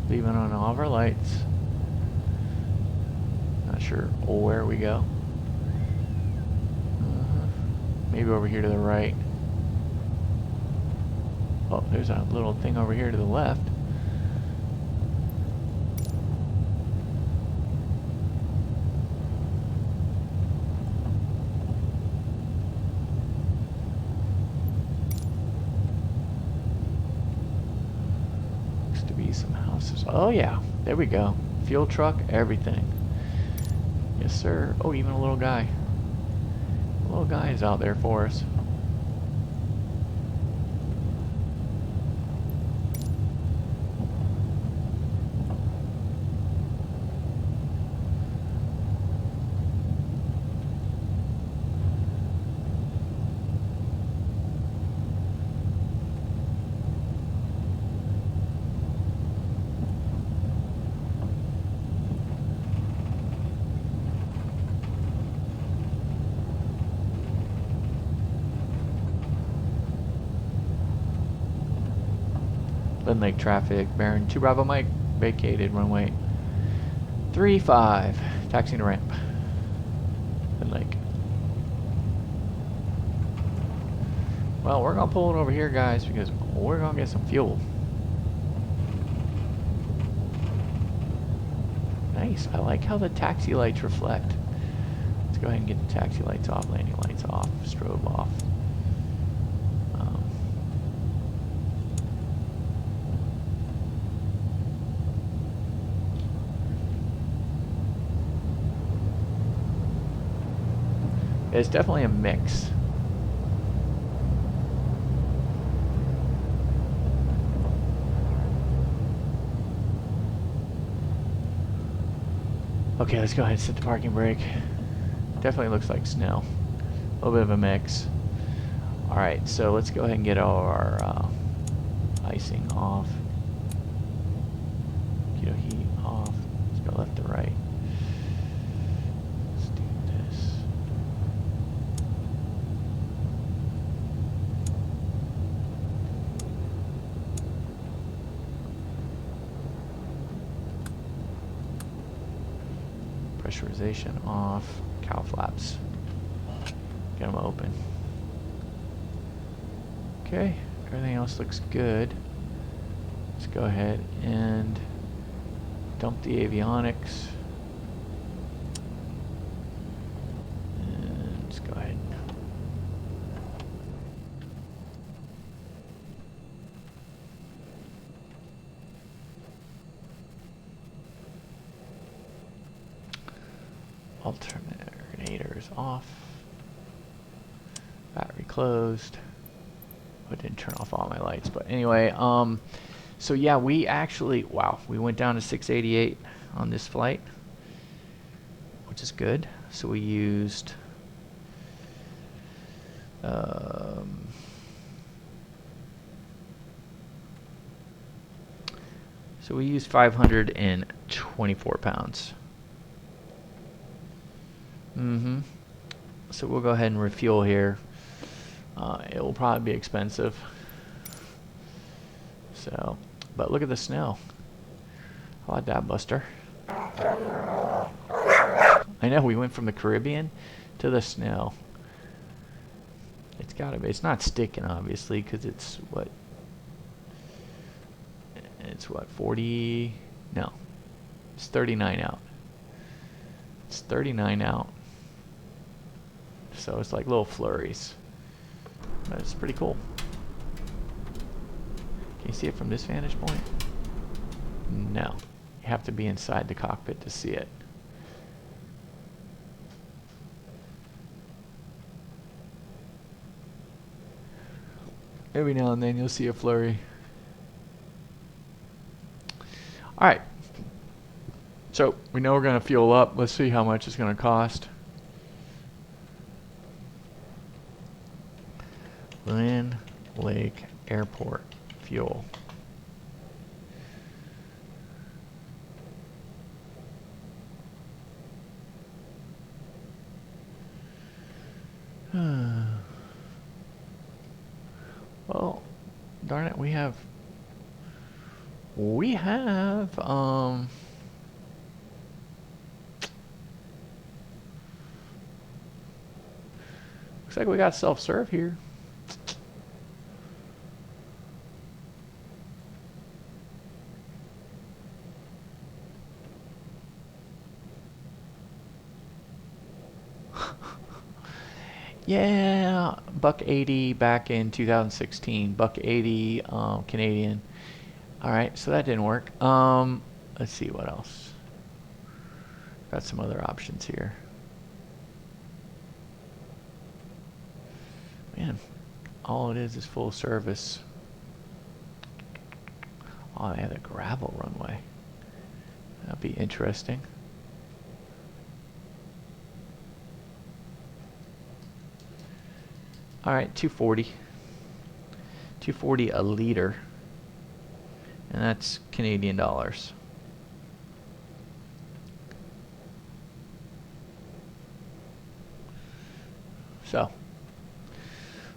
[SPEAKER 1] Leaving on all of our lights. Not sure where we go. Maybe over here to the right. Oh, there's a little thing over here to the left. Some houses. Oh yeah, there we go. Fuel truck, everything. Yes sir. Oh, even a little guy. A little guy is out there for us. Lynn Lake traffic, bearing 2 Bravo Mike, vacated runway 35, taxiing to ramp. Lynn Lake. Well, we're gonna pull it over here, guys, because we're gonna get some fuel. Nice. I like how the taxi lights reflect. Let's go ahead and get the taxi lights off, landing lights off, strobe off. It's definitely a mix. Okay, let's go ahead and set the parking brake. Definitely looks like snow. A little bit of a mix. Alright, so let's go ahead and get our icing off. Keto heat off. Let's go left to right. Let's do this. Pressurization off. Cow flaps. Get them open. Okay, everything else looks good. let's go ahead and dump the avionics. And let's go ahead. Alternators off. Battery closed. I didn't turn off all my lights, but anyway, so yeah, we actually, wow, we went down to 688 on this flight, which is good. So we used so we used 524 pounds. So we'll go ahead and refuel here. It will probably be expensive. So, but look at the snow. How about that, Buster? I know, we went from the Caribbean to the snow. It's gotta be. It's not sticking, obviously, because it's what? It's what, 40? No. It's 39 out. It's 39 out. So it's like little flurries. But it's pretty cool. Can you see it from this vantage point? No. You have to be inside the cockpit to see it. Every now and then you'll see a flurry. Alright. So we know we're going to fuel up. Let's see how much it's going to cost. Lynn Lake Airport fuel. Well, darn it, we have looks like we got self-serve here. Yeah, $1.80 back in 2016. $1.80 Canadian. All right, so that didn't work. Let's see what else. Got some other options here. Man, all it is full service. Oh, they have a gravel runway. That'd be interesting. All right, 240. 240 a liter. And that's Canadian dollars. So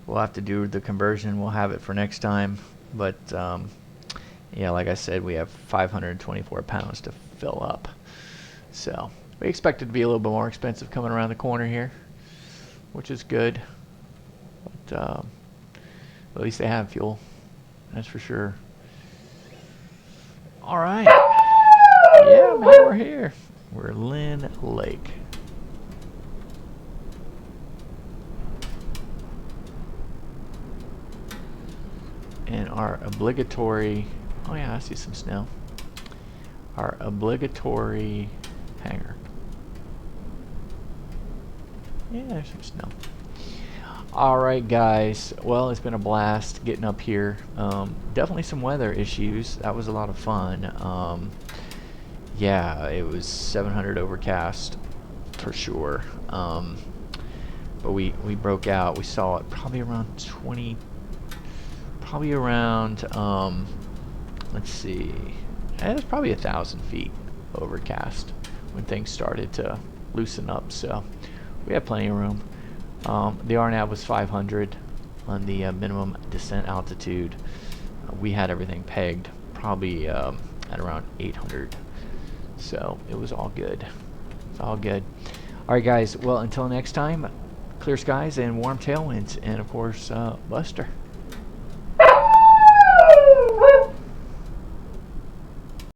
[SPEAKER 1] we'll have to do the conversion. We'll have it for next time. But yeah, like I said, we have 524 pounds to fill up. So we expect it to be a little bit more expensive coming around the corner here, which is good. But at least they have fuel. That's for sure. All right. Yeah, man, we're here. We're Lynn Lake. And our obligatory, oh yeah, I see some snow. Our obligatory hangar. Yeah, there's some snow. Alright guys, well, it's been a blast getting up here. Definitely some weather issues. That was a lot of fun. Yeah, it was 700 overcast for sure. But we broke out. We saw it probably around 20, probably around, let's see, it was probably 1,000 feet overcast when things started to loosen up. So we had plenty of room. The RNAV was 500 on the minimum descent altitude. We had everything pegged probably at around 800. So it was all good. It's all good. Alright guys, well, until next time, clear skies and warm tailwinds, and of course, Buster.